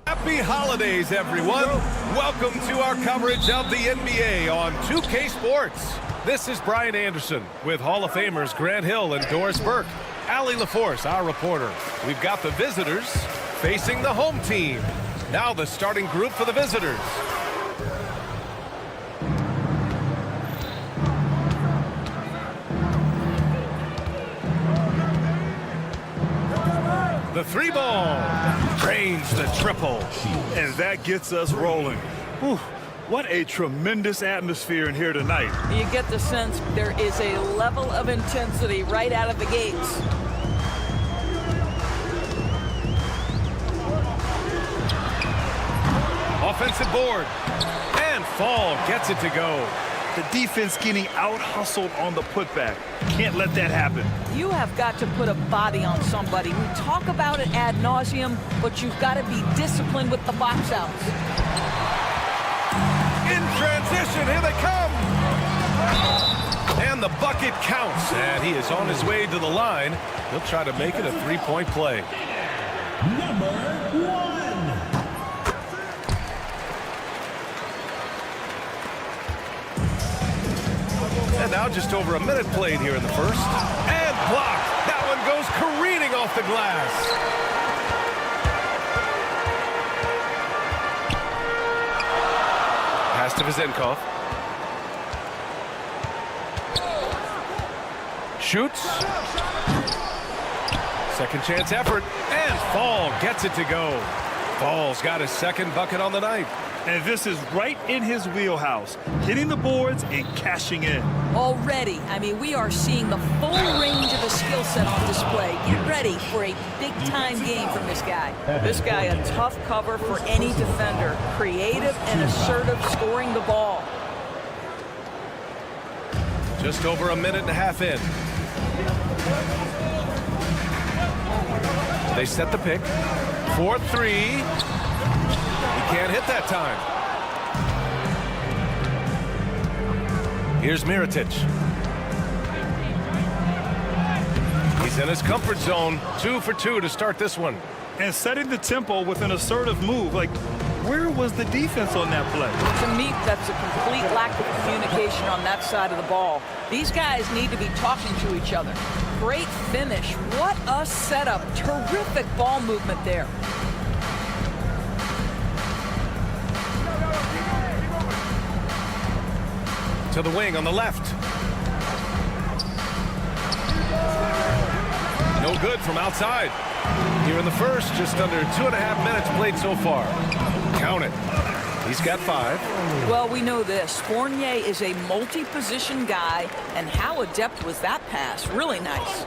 Happy holidays, everyone. Welcome to our coverage of the NBA on 2K Sports. This is Brian Anderson with Hall of Famers Grant Hill and Doris Burke. Allie LaForce, our reporter. We've got the visitors facing the home team. Now the starting group for the visitors. The three ball drains the triple. And that gets us rolling. Whew, what a tremendous atmosphere in here tonight. You get the sense there is a level of intensity right out of the gates. Offensive board. And Fall gets it to go. The defense getting out-hustled on the putback. Can't let that happen. You have got to put a body on somebody. We talk about it ad nauseum, but you've got to be disciplined with the box outs. In transition, here they come. And the bucket counts, and he is on his way to the line. He'll try to make it a three-point play. Number 1. And now just over a minute played here in the first. And blocked. That one goes careening off the glass. Pass to Vizenkov. Shoots. Second chance effort. And Fall gets it to go. Fall's got his second bucket on the night. And this is right in his wheelhouse, hitting the boards and cashing in. Already, I mean, we are seeing the full range of the skill set on display. Get ready for a big-time game from this guy. This guy, a tough cover for any defender. Creative and assertive, scoring the ball. Just over a minute and a half in. They set the pick. 4-3. He can't hit that time. Here's Mirotic. He's in his comfort zone. 2 for 2 to start this one. And setting the tempo with an assertive move. Like, where was the defense on that play? To me, that's a complete lack of communication on that side of the ball. These guys need to be talking to each other. Great finish. What a setup. Terrific ball movement there. To the wing on the left. No good from outside. Here in the first, just under 2.5 minutes played so far. Count it. He's got 5. Well, we know this. Fournier is a multi-position guy, and how adept was that pass? Really nice.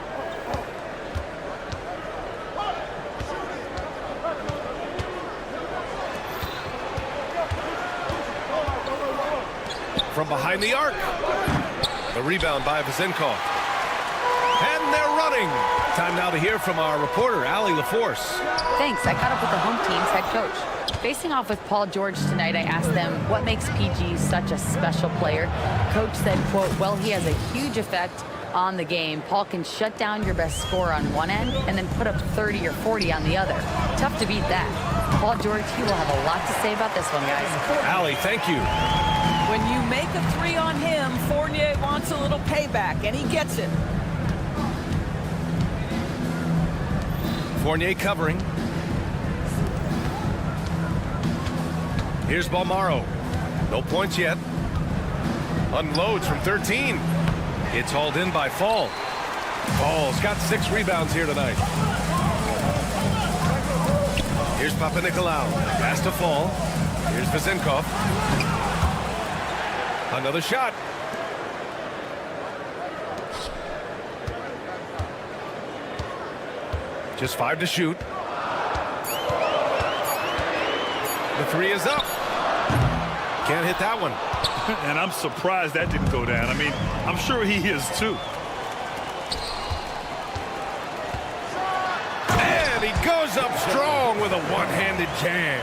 From behind the arc. The rebound by Vizenkov. And they're running. Time now to hear from our reporter, Allie LaForce. Thanks. I caught up with the home team's head coach. Facing off with Paul George tonight, I asked them what makes PG such a special player. Coach said, quote, well, he has a huge effect on the game. Paul can shut down your best scorer on one end and then put up 30 or 40 on the other. Tough to beat that. Paul George, he will have a lot to say about this one, guys. Allie, thank you. When you make a 3 on him, Fournier wants a little payback, and he gets it. Fournier covering. Here's Balmaro. No points yet. Unloads from 13. It's hauled in by Fall. Fall's got 6 rebounds here tonight. Here's Papanikolaou. Pass to Fall. Here's Vizenkov. Another shot. Just 5 to shoot. The 3 is up. Can't hit that one. And I'm surprised that didn't go down. I mean, I'm sure he is too. And he goes up strong with a one-handed jam.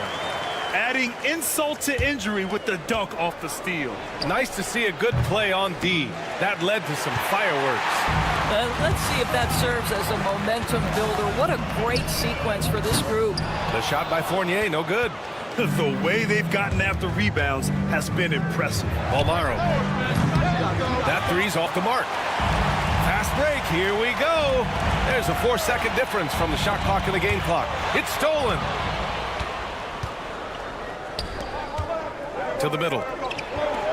Adding insult to injury with the dunk off the steal. Nice to see a good play on D. That led to some fireworks. Let's see if that serves as a momentum builder. What a great sequence for this group. The shot by Fournier, no good. The way they've gotten after rebounds has been impressive. Palmaro. That 3's off the mark. Fast break, here we go. There's a 4-second difference from the shot clock and the game clock. It's stolen. To the middle.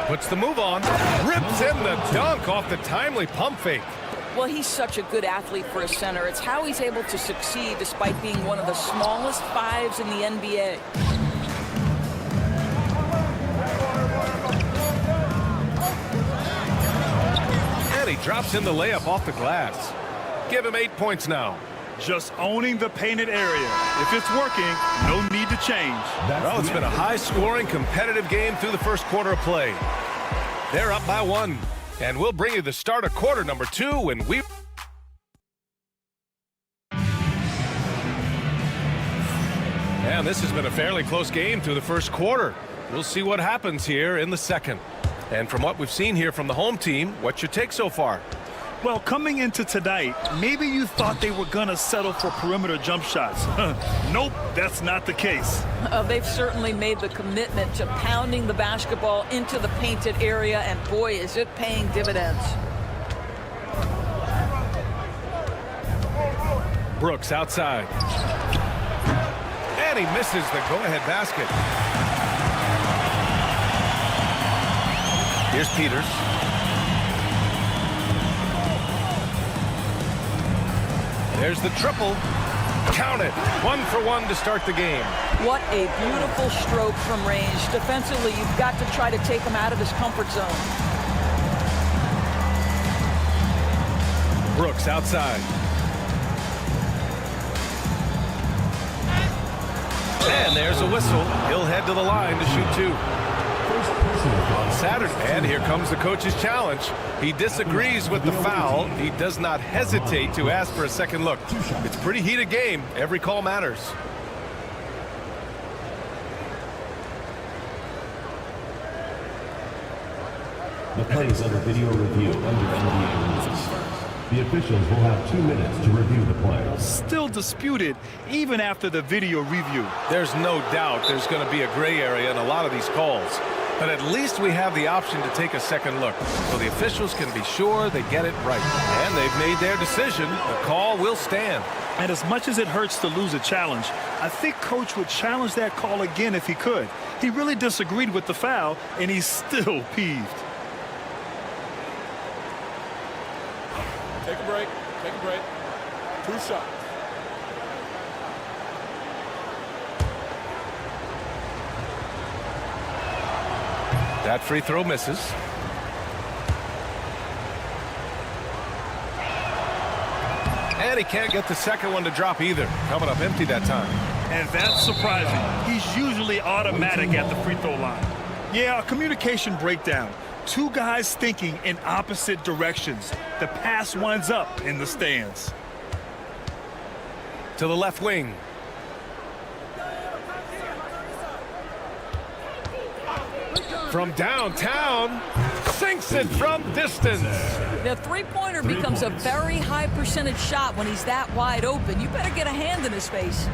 Puts the move on. Rips in the dunk off the timely pump fake. Well, he's such a good athlete for a center. It's how he's able to succeed despite being one of the smallest 5s in the NBA. And he drops in the layup off the glass. Give him 8 points now. Just owning the painted area. If it's working, no need to change. Well, it's been a high-scoring, competitive game through the first quarter of play. They're up by 1. And we'll bring you the start of quarter number 2 when we... And this has been a fairly close game through the first quarter. We'll see what happens here in the second. And from what we've seen here from the home team, what's your take so far? Well, coming into tonight, maybe you thought they were going to settle for perimeter jump shots. Nope, that's not the case. They've certainly made the commitment to pounding the basketball into the painted area, and boy, is it paying dividends. Brooks outside. And he misses the go-ahead basket. Here's Peters. There's the triple. Count it. 1 for 1 to start the game. What a beautiful stroke from range. Defensively, you've got to try to take him out of his comfort zone. Brooks outside. And there's a whistle. He'll head to the line to shoot 2. On Saturday, and here comes the coach's challenge. He disagrees with the foul. He does not hesitate to ask for a second look. It's a pretty heated game. Every call matters. The play is under video review under NBA rules. The officials will have 2 minutes to review the play. Still disputed even after the video review. There's no doubt there's going to be a gray area in a lot of these calls. But at least we have the option to take a second look, so the officials can be sure they get it right. And they've made their decision. The call will stand. And as much as it hurts to lose a challenge, I think Coach would challenge that call again if he could. He really disagreed with the foul, and he's still peeved. Take a break. Take a break. 2 shots. That free throw misses. And he can't get the second one to drop either. Coming up empty that time. And that's surprising. He's usually automatic at the free throw line. Yeah, a communication breakdown. 2 guys thinking in opposite directions. The pass winds up in the stands. To the left wing. From downtown, sinks it from distance. The three-pointer becomes a very high percentage shot when he's that wide open. You better get a hand in his face.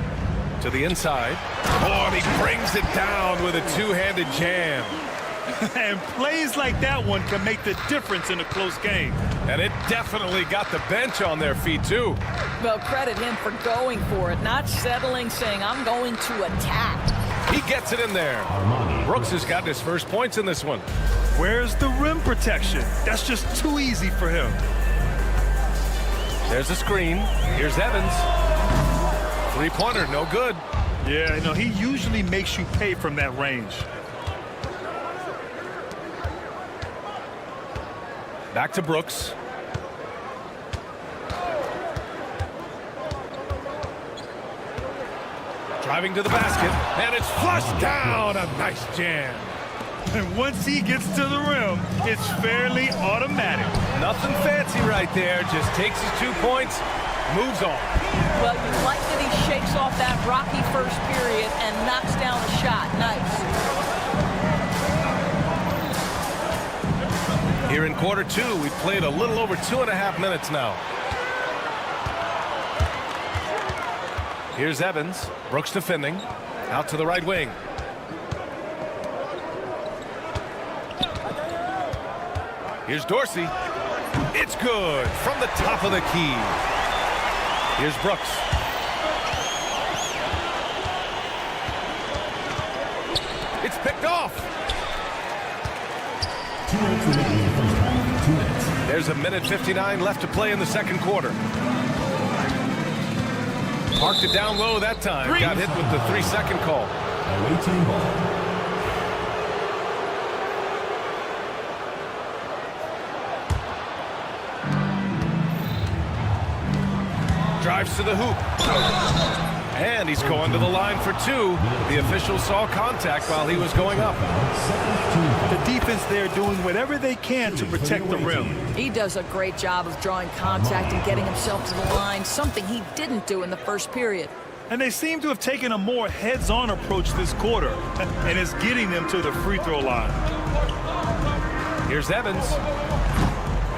To the inside. Oh, and he brings it down with a two-handed jam. And plays like that one can make the difference in a close game. And it definitely got the bench on their feet, too. Well, credit him for going for it, not settling, saying, I'm going to attack. He gets it in there. Brooks has gotten his first points in this one. Where's the rim protection? That's just too easy for him. There's a screen. Here's Evans. Three-pointer, no good. Yeah, no, he usually makes you pay from that range. Back to Brooks. Driving to the basket, and it's flushed down. A nice jam. And once he gets to the rim, it's fairly automatic. Nothing fancy right there. Just takes his 2 points, moves on. Well, you like that he shakes off that rocky first period and knocks down a shot. Nice. Here in quarter 2, we've played a little over 2.5 minutes now. Here's Evans. Brooks defending. Out to the right wing. Here's Dorsey. It's good from the top of the key. Here's Brooks. It's picked off. 2 minutes remaining in the first half. 2 minutes. There's a minute 59 left to play in the second quarter. Parked it down low that time. Got hit with the 3-second call. Away team ball. Drives to the hoop. And he's going to the line for 2. The official saw contact while he was going up. The defense there doing whatever they can to protect the rim. He does a great job of drawing contact and getting himself to the line, something he didn't do in the first period. And they seem to have taken a more heads-on approach this quarter, and it's getting them to the free throw line. Here's Evans.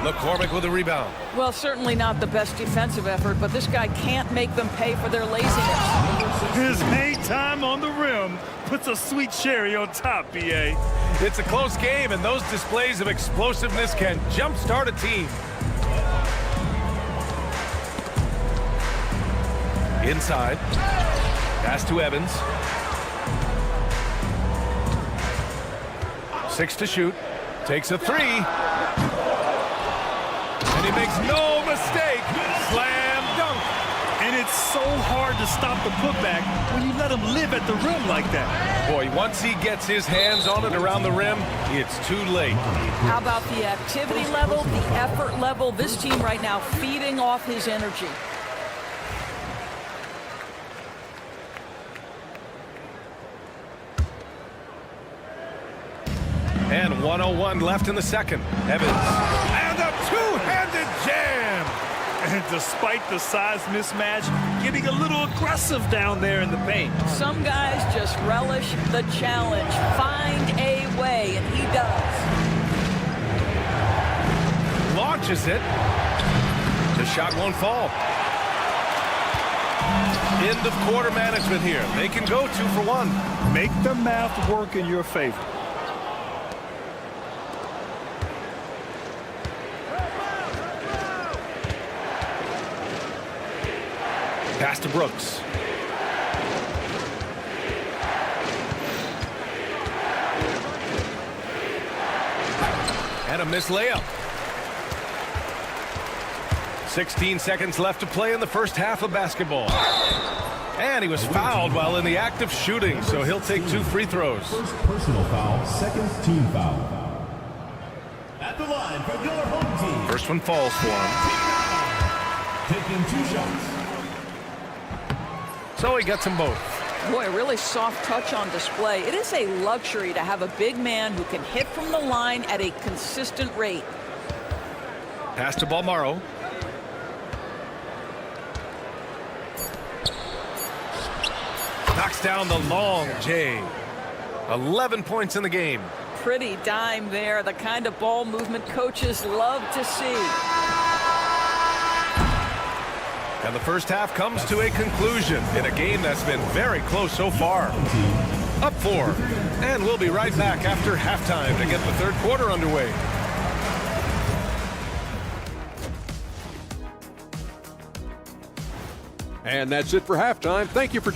McCormick with a rebound. Well, certainly not the best defensive effort, but this guy can't make them pay for their laziness. His hang time on the rim puts a sweet cherry on top, B.A. It's a close game, and those displays of explosiveness can jumpstart a team. Inside. Pass to Evans. 6 to shoot. Takes a 3. And he makes no mistake. Slam dunk. And it's so hard to stop the putback when you let him live at the rim like that. Boy, once he gets his hands on it around the rim, it's too late. How about the activity level, the effort level? This team right now feeding off his energy. And 1:01 left in the second. Evans. And a two-handed jam. And despite the size mismatch, getting a little aggressive down there in the paint. Some guys just relish the challenge. Find a way, and he does. Launches it. The shot won't fall. End of quarter management here. They can go 2 for 1. Make the math work in your favor. Pass to Brooks. And a missed layup. 16 seconds left to play in the first half of basketball. And he was fouled while in the act of shooting, so he'll take 2 free throws. First personal foul, second team foul. At the line for your home team. First one falls for him. Taking 2 shots. So he gets them both. Boy, a really soft touch on display. It is a luxury to have a big man who can hit from the line at a consistent rate. Pass to Balmaro. Knocks down the long J. 11 points in the game. Pretty dime there, the kind of ball movement coaches love to see. And the first half comes to a conclusion in a game that's been very close so far. Up 4. And we'll be right back after halftime to get the third quarter underway. And that's it for halftime. Thank you for...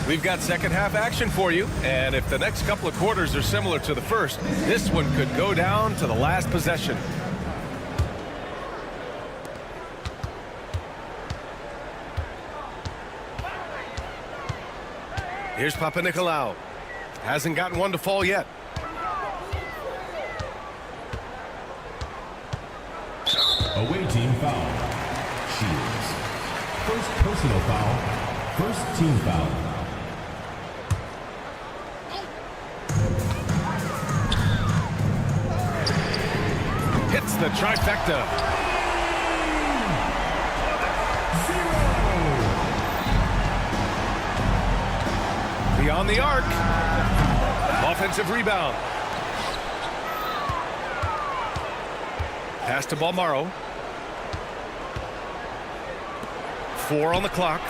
We've got second half action for you, and if the next couple of quarters are similar to the first, this one could go down to the last possession. Here's Papanikolaou. Hasn't gotten one to fall yet. Away team foul. Shields. First personal foul. First team foul. Hits the trifecta. Beyond the arc. Offensive rebound. Pass to Balmaro. 4 on the clock.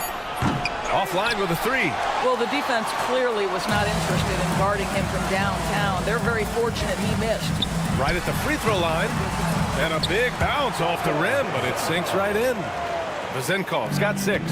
Offline with a 3. Well, the defense clearly was not interested in guarding him from downtown. They're very fortunate he missed. Right at the free throw line. And a big bounce off the rim, but it sinks right in. Vezenkov's got 6.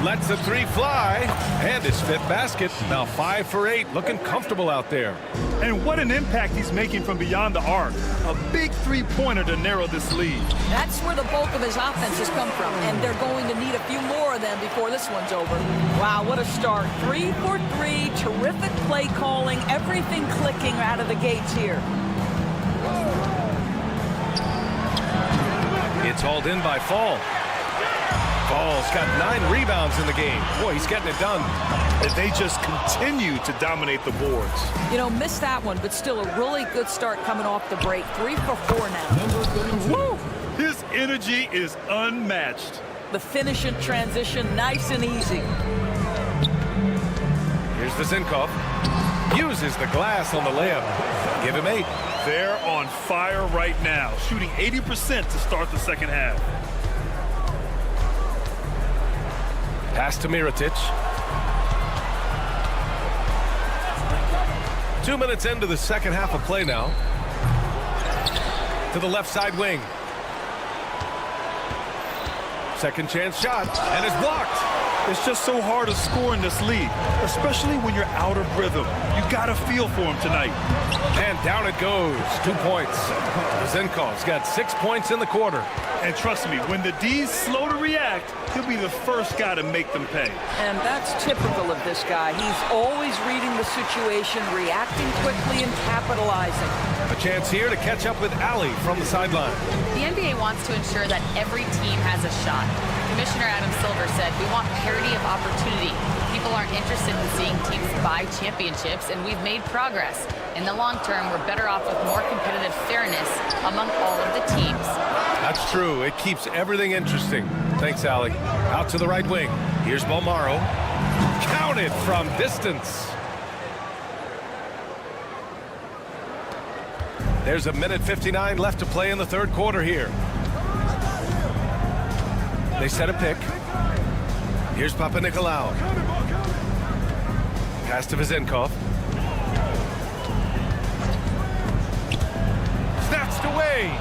Lets the 3 fly, and his 5th basket. Now 5 for 8, looking comfortable out there. And what an impact he's making from beyond the arc. A big three-pointer to narrow this lead. That's where the bulk of his offense has come from, and they're going to need a few more of them before this one's over. Wow, what a start. 3 for 3, terrific play calling, everything clicking out of the gates here. It's hauled in by Fall. Fall's got 9 rebounds in the game. Boy, he's getting it done. And they just continue to dominate the boards. You know, missed that one, but still a really good start coming off the break. 3 for 4 now. Woo! His energy is unmatched. The finish and transition, nice and easy. Here's Vezenkov. Uses the glass on the layup. Give him 8. They're on fire right now, shooting 80% to start the second half. Pass to Mirotic. 2 minutes into the second half of play now. To the left side wing. Second chance shot, and it's blocked. It's just so hard to score in this league, especially when you're out of rhythm. You got a feel for him tonight. And down it goes. 2 points. Vezenkov's got 6 points in the quarter. And trust me, when the D's slow to react, he'll be the first guy to make them pay. And that's typical of this guy. He's always reading the situation, reacting quickly, and capitalizing. A chance here to catch up with Ali from the sideline. The NBA wants to ensure that every team has a shot. Commissioner Adam Silver said, we want parity of opportunity. People aren't interested in seeing teams buy championships, and we've made progress. In the long term, we're better off with more competitive fairness among all of the teams. That's true. It keeps everything interesting. Thanks, Ali. Out to the right wing. Here's Balmaro. Counted from distance. There's 1:59 left to play in the third quarter here. They set a pick. Here's Papanikolaou. Pass to Vezenkov. Snatched away.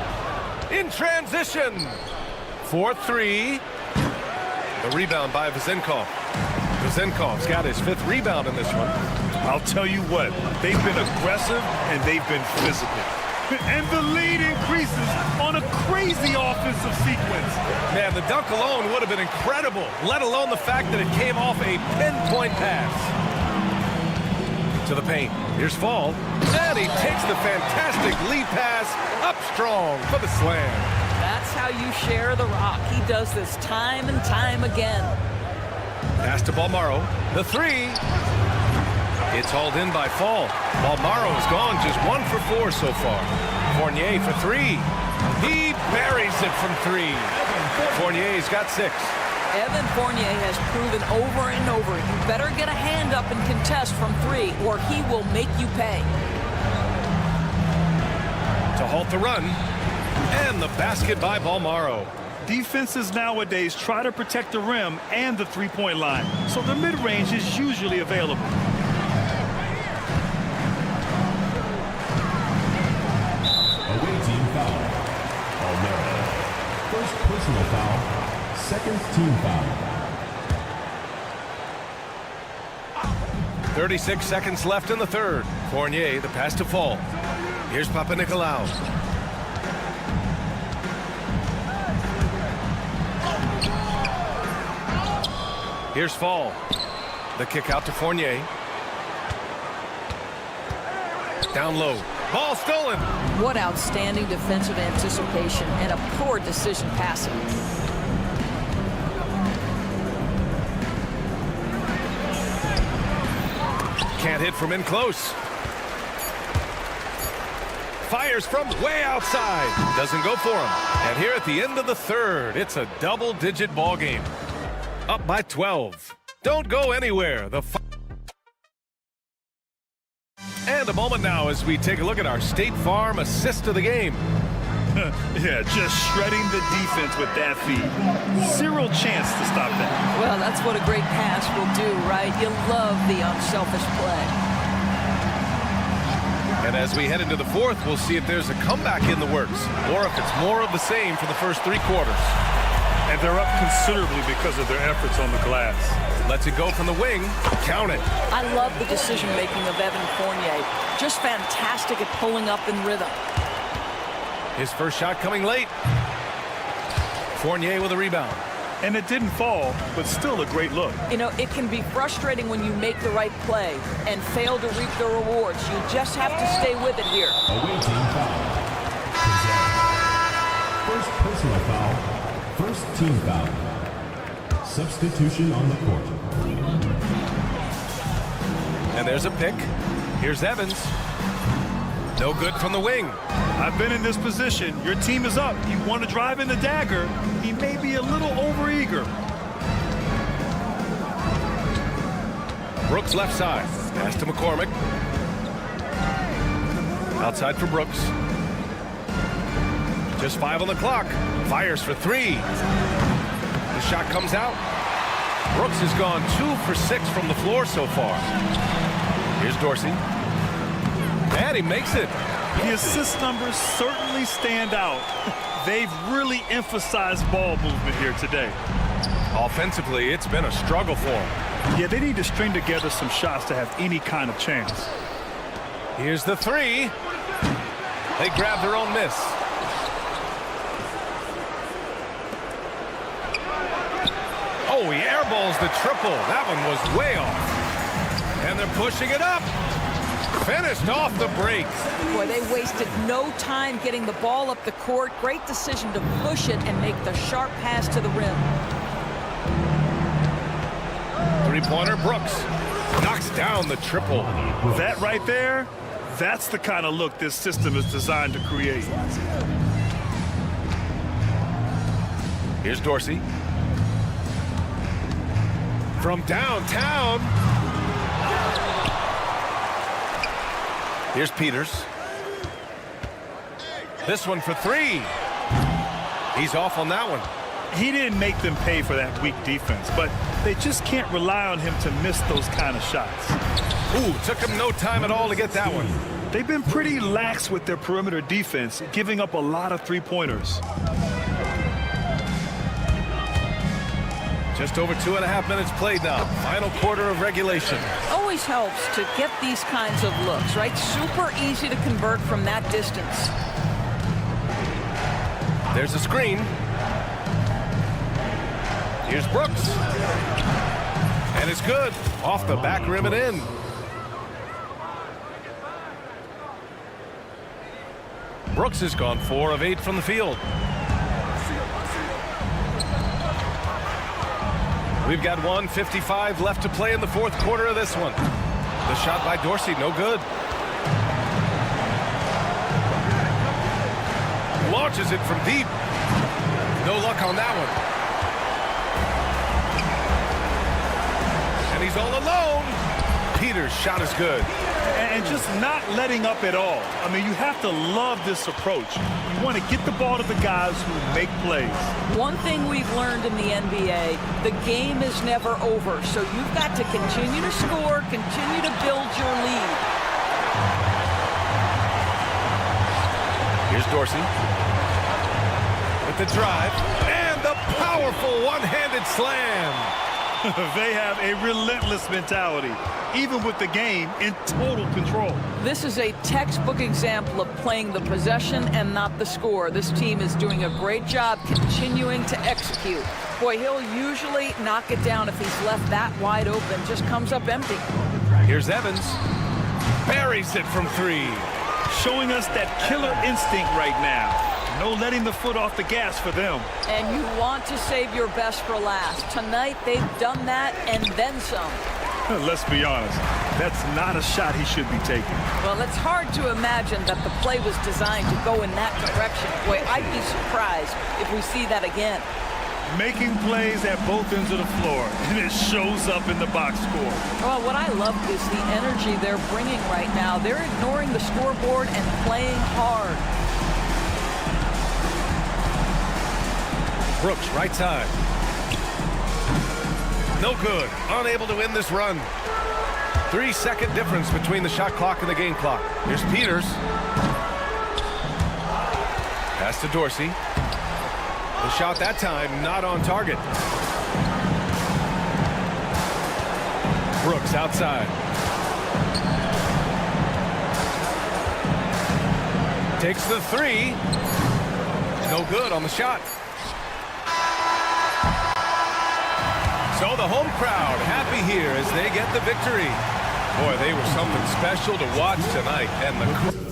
In transition. 4-3. The rebound by Vezenkov. Vezenkov's got his 5th rebound in this one. I'll tell you what, they've been aggressive and they've been physical. And the lead increases on a crazy offensive sequence. Man, the dunk alone would have been incredible, let alone the fact that it came off a pinpoint pass. To the paint. Here's Fall. And he takes the fantastic lead pass up strong for the slam. That's how you share the rock. He does this time and time again. Pass to Balmaro. The 3. It's hauled in by Fall. Balmaro's gone just 1 for 4 so far. Fournier for 3. He buries it from 3. Fournier's got 6. Evan Fournier has proven over and over, you better get a hand up and contest from 3, or he will make you pay. To halt the run. And the basket by Balmaro. Defenses nowadays try to protect the rim and the three-point line, so the mid-range is usually available. Away team foul. Balmaro. First personal foul. Second team foul. 36 seconds left in the third. Fournier, the pass to Fall. Here's Papanikolaou. Here's Fall. The kick out to Fournier. Down low. Ball stolen. What outstanding defensive anticipation and a poor decision passing. Can't hit from in close. Fires from way outside. Doesn't go for him. And here at the end of the third, it's a double-digit ball game. Up by 12. Don't go anywhere. And a moment now as we take a look at our State Farm assist of the game. Yeah, just shredding the defense with that feed. Zero chance to stop that. Well, that's what a great pass will do, right? You love the unselfish play. And as we head into the fourth, we'll see if there's a comeback in the works or if it's more of the same for the first 3 quarters. And they're up considerably because of their efforts on the glass. Lets it go from the wing. Count it. I love the decision-making of Evan Fournier. Just fantastic at pulling up in rhythm. His first shot coming late. Fournier with a rebound. And it didn't fall, but still a great look. You know, it can be frustrating when you make the right play and fail to reap the rewards. You just have to stay with it here. Away team foul. First personal foul. First team foul. Substitution on the court. And there's a pick. Here's Evans. No good from the wing. I've been in this position. Your team is up. You want to drive in the dagger. He may be a little overeager. Brooks left side. Pass to McCormick. Outside for Brooks. Just 5 on the clock. Fires for 3. The shot comes out. Brooks has gone 2 for 6 from the floor so far. Here's Dorsey. And he makes it. The assist numbers certainly stand out. They've really emphasized ball movement here today. Offensively, it's been a struggle for him. Yeah, they need to string together some shots to have any kind of chance. Here's the 3. They grab their own miss. Oh, he airballs the triple. That one was way off. And they're pushing it up. Finished off the break. Boy, they wasted no time getting the ball up the court. Great decision to push it and make the sharp pass to the rim. 3-pointer Brooks knocks down the triple. That right there, that's the kind of look this system is designed to create. Here's Dorsey. From downtown. Here's Peters. This one for 3. He's off on that one. He didn't make them pay for that weak defense, but they just can't rely on him to miss those kind of shots. Ooh, took him no time at all to get that one. They've been pretty lax with their perimeter defense, giving up a lot of 3-pointers. Just over 2.5 minutes played now. Final quarter of regulation. Always helps to get these kinds of looks, right? Super easy to convert from that distance. There's a screen. Here's Brooks. And it's good. Off the back rim and in. Brooks has gone 4 of 8 from the field. We've got 1:55 left to play in the fourth quarter of this one. The shot by Dorsey, no good. Launches it from deep. No luck on that one. And he's all alone. Peters' shot is good. And just not letting up at all. I mean, you have to love this approach. You want to get the ball to the guys who make plays. One thing we've learned in the NBA, the game is never over. So you've got to continue to score, continue to build your lead. Here's Dorsey. With the drive. And the powerful one-handed slam. They have a relentless mentality, even with the game in total control. This is a textbook example of playing the possession and not the score. This team is doing a great job continuing to execute. Boy, he'll usually knock it down if he's left that wide open. Just comes up empty. Here's Evans. Buries it from three. Showing us that killer instinct right now. No letting the foot off the gas for them. And you want to save your best for last. Tonight, they've done that and then some. Let's be honest, that's not a shot he should be taking. Well, it's hard to imagine that the play was designed to go in that direction. Boy, I'd be surprised if we see that again. Making plays at both ends of the floor, and it shows up in the box score. Well, what I love is the energy they're bringing right now. They're ignoring the scoreboard and playing hard. Brooks, right side. No good. Unable to win this run. 3-second difference between the shot clock and the game clock. Here's Peters. Pass to Dorsey. The shot that time not on target. Brooks outside. Takes the three. No good on the shot. So the home crowd happy here as they get the victory. Boy, they were something special to watch tonight. And the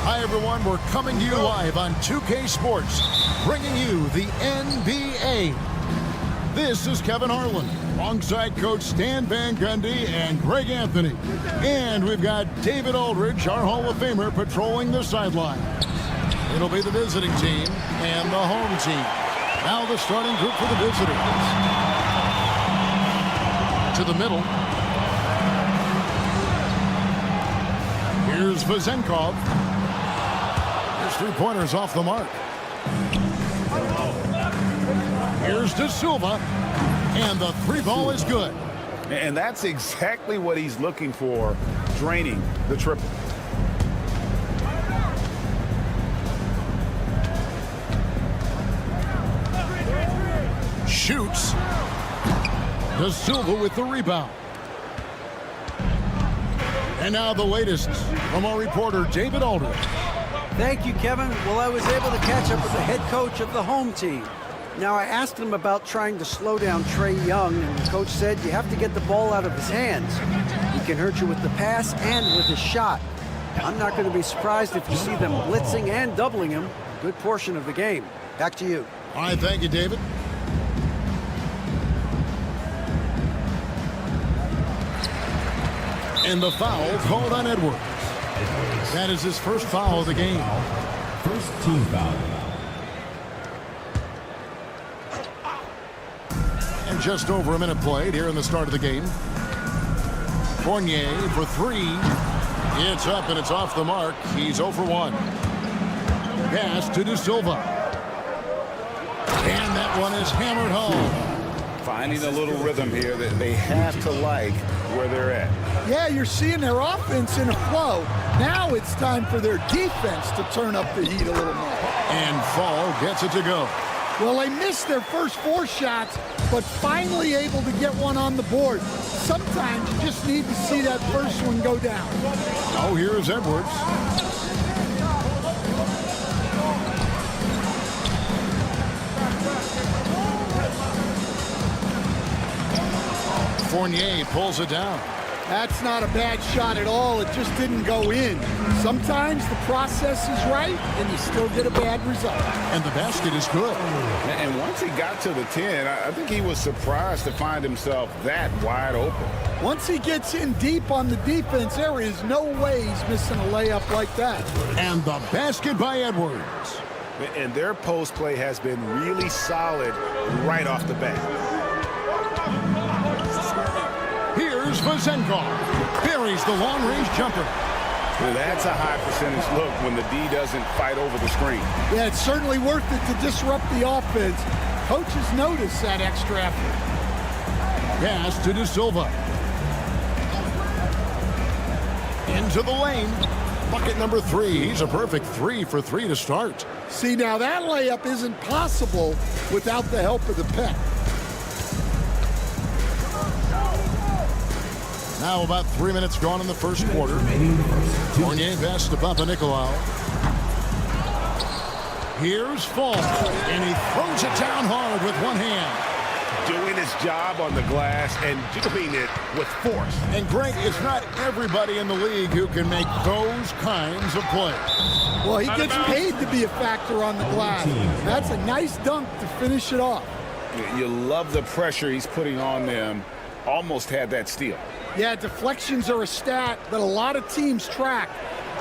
Hi, everyone. We're coming to you live on 2K Sports, bringing you the NBA. This is Kevin Harlan, alongside Coach Stan Van Gundy and Greg Anthony. And we've got David Aldridge, our Hall of Famer, patrolling the sideline. It'll be the visiting team and the home team. Now the starting group for the visitors. To the middle. Here's Vezenkov. His three-pointers off the mark. Here's De Silva. And the three ball is good. And that's exactly what he's looking for, draining the triple. Shoots. Da Silva with the rebound. And now the latest from our reporter, David Aldridge. Thank you, Kevin. Well, I was able to catch up with the head coach of the home team. Now, I asked him about trying to slow down Trae Young, and the coach said you have to get the ball out of his hands. He can hurt you with the pass and with his shot. I'm not going to be surprised if you see them blitzing and doubling him a good portion of the game. Back to you. All right, thank you, David. And the foul called on Edwards. That is his first foul of the game. First team foul. And just over a minute played here in the start of the game. Fournier for three. It's up and it's off the mark. He's 0 for 1. Pass to Da Silva. And that one is hammered home. Finding a little rhythm here that they have to like where they're at. Yeah, you're seeing their offense in a flow. Now it's time for their defense to turn up the heat a little more. And Fall gets it to go. Well, they missed their first 4 shots, but finally able to get one on the board. Sometimes you just need to see that first one go down. Oh, here's Edwards. Fournier pulls it down. That's not a bad shot at all. It just didn't go in. Sometimes the process is right, and you still get a bad result. And the basket is good. And once he got to the 10, I think he was surprised to find himself that wide open. Once he gets in deep on the defense, there is no way he's missing a layup like that. And the basket by Edwards. And their post play has been really solid right off the bat. Here's Vazenkov. Buries the long-range jumper. Well, that's a high percentage look when the D doesn't fight over the screen. Yeah, it's certainly worth it to disrupt the offense. Coaches notice that extra effort. Pass to Da Silva. Into the lane. Bucket number 3. He's a perfect 3 for 3 to start. See, now that layup isn't possible without the help of the pec. Now about 3 minutes gone in the first quarter. Fournier pass to Papanikolaou. Here's Fall, and he throws it down hard with one hand. Doing his job on the glass and doing it with force. And Greg, it's not everybody in the league who can make those kinds of plays. Well, he gets paid to be a factor on the glass. That's a nice dunk to finish it off. You love the pressure he's putting on them. Almost had that steal. Yeah, deflections are a stat that a lot of teams track,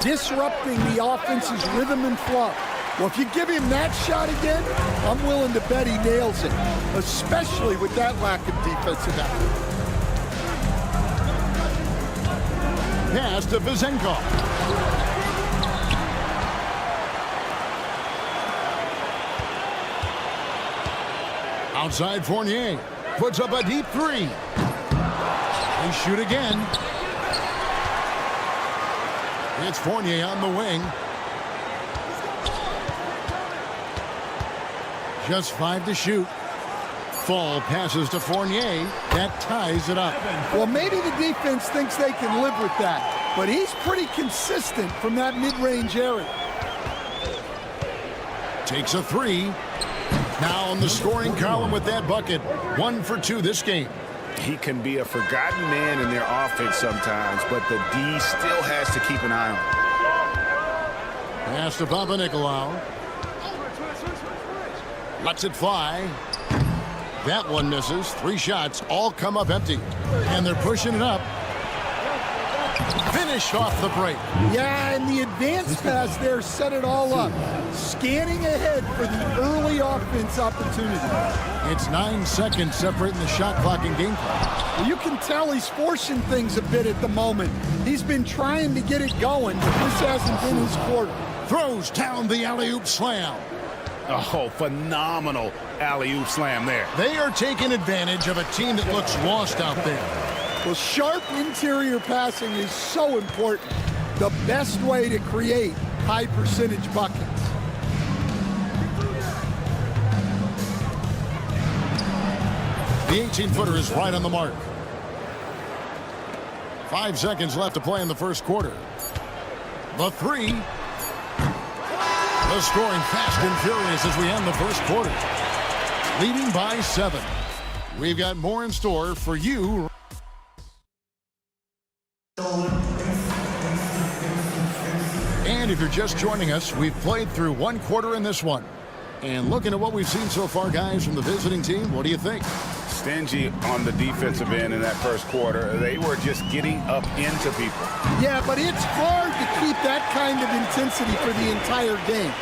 disrupting the offense's rhythm and flow. Well, if you give him that shot again, I'm willing to bet he nails it, especially with that lack of defensive effort. Pass to Vazenkov. Outside Fournier. Puts up a deep 3. They shoot again. It's Fournier on the wing. Just 5 to shoot. Fall passes to Fournier. That ties it up. Well, maybe the defense thinks they can live with that, but he's pretty consistent from that mid-range area. Takes a 3. Now in the scoring column with that bucket. 1 for 2 this game. He can be a forgotten man in their offense sometimes, but the D still has to keep an eye on him. Pass to Papanikolaou. Lets it fly. That one misses. 3 shots all come up empty. And they're pushing it up. Finish off the break. Yeah, and the advance pass there set it all up. Scanning ahead for the early offense opportunity. It's 9 seconds separating the shot clock and game clock. Well, you can tell he's forcing things a bit at the moment. He's been trying to get it going, but this hasn't been his quarter. Throws down the alley-oop slam. Oh, phenomenal alley-oop slam there. They are taking advantage of a team that looks lost out there. Well, sharp interior passing is so important. The best way to create high percentage buckets. The 18-footer is right on the mark. 5 seconds left to play in the first quarter. The three. The scoring fast and furious as we end the first quarter. Leading by 7. We've got more in store for you. And if you're just joining us, we've played through 1 quarter in this one. And looking at what we've seen so far, guys, from the visiting team, what do you think? Stingy on the defensive end in that first quarter. They were just getting up into people. Yeah, but it's hard to keep that kind of intensity for the entire game.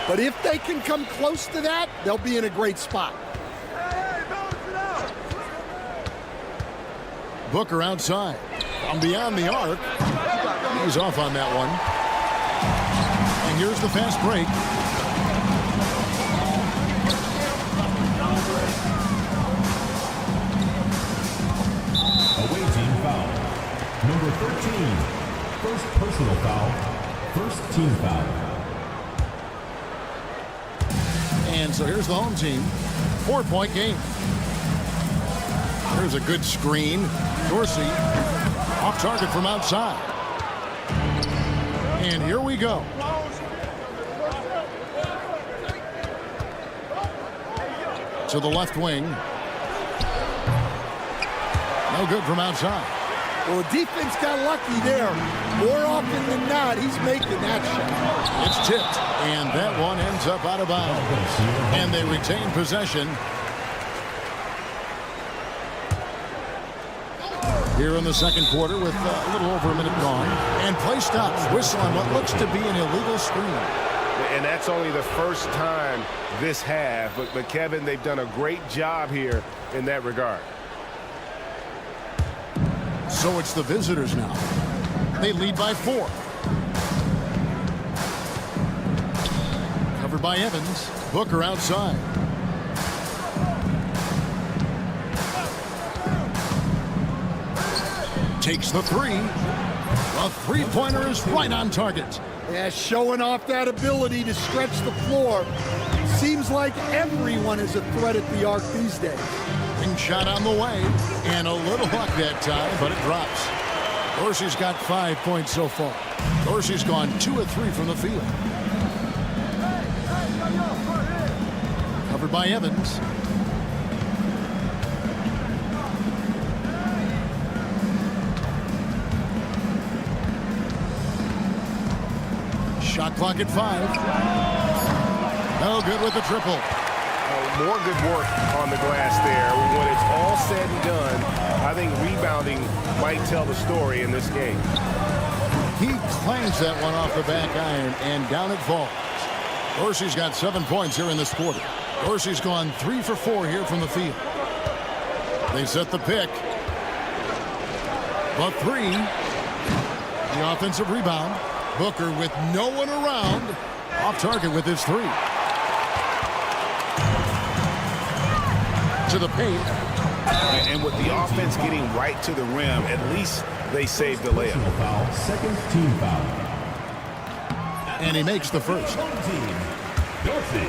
But if they can come close to that, they'll be in a great spot. Booker outside. From beyond the arc. He's off on that one. And here's the fast break. Away team foul. Number 13. First personal foul. First team foul. And so here's the home team. 4-point game. There's a good screen. Dorsey off target from outside. And here we go. To the left wing. No good from outside. Well, the defense got lucky there. More often than not, he's making that shot. It's tipped, and that one ends up out of bounds. And they retain possession. Here in the second quarter with a little over a minute gone. And play stops. Whistle on what looks to be an illegal screen. And that's only the first time this half. But Kevin, they've done a great job here in that regard. So it's the visitors now. They lead by 4. Covered by Evans. Booker outside. Takes the three. A three-pointer is right on target. Yeah, showing off that ability to stretch the floor. Seems like everyone is a threat at the arc these days. Ring shot on the way. And a little luck that time, but it drops. Dorsey's got 5 points so far. Dorsey's gone 2 of 3 from the field. Covered by Evans. Shot clock at 5. No good with the triple. More good work on the glass there. When it's all said and done, I think rebounding might tell the story in this game. He clangs that one off the back iron, and down it falls. Dorsey's got 7 points here in this quarter. Dorsey's gone 3 for 4 here from the field. They set the pick. The three. The offensive rebound. Booker with no one around. Off target with his three. To the paint. And with the offense getting right to the rim, at least they saved the layup. Foul, second team foul. And he makes the first. Dorsey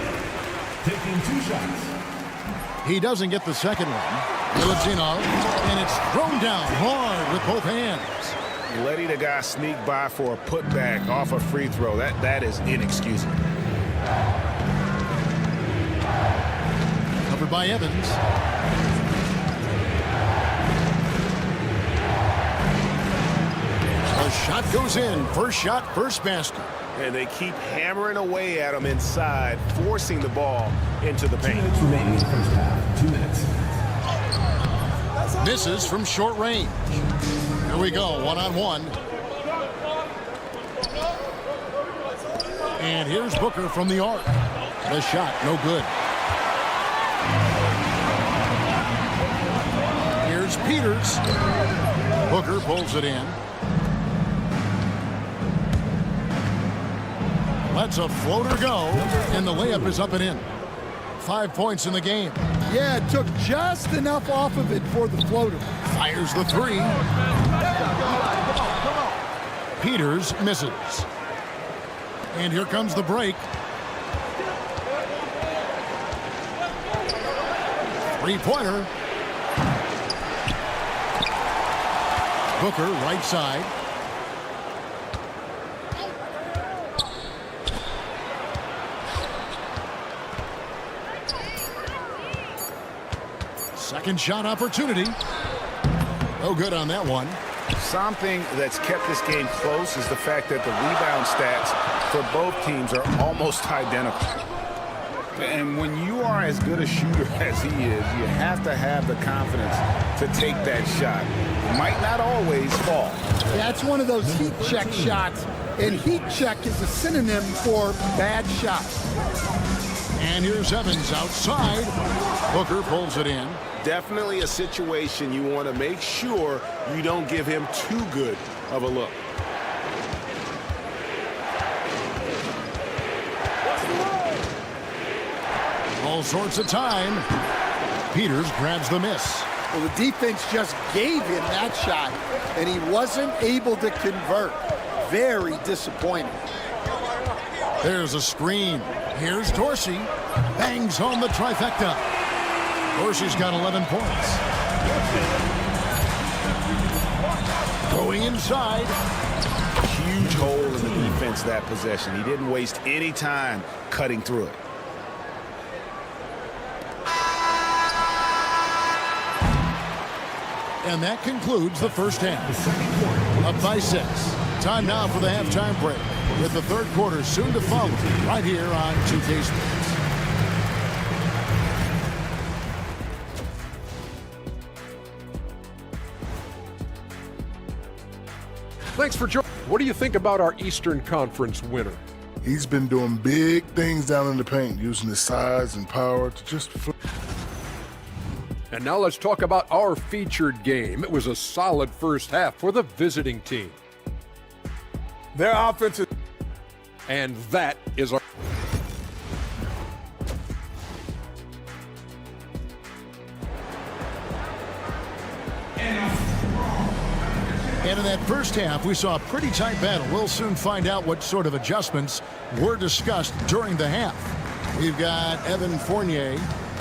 taking 2 shots. He doesn't get the second one. Milutinov, and it's thrown down hard with both hands. Letting a guy sneak by for a putback off a free throw, that is inexcusable. Covered by Evans. The shot goes in. First shot, first basket. And they keep hammering away at him inside, forcing the ball into the paint. 2 minutes remaining in the first half. 2 minutes. Misses from short range. Here we go, one-on-one. And here's Booker from the arc. The shot, no good. Here's Peters. Booker pulls it in. Lets a floater go, and the layup is up and in. 5 points in the game. Yeah, it took just enough off of it for the floater. Fires the three. Peters misses. And here comes the break. Three-pointer. Booker, right side. Second shot opportunity. No good on that one. Something that's kept this game close is the fact that the rebound stats for both teams are almost identical. And when you are as good a shooter as he is, you have to have the confidence to take that shot. It might not always fall. Yeah, it's one of those heat check shots, and heat check is a synonym for bad shot. And here's Evans outside. Booker pulls it in. Definitely a situation you want to make sure you don't give him too good of a look. All sorts of time. Peters grabs the miss. Well, the defense just gave him that shot, and he wasn't able to convert. Very disappointing. There's a screen. Here's Dorsey. Bangs home the trifecta. Dorsey's got 11 points. Going inside. Huge hole in the defense that possession. He didn't waste any time cutting through it. And that concludes the first half. Up by 6. Time now for the halftime break, with the third quarter soon to follow right here on 2K Sports. Thanks for joining. What do you think about our Eastern Conference winner? He's been doing big things down in the paint, using his size and power to just... And now let's talk about our featured game. It was a solid first half for the visiting team. Their offense is... And that is our... And in that first half, we saw a pretty tight battle. We'll soon find out what sort of adjustments were discussed during the half. We've got Evan Fournier,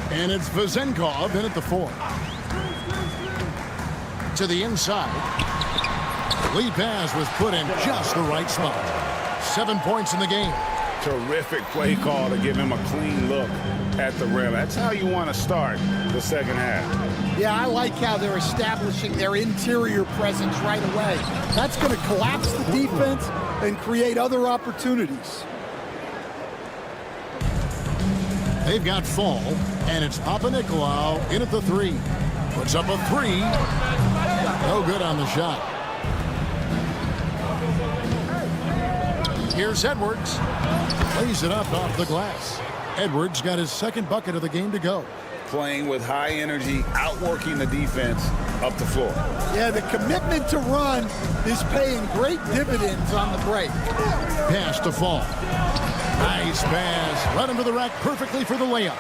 and it's Vezenkov in at the 4. To the inside. Lead pass was put in just the right spot. 7 points in the game. Terrific play call to give him a clean look at the rim. That's how you want to start the second half. Yeah, I like how they're establishing their interior presence right away. That's going to collapse the defense and create other opportunities. They've got Fall, and it's Papa Nicolau in at the 3. Puts up a 3. No good on the shot. Here's Edwards. Lays it up off the glass. Edwards got his second bucket of the game to go. Playing with high energy, outworking the defense up the floor. Yeah, the commitment to run is paying great dividends on the break. Pass to Fall. Nice pass. Right under the rack perfectly for the layup.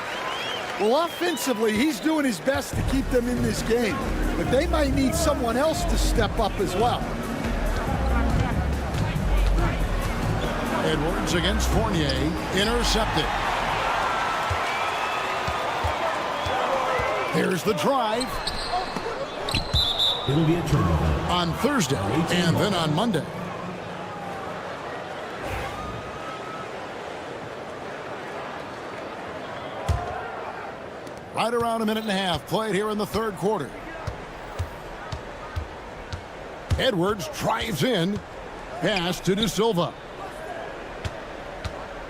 Well, offensively, he's doing his best to keep them in this game, but they might need someone else to step up as well. Edwards against Fournier. Intercepted. Here's the drive. It'll be a turnover. On Thursday and then on Monday. Right around a minute and a half played here in the third quarter. Edwards drives in. Pass to De Silva.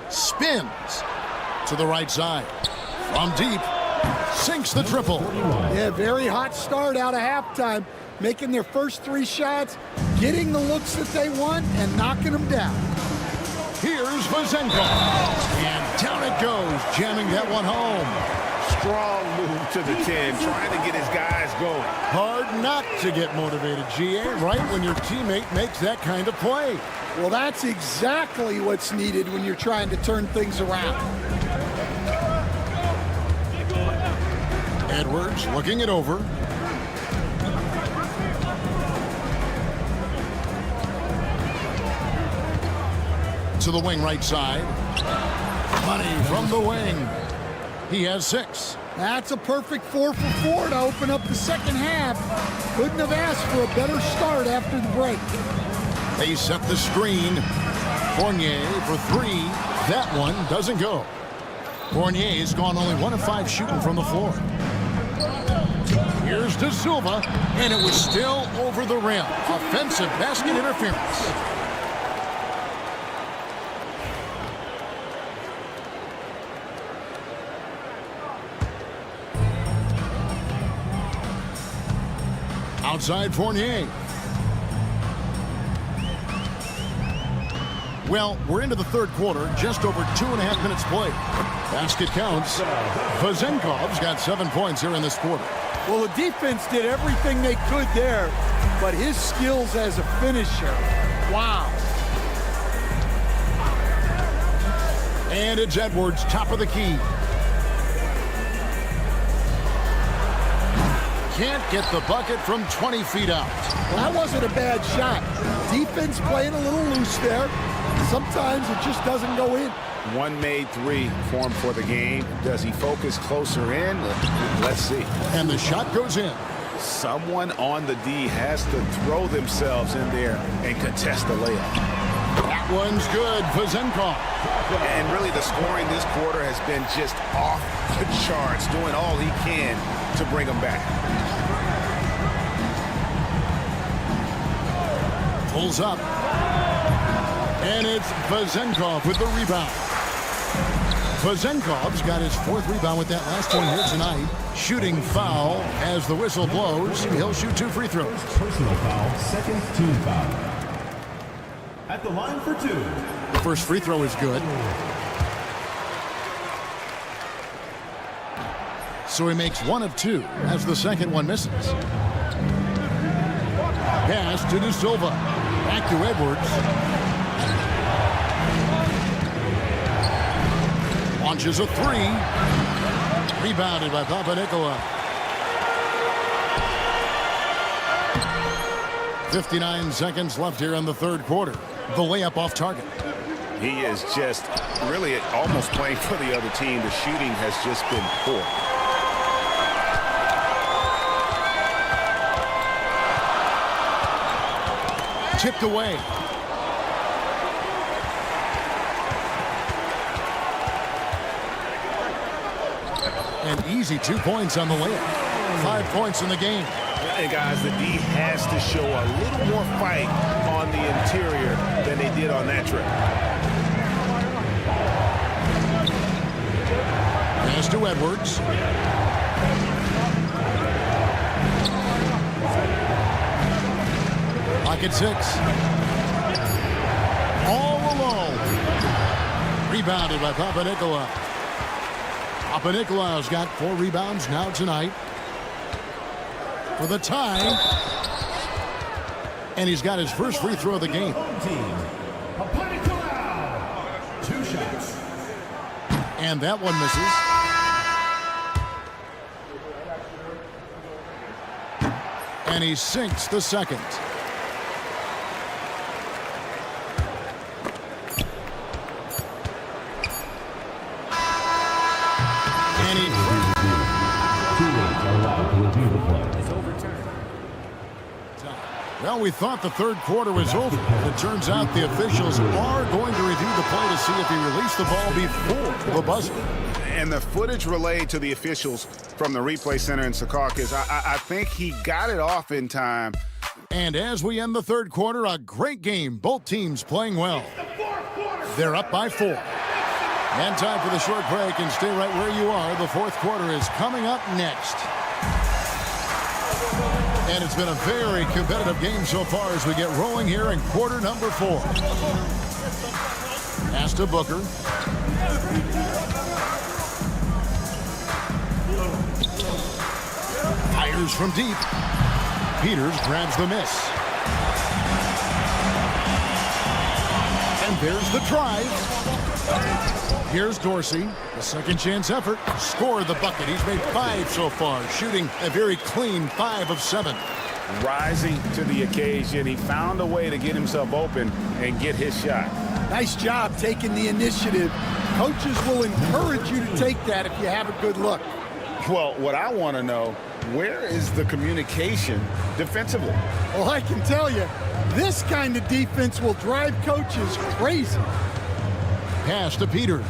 Spins to the right side. From deep. Sinks the triple. Yeah, very hot start out of halftime. Making their first 3 shots, getting the looks that they want, and knocking them down. Here's Vezenkov. And down it goes, jamming that one home. Strong move to the 10, trying to get his guys going. Hard not to get motivated, GA, right when your teammate makes that kind of play. Well, that's exactly what's needed when you're trying to turn things around. Edwards looking it over. To the wing right side. Money from the wing. He has 6. That's a perfect 4 for 4 to open up the second half. Couldn't have asked for a better start after the break. They set the screen. Fournier for 3. That one doesn't go. Fournier has gone only 1 of 5 shooting from the floor. Here's De Silva, and it was still over the rim. Offensive basket interference. Outside Fournier. Well, we're into the third quarter, just over 2.5 minutes played. Basket counts. Vazenkov's got 7 points here in this quarter. Well, the defense did everything they could there, but his skills as a finisher, wow. And it's Edwards, top of the key. Can't get the bucket from 20 feet out. Well, that wasn't a bad shot. Defense playing a little loose there. Sometimes it just doesn't go in. One made 3 for him for the game. Does he focus closer in? Let's see. And the shot goes in. Someone on the D has to throw themselves in there and contest the layup. That one's good. Vazenkov. And really the scoring this quarter has been just off the charts, doing all he can to bring them back. Pulls up. And it's Vazenkov with the rebound. Vazenkov's got his 4th rebound with that last one here tonight. Shooting foul as the whistle blows. He'll shoot 2 free throws. Personal foul, second team foul. At the line for 2. The first free throw is good. So he makes 1 of 2 as the second one misses. Pass to De Silva. Back to Edwards. Launches a 3. Rebounded by Papanikolaou. 59 seconds left here in the third quarter. The layup off target. He is just really almost playing for the other team. The shooting has just been poor. Tipped away. An easy 2 points on the layup. 5 points in the game. And guys, the D has to show a little more fight on the interior than they did on that trip. Pass to Edwards. Pocket 6. All alone. Rebounded by Papanikolaou. Papanikolaou's got 4 rebounds now tonight. For the tie. And he's got his first free throw of the game. 2 shots. And that one misses. And he sinks the second. Well, we thought the third quarter was over. It turns out the officials are going to review the play to see if he released the ball before the buzzer. And the footage relayed to the officials from the replay center in Secaucus, I think he got it off in time. And as we end the third quarter, a great game. Both teams playing well. They're up by 4. And time for the short break, and stay right where you are. The fourth quarter is coming up next. And it's been a very competitive game so far as we get rolling here in quarter number 4. Pass to Booker. Fires from deep. Peters grabs the miss. And there's the drive. Here's Dorsey. A second chance effort. Scored the bucket. He's made 5 so far, shooting a very clean 5 of 7. Rising to the occasion. He found a way to get himself open and get his shot. Nice job taking the initiative, Coaches will encourage you to take that if you have a good look. Well, what I want to know, where is the communication defensively? Well, I can tell you, this kind of defense will drive coaches crazy. Pass to Peters.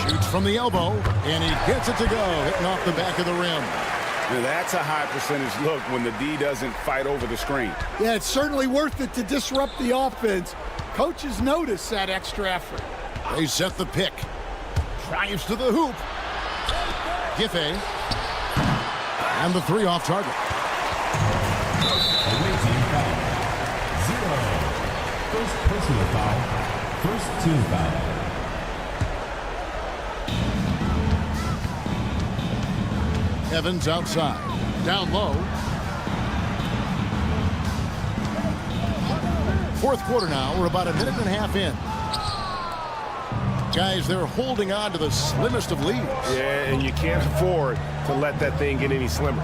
Shoots from the elbow, and he gets it to go, hitting off the back of the rim. Now, that's a high percentage look when the D doesn't fight over the screen. Yeah, it's certainly worth it to disrupt the offense. Coaches notice that extra effort. They set the pick. Drives to the hoop. Giffey. And the three off target. Away team foul. 0. First personal foul. First team foul. Evans outside. Down low. Fourth quarter now. We're about a minute and a half in. Guys, they're holding on to the slimmest of leads. Yeah, and you can't afford to let that thing get any slimmer.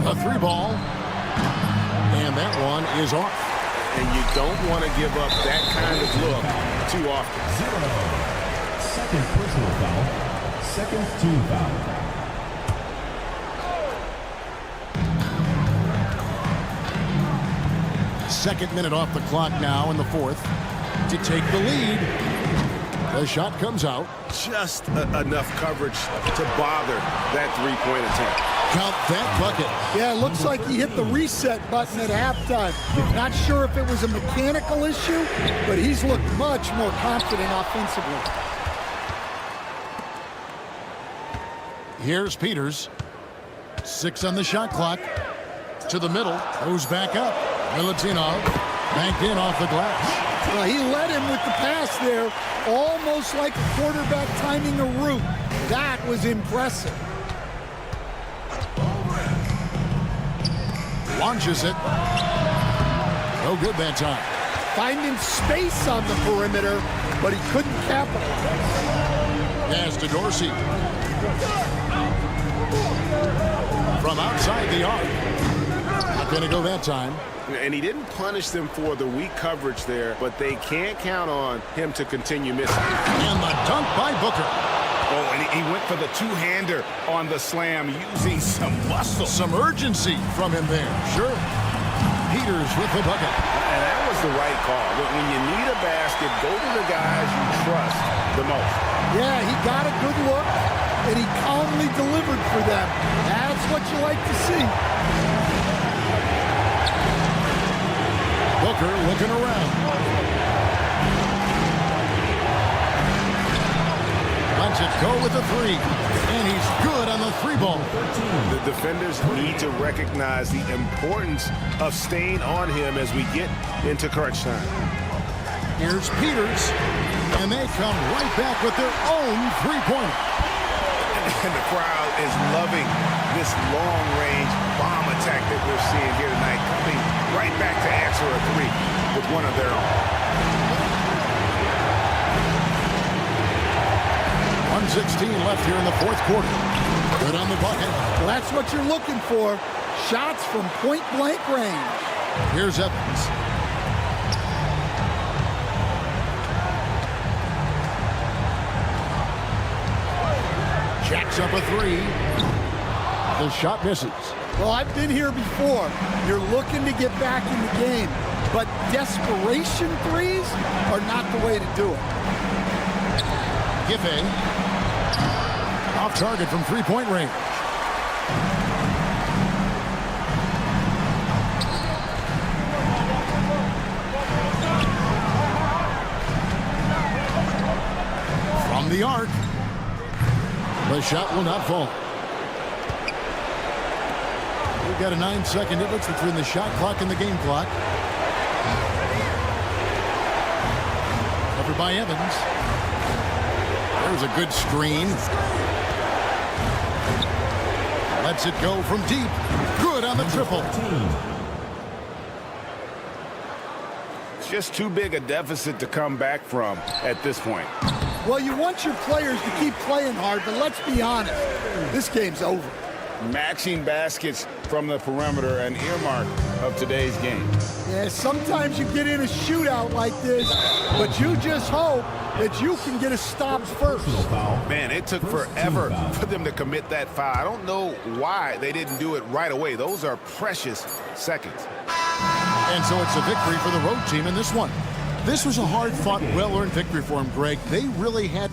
A three ball. And that one is off. And you don't want to give up that kind of look too often. 0. Second personal foul. Second team foul. Second minute off the clock now in the fourth to take the lead. The shot comes out. Just enough coverage to bother that three-point attempt. Count that bucket. Yeah, it looks like he hit the reset button at halftime. Not sure if it was a mechanical issue, but he's looked much more confident offensively. Here's Peters. 6 on the shot clock. To the middle. Goes back up. Milutinov banked in off the glass. Well, he led him with the pass there, almost like a quarterback timing a route. That was impressive. Launches it. No good that time. Finding space on the perimeter, but he couldn't capitalize. Pass to Dorsey. From outside the arc. Not going to go that time. And he didn't punish them for the weak coverage there, but they can't count on him to continue missing. And the dunk by Booker. Oh, and he went for the two-hander on the slam, using some muscle. Some urgency from him there. Sure. Peters with the bucket. And that was the right call. When you need a basket, go to the guys you trust the most. Yeah, he got a good look, and he calmly delivered for them. That's what you like to see. Booker looking around. Lets it go with the three. And he's good on the three ball. The defenders need to recognize the importance of staying on him as we get into crunch time. Here's Peters. And they come right back with their own three-pointer. And the crowd is loving this long-range bomb attack that we're seeing here tonight, coming right back to answer a three with one of their own. 1:16 left here in the fourth quarter. Good on the bucket. Well, that's what you're looking for. Shots from point-blank range. Here's Evans. Jacks up a three. The shot misses. Well, I've been here before. You're looking to get back in the game, but desperation threes are not the way to do it. Giffey. Off target from three-point range. From the arc. The shot will not fall. We've got a 9-second difference between the shot clock and the game clock. Covered by Evans. There's a good screen. Lets it go from deep. Good on the triple. It's just too big a deficit to come back from at this point. Well, you want your players to keep playing hard, but let's be honest, this game's over. Matching baskets from the perimeter and earmark of today's game. Yeah, sometimes you get in a shootout like this, but you just hope that you can get a stop first. Man, it took forever for them to commit that foul. I don't know why they didn't do it right away. Those are precious seconds. And so it's a victory for the road team in this one. This was a hard-fought, well-earned victory for them, Greg. They really had...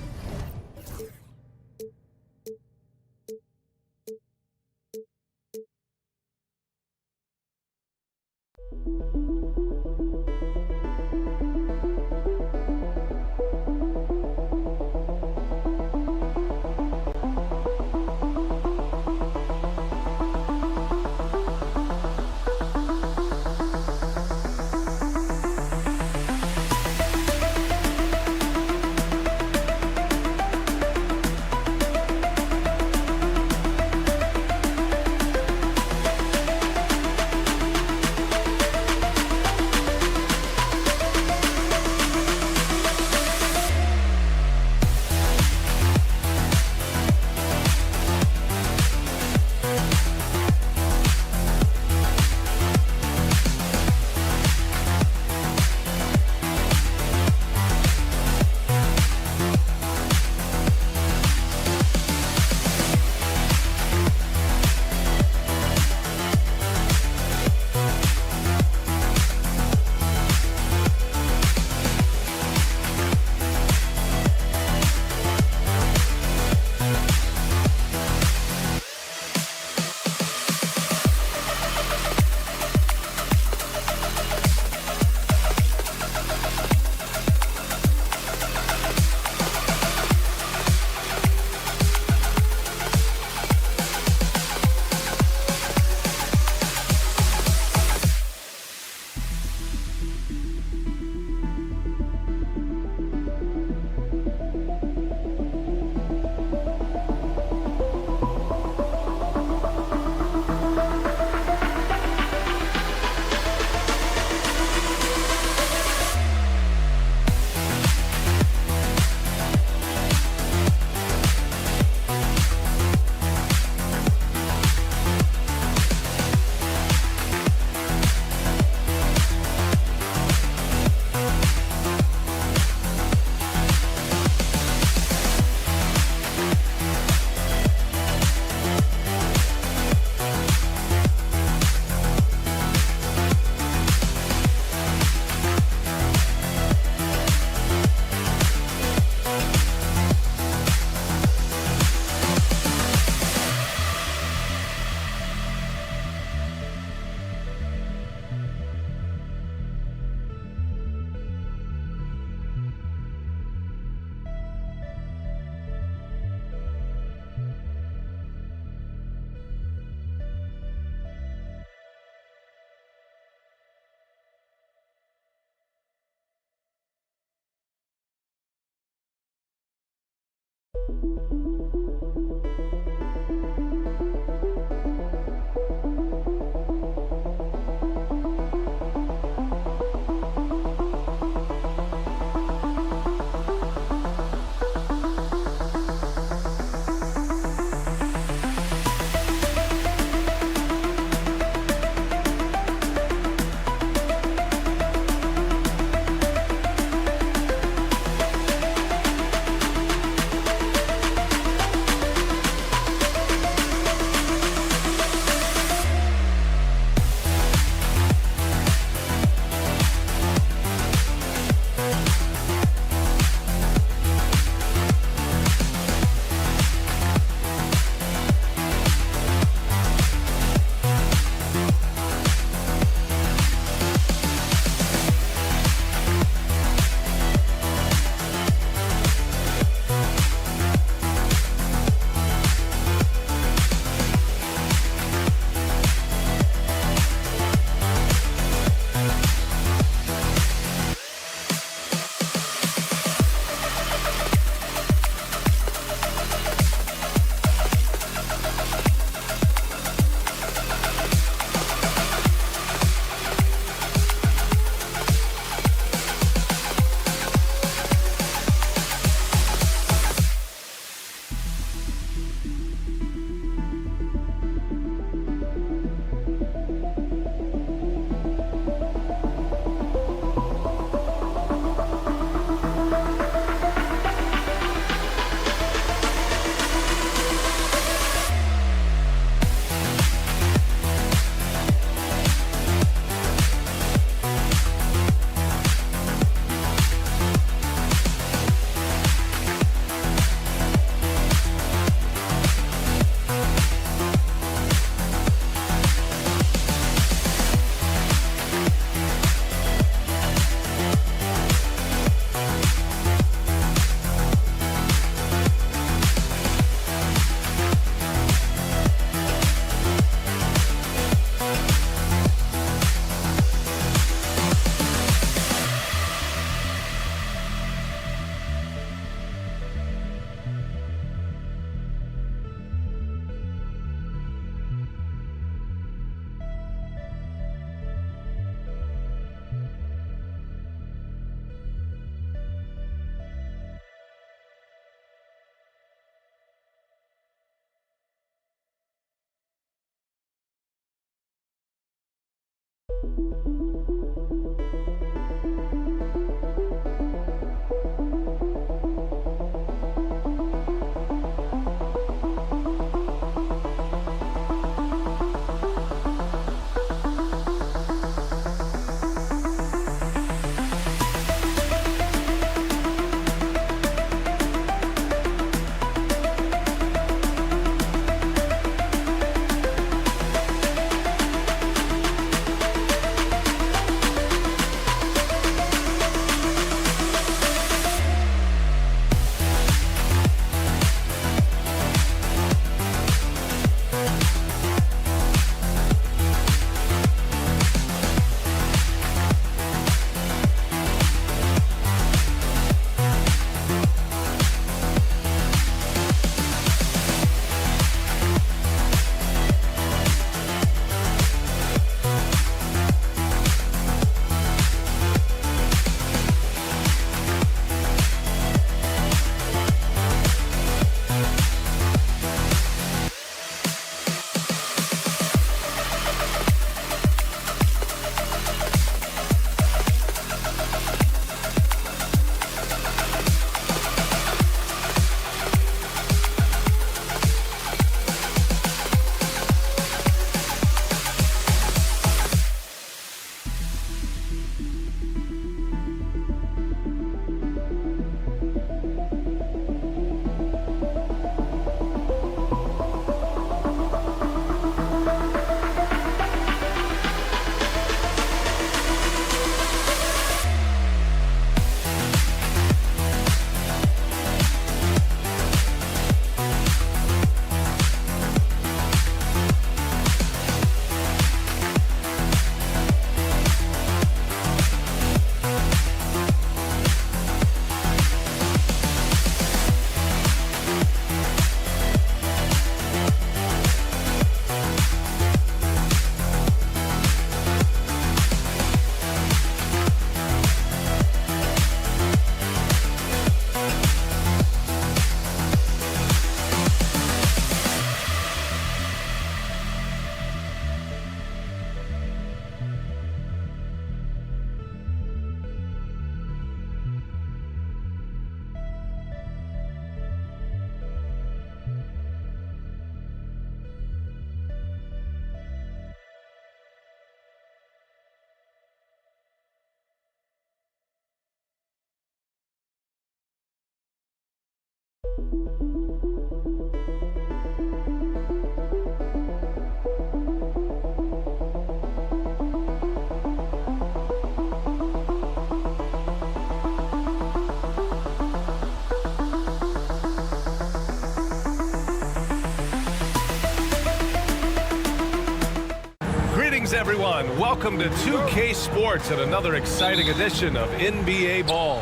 Everyone, welcome to 2K Sports and another exciting edition of NBA Ball.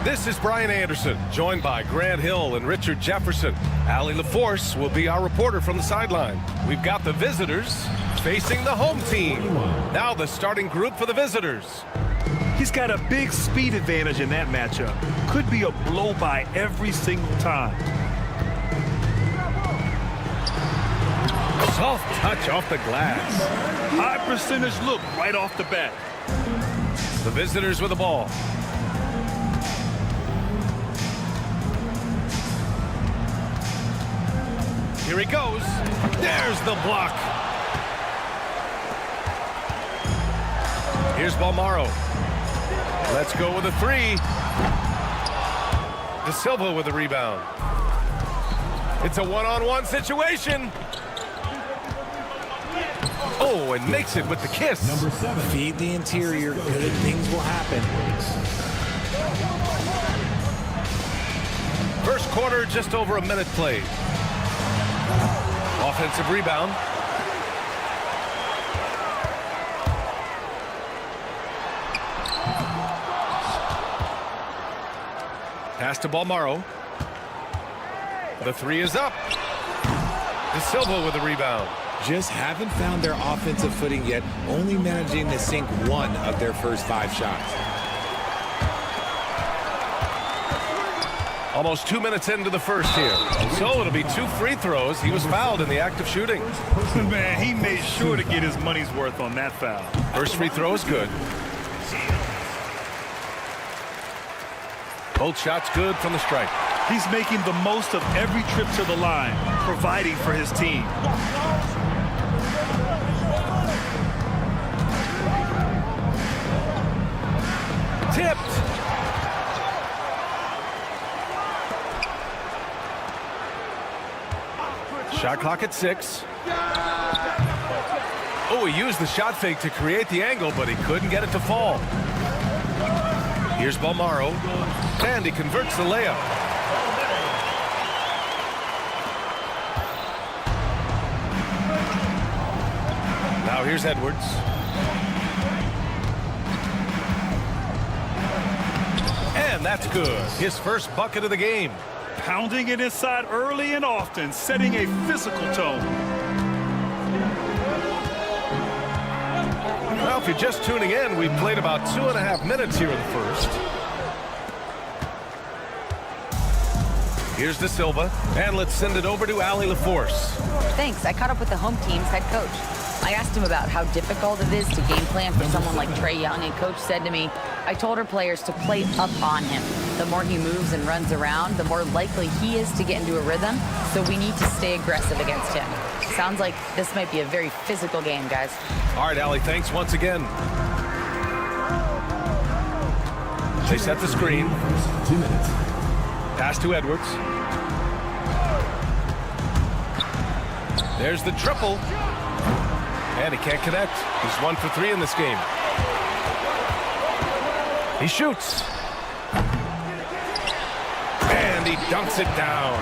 This is Brian Anderson, joined by Grant Hill and Richard Jefferson. Allie LaForce will be our reporter from the sideline. We've got the visitors facing the home team. Now the starting group for the visitors. He's got a big speed advantage in that matchup. Could be a blow-by every single time. Soft touch off the glass. High percentage look right off the bat. The visitors with the ball. Here he goes. There's the block. Here's Balmaro. Let's go with a three. De Silva with the rebound. It's a one-on-one situation. Oh, and makes it with the kiss. Number 7. Feed the interior. Good things will happen. First quarter, just over a minute played. Offensive rebound. Pass to Balmaro. The three is up. De Silva with the rebound. Just haven't found their offensive footing yet, only managing to sink one of their first 5 shots. Almost 2 minutes into the first here. So it'll be 2 free throws. He was fouled in the act of shooting. Man, he made sure to get his money's worth on that foul. First free throw is good. Both shots good from the stripe. He's making the most of every trip to the line, providing for his team. Tipped. Shot clock at 6. Oh, he used the shot fake to create the angle, but he couldn't get it to fall. Here's Balmaro, and he converts the layup. Now here's Edwards. And that's good. His first bucket of the game. Pounding it inside early and often, setting a physical tone. Well, if you're just tuning in, we've played about 2.5 minutes here in the first. Here's De Silva, and let's send it over to Allie LaForce. Thanks. I caught up with the home team's head coach. I asked him about how difficult it is to game plan for someone like Trae Young, and coach said to me, I told our players to play up on him. The more he moves and runs around, the more likely he is to get into a rhythm, so we need to stay aggressive against him. Sounds like this might be a very physical game, guys. All right, Allie, thanks once again. They set the screen. 2 minutes. Pass to Edwards. There's the triple. And he can't connect. He's 1 for 3 in this game. He shoots. And he dunks it down.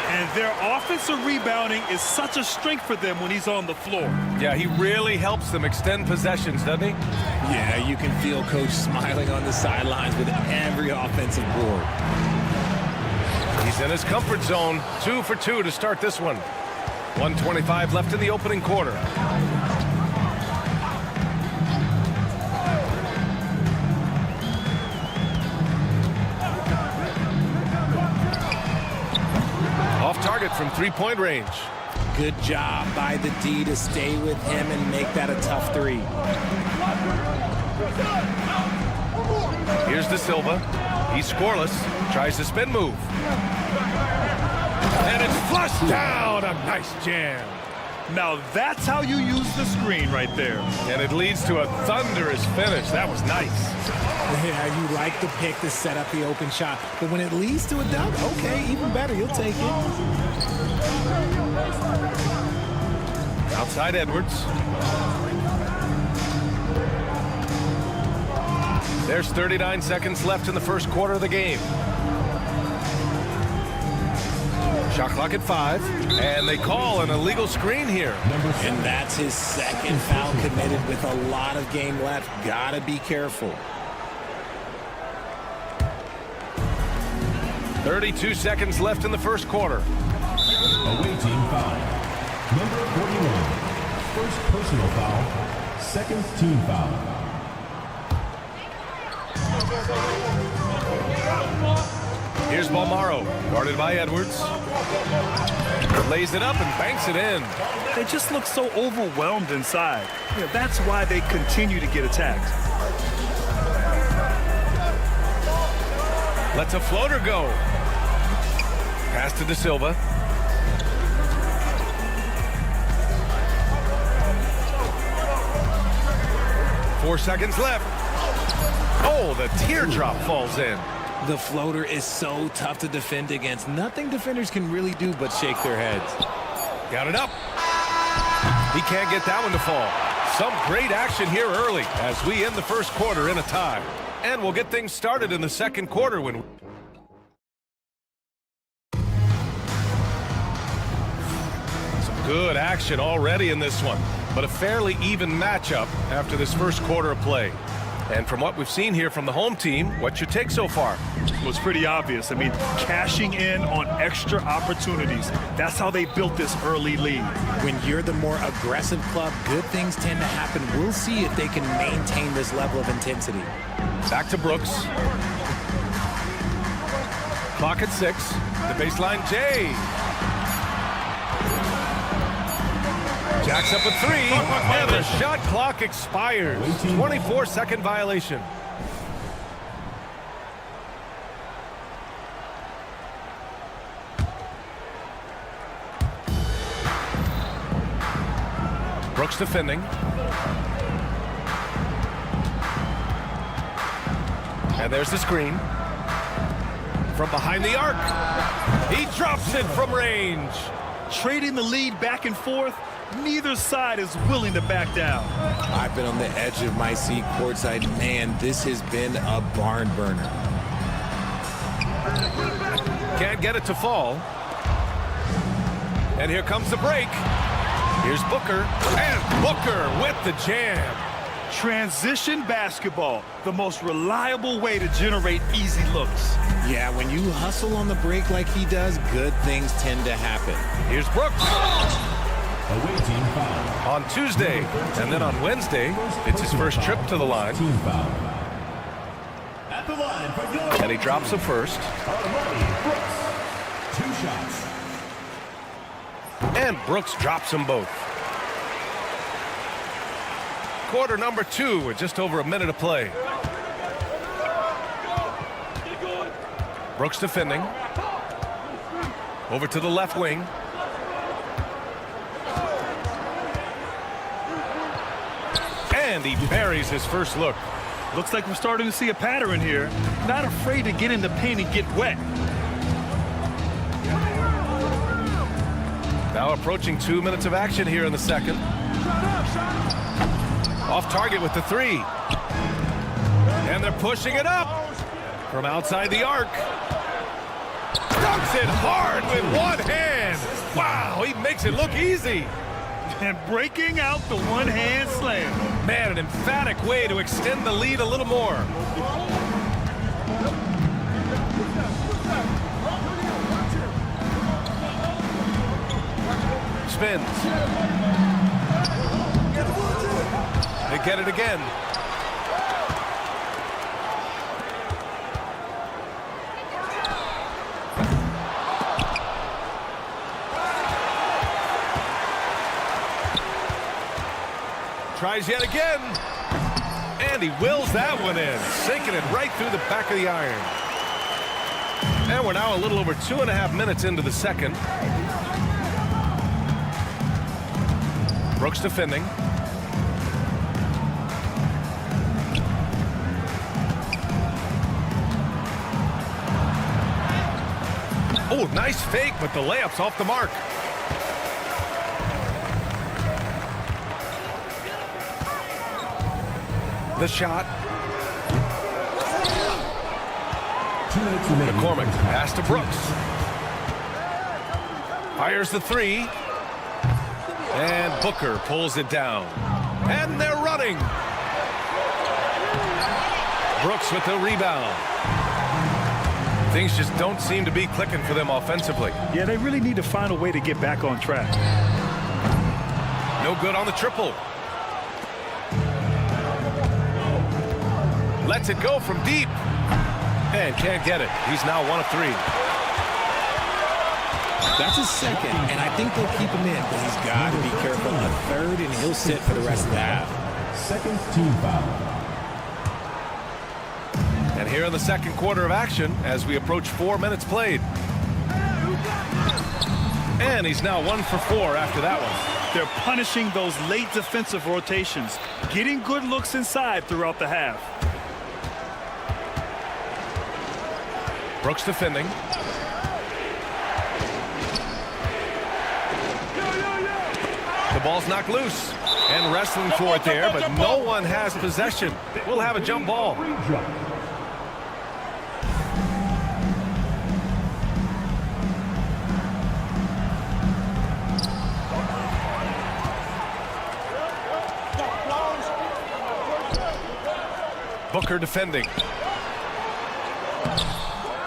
And their offensive rebounding is such a strength for them when he's on the floor. Yeah, he really helps them extend possessions, doesn't he? Yeah, you can feel Coach smiling on the sidelines with every offensive board. He's in his comfort zone. 2 for 2 to start this one. 1:25 left in the opening quarter. Off target from three-point range. Good job by the D to stay with him and make that a tough 3. Here's De Silva. He's scoreless. Tries the spin move. And it's flushed down. A nice jam. Now that's how you use the screen right there. And it leads to a thunderous finish. That was nice. Yeah, you like the pick to set up the open shot. But when it leads to a dunk, okay, even better. You'll take it. Outside Edwards. There's 39 seconds left in the first quarter of the game. Shot clock at 5, and they call an illegal screen here. And that's his second foul committed with a lot of game left. Gotta be careful. 32 seconds left in the first quarter. Away team foul. Number 41. First personal foul. Second team foul. Here's Balmaro, guarded by Edwards. Lays it up and banks it in. They just look so overwhelmed inside. Yeah, that's why they continue to get attacked. Lets a floater go. Pass to De Silva. Four seconds left. Oh, the teardrop falls in. The floater is so tough to defend against. Nothing defenders can really do but shake their heads. Got it up. He can't get that one to fall. Some great action here early as we end the first quarter in a tie. And we'll get things started in the second quarter when... Some good action already in this one, but a fairly even matchup after this first quarter of play. And from what we've seen here from the home team, what's your take so far? It was pretty obvious. I mean, cashing in on extra opportunities. That's how they built this early lead. When you're the more aggressive club, good things tend to happen. We'll see if they can maintain this level of intensity. Back to Brooks. Clock at 6. The baseline, Jay. Jacks up a 3. And the shot clock expires. 24-second violation. Brooks defending. And there's the screen. From behind the arc. He drops it from range. Trading the lead back and forth. Neither side is willing to back down. I've been on the edge of my seat courtside. Man, this has been a barn burner. Can't get it to fall. And here comes the break. Here's Booker. And Booker with the jam. Transition basketball, the most reliable way to generate easy looks. Yeah, when you hustle on the break like he does, good things tend to happen. Here's Brooks. Away team foul. On Tuesday, and then on Wednesday, it's his first trip to the line. Team foul. At the line for Yoru. And he drops the first. Brooks. 2 shots. And Brooks drops them both. Quarter number 2 with just over a minute to play. Brooks defending. Over to the left wing. And he buries his first look. Looks like we're starting to see a pattern here. Not afraid to get in the paint and get wet. Now approaching 2 minutes of action here in the second. Off target with the 3. And they're pushing it up from outside the arc. Dunks it hard with one hand. Wow, he makes it look easy. And breaking out the one-hand slam. Man, an emphatic way to extend the lead a little more. Spins. They get it again. Tries yet again. And he wills that one in, sinking it right through the back of the iron. And we're now a little over 2.5 minutes into the second. Brooks defending. Oh, nice fake, but the layup's off the mark. The shot. McCormick pass to Brooks. Fires the 3. And Booker pulls it down. And they're running. Brooks with the rebound. Things just don't seem to be clicking for them offensively. Yeah, they really need to find a way to get back on track. No good on the triple. Lets it go from deep. And can't get it. He's now 1 of 3. That's his second, and I think they'll keep him in, but he's got to be careful. A third, and he'll sit for the rest of the half. Second team foul. And here in the second quarter of action as we approach 4 minutes played. And he's now 1 for 4 after that one. They're punishing those late defensive rotations, getting good looks inside throughout the half. Brooks defending. The ball's knocked loose. And wrestling for it there, but no one has possession. We'll have a jump ball. Booker defending.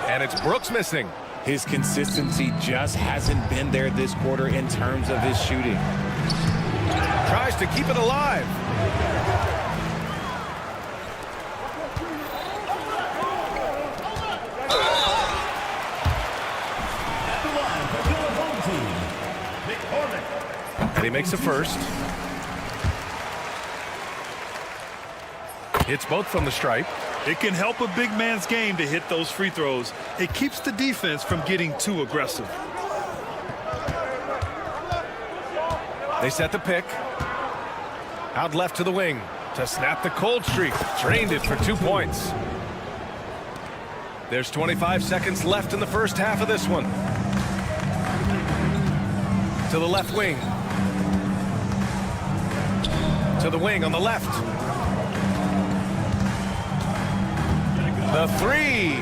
And it's Brooks missing. His consistency just hasn't been there this quarter in terms of his shooting. Tries to keep it alive. And he makes a first. Hits both from the stripe. It can help a big man's game to hit those free throws. It keeps the defense from getting too aggressive. They set the pick. Out left to the wing to snap the cold streak. Drained it for 2 points. There's 25 seconds left in the first half of this one. To the left wing. To the wing on the left. The three.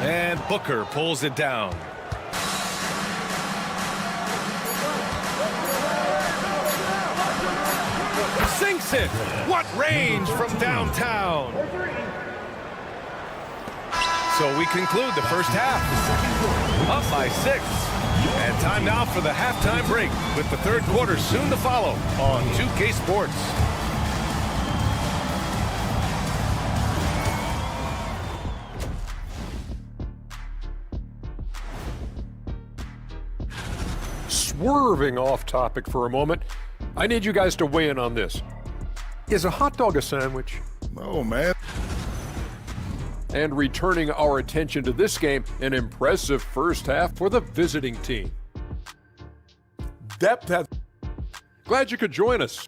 And Booker pulls it down. Sinks it. What range from downtown. So we conclude the first half. Up by 6. And time now for the halftime break with the third quarter soon to follow on 2K Sports. Swerving off topic for a moment, I need you guys to weigh in on this. Is a hot dog a sandwich? No, man. And returning our attention to this game, an impressive first half for the visiting team. Depth has... Glad you could join us.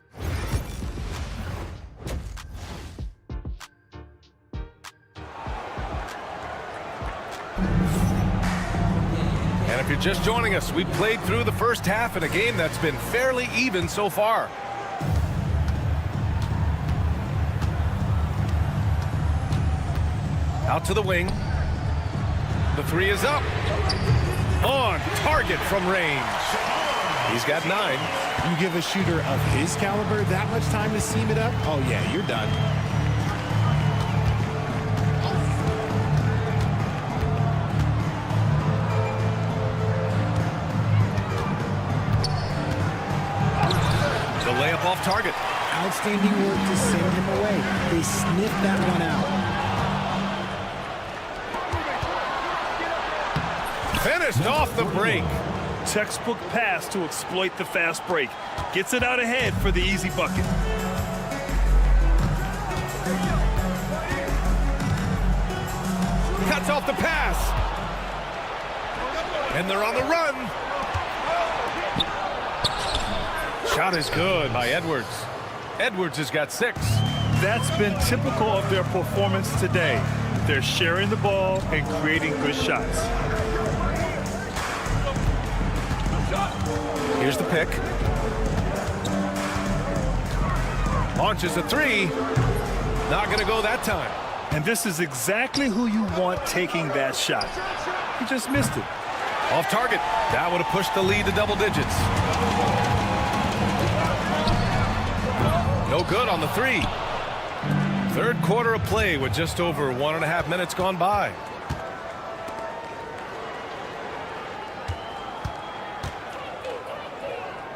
And if you're just joining us, we played through the first half in a game that's been fairly even so far. Out to the wing. The three is up. On target from range. He's got 9. You give a shooter of his caliber that much time to seam it up? Oh, yeah, you're done. The layup off target. Outstanding work to send him away. They sniffed that one out. Finished off the break. Textbook pass to exploit the fast break. Gets it out ahead for the easy bucket. Cuts off the pass. And they're on the run. Shot is good by Edwards. Edwards has got 6. That's been typical of their performance today. They're sharing the ball and creating good shots. Here's the pick. Launches a 3. Not going to go that time. And this is exactly who you want taking that shot. He just missed it. Off target. That would have pushed the lead to double digits. No good on the 3. Third quarter of play with just over 1.5 minutes gone by.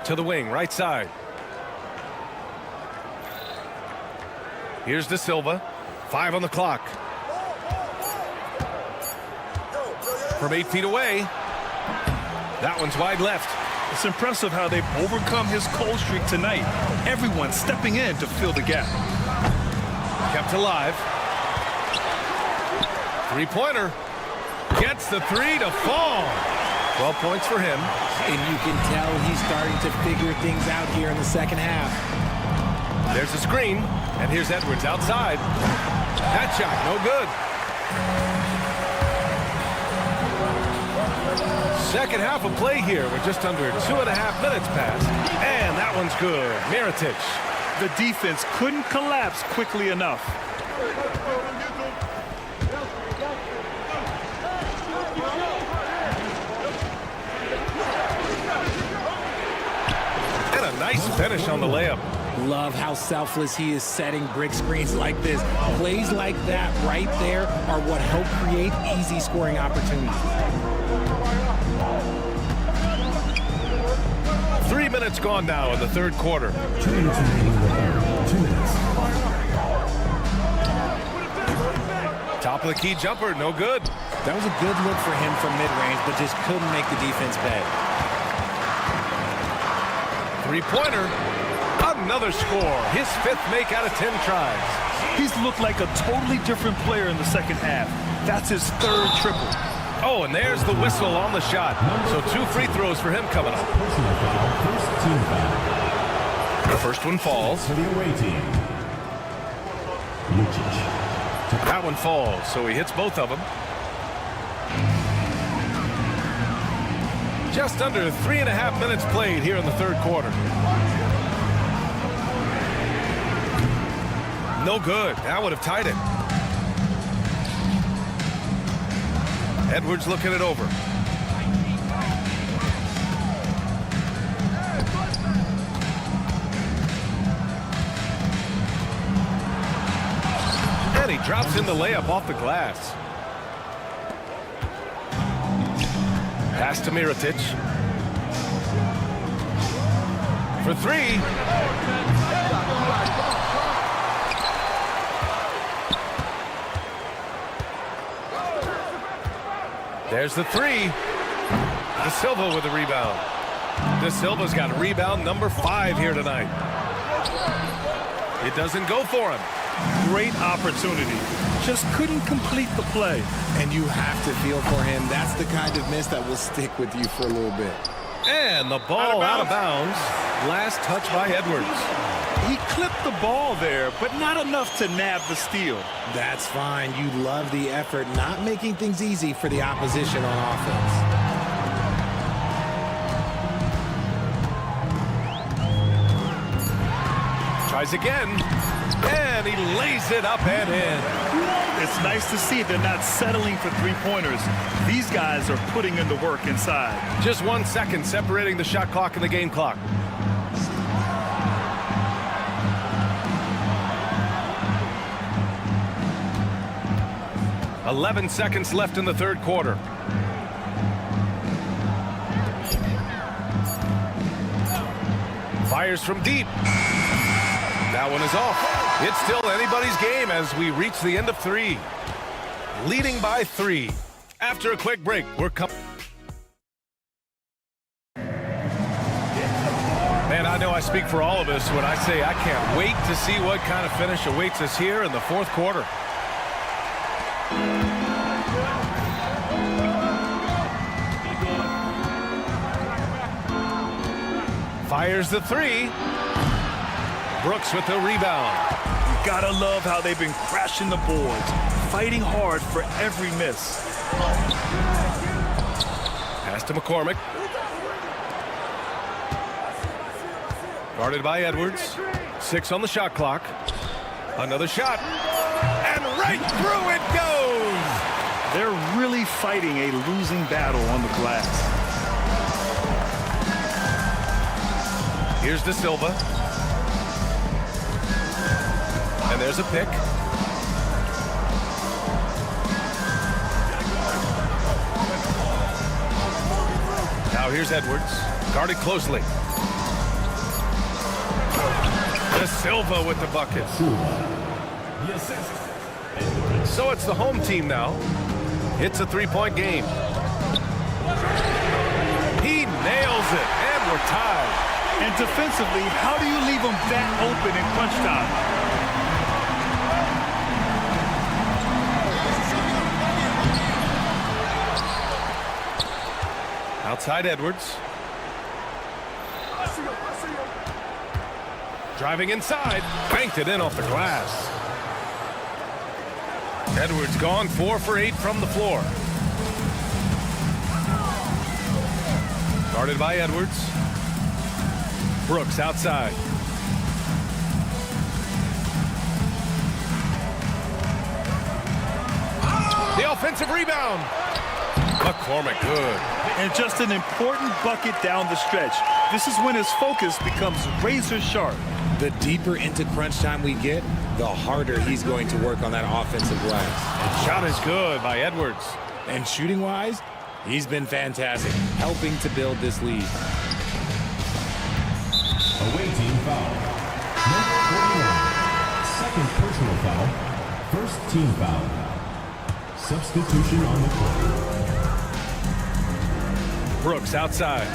To the wing, right side. Here's De Silva. 5 on the clock. From 8 feet away. That one's wide left. It's impressive how they've overcome his cold streak tonight. Everyone stepping in to fill the gap. Kept alive. 3-pointer. Gets the 3 to fall. 12 points for him. And you can tell he's starting to figure things out here in the second half. There's a screen. And here's Edwards outside. That shot, no good. Second half of play here with just under 2.5 minutes passed. And that one's good. Mirotic. The defense couldn't collapse quickly enough. And a nice finish on the layup. Love how selfless he is setting brick screens like this. Plays like that right there are what help create easy scoring opportunities. 3 minutes gone now in the third quarter. 2 minutes remaining in the third. 2 minutes. Top of the key jumper, no good. That was a good look for him from mid-range, but just couldn't make the defense pay. three-pointer. Another score. His 5th make out of 10 tries. He's looked like a totally different player in the second half. That's his 3rd triple. Oh, and there's the whistle on the shot. So 2 free throws for him coming up. Personal foul, first team foul. The first one falls. For the away team. That one falls, so he hits both of them. Just under 3.5 minutes played here in the 3rd quarter. No good. That would have tied it. Edwards looking it over. And he drops in the layup off the glass. Pass to Mirotic. For 3. There's the 3. De Silva with the rebound. De Silva's got rebound number 5 here tonight. It doesn't go for him. Great opportunity. Just couldn't complete the play. And you have to feel for him. That's the kind of miss that will stick with you for a little bit. And the ball out of bounds. Last touch by Edwards. He clipped the ball there, but not enough to nab the steal. That's fine. You love the effort, not making things easy for the opposition on offense. Tries again. And he lays it up and in. It's nice to see they're not settling for 3-pointers. These guys are putting in the work inside. Just 1 second separating the shot clock and the game clock. "11 seconds left in the 3rd quarter. Fires from deep. That one is off. It's still anybody's game as we reach the end of 3. Leading by 3. After a quick break, we're coming. Man, I know I speak for all of us when I say I can't wait to see what kind of finish awaits us here in the 4th quarter. Fires the 3. Brooks with the rebound. You gotta love how they've been crashing the boards, fighting hard for every miss. Pass to McCormick. Guarded by Edwards. 6 on the shot clock. Another shot. And right through it goes! They're really fighting a losing battle on the glass. Here's De Silva. And there's a pick. Now here's Edwards. Guarded closely. De Silva with the bucket. So it's the home team now. It's a 3-point game. He nails it, and we're tied. And defensively, how do you leave them that open in crunch time? Outside Edwards. Driving inside. Banked it in off the glass. Edwards gone 4 for 8 from the floor. Guarded by Edwards. Brooks outside. The offensive rebound. McCormick good. And just an important bucket down the stretch. This is when his focus becomes razor sharp. The deeper into crunch time we get, the harder he's going to work on that offensive glass. Shot is good by Edwards. And shooting-wise, he's been fantastic, helping to build this lead. Away team foul. Number 49. Second personal foul. First team foul. Substitution on the court. Brooks outside.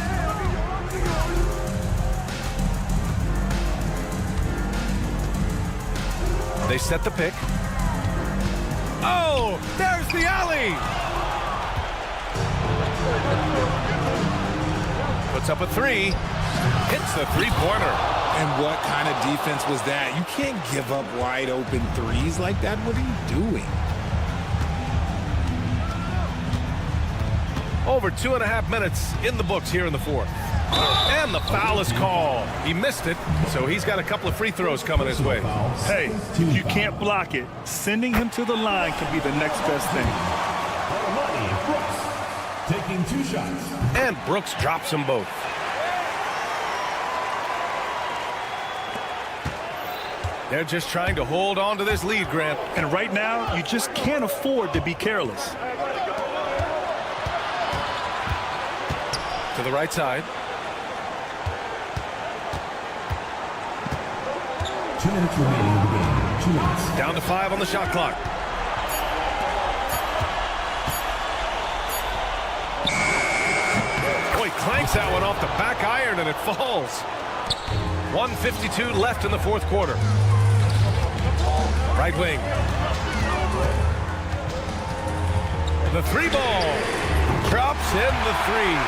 They set the pick. Oh, there's the alley. Puts up a three. Hits the three-pointer. And what kind of defense was that? You can't give up wide open threes like that. What are you doing? Over 2.5 minutes in the books here in the fourth. And the foul is called. He missed it, so he's got a couple of free throws coming his way. Hey, if you can't block it, sending him to the line can be the next best thing. Taking 2 shots. And Brooks drops them both. They're just trying to hold on to this lead, Grant. And right now, you just can't afford to be careless. To the right side. 2 minutes remaining in the game. 2 minutes. Down to 5 on the shot clock. Boy, clanks that one off the back iron and it falls. 1:52 left in the fourth quarter. Right wing. The three ball. Drops in the three.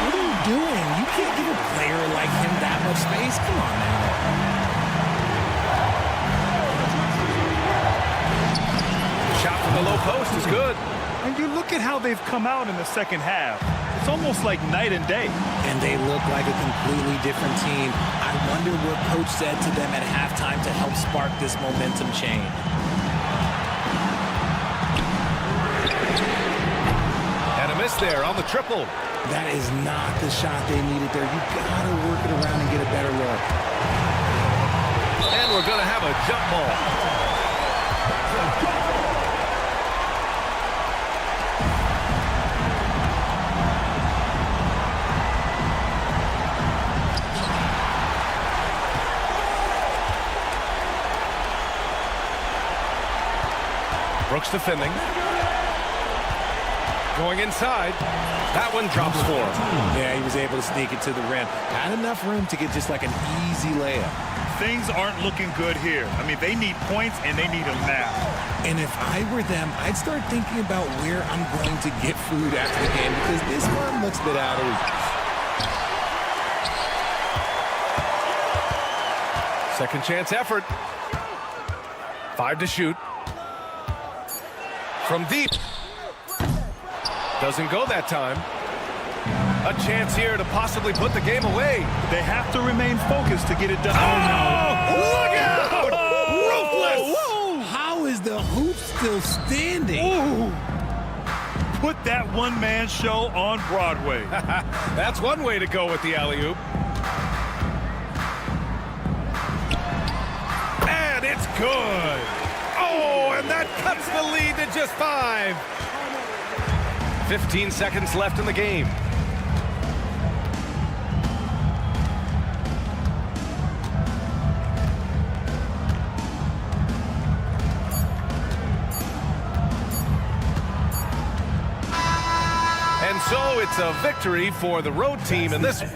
What are you doing? You can't give a player like him that much space. Come on now. Shot from the low post is good. And you look at how they've come out in the second half. It's almost like night and day. And they look like a completely different team. I wonder what coach said to them at halftime to help spark this momentum change. And a miss there on the triple. That is not the shot they needed there. You gotta work it around and get a better look. And we're gonna have a jump ball. Brooks defending. Going inside. That one drops for him. Yeah, he was able to sneak it to the rim. Had enough room to get just like an easy layup. Things aren't looking good here. I mean, they need points, and they need them now. And if I were them, I'd start thinking about where I'm going to get food after the game because this one looks a bit out of reach. Second chance effort. 5 to shoot. From deep. Doesn't go that time. A chance here to possibly put the game away. They have to remain focused to get it done. Oh, look out! Ruthless! Whoa. How is the hoop still standing? Ooh. Put that one-man show on Broadway. That's one way to go with the alley-oop. And it's good. Oh, and that cuts the lead to just 5. 15 seconds left in the game. And so it's a victory for the road team in this one.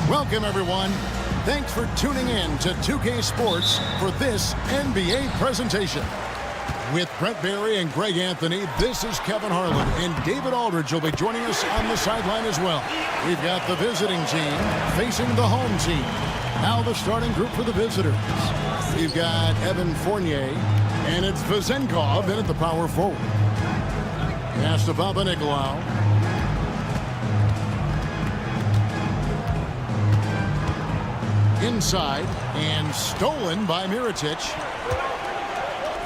Welcome, everyone. Thanks for tuning in to 2K Sports for this NBA presentation. With Brent Barry and Greg Anthony, this is Kevin Harlan, and David Aldridge will be joining us on the sideline as well. We've got the visiting team facing the home team. Now the starting group for the visitors. We've got Evan Fournier, and it's Vezenkov in at the power forward. Pass to Papanikolaou. Inside, and stolen by Mirotic.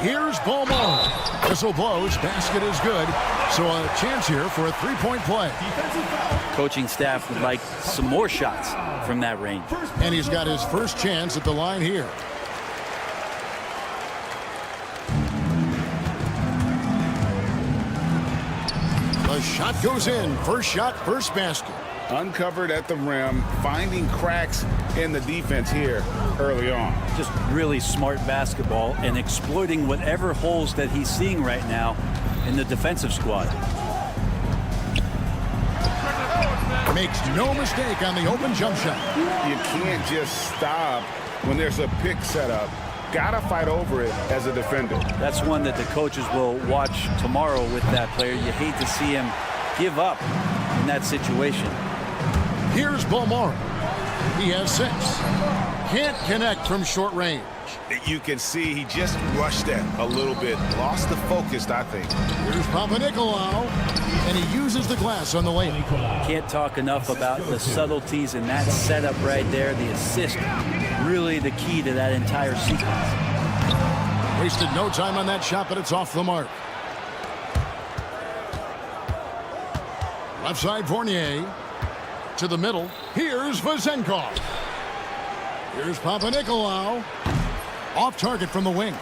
Here's Beaumont. Whistle blows, basket is good. So a chance here for a three-point play. Coaching staff would like some more shots from that range. And he's got his first chance at the line here. The shot goes in. First shot, first basket. Uncovered at the rim, finding cracks in the defense here early on. Just really smart basketball and exploiting whatever holes that he's seeing right now in the defensive squad. Makes no mistake on the open jump shot. You can't just stop when there's a pick set up. Gotta fight over it as a defender. That's one that the coaches will watch tomorrow with that player. You hate to see him give up in that situation. Here's Beaumont. He has 6. Can't connect from short range. You can see he just rushed that a little bit. Lost the focus, I think. Here's Papanikolaou, and he uses the glass on the layup. Can't talk enough about the subtleties in that setup right there. The assist, really the key to that entire sequence. Wasted no time on that shot, but it's off the mark. Left side, Fournier. To the middle. Here's Vezenkov. Here's Papanikolaou. Off target from the wing.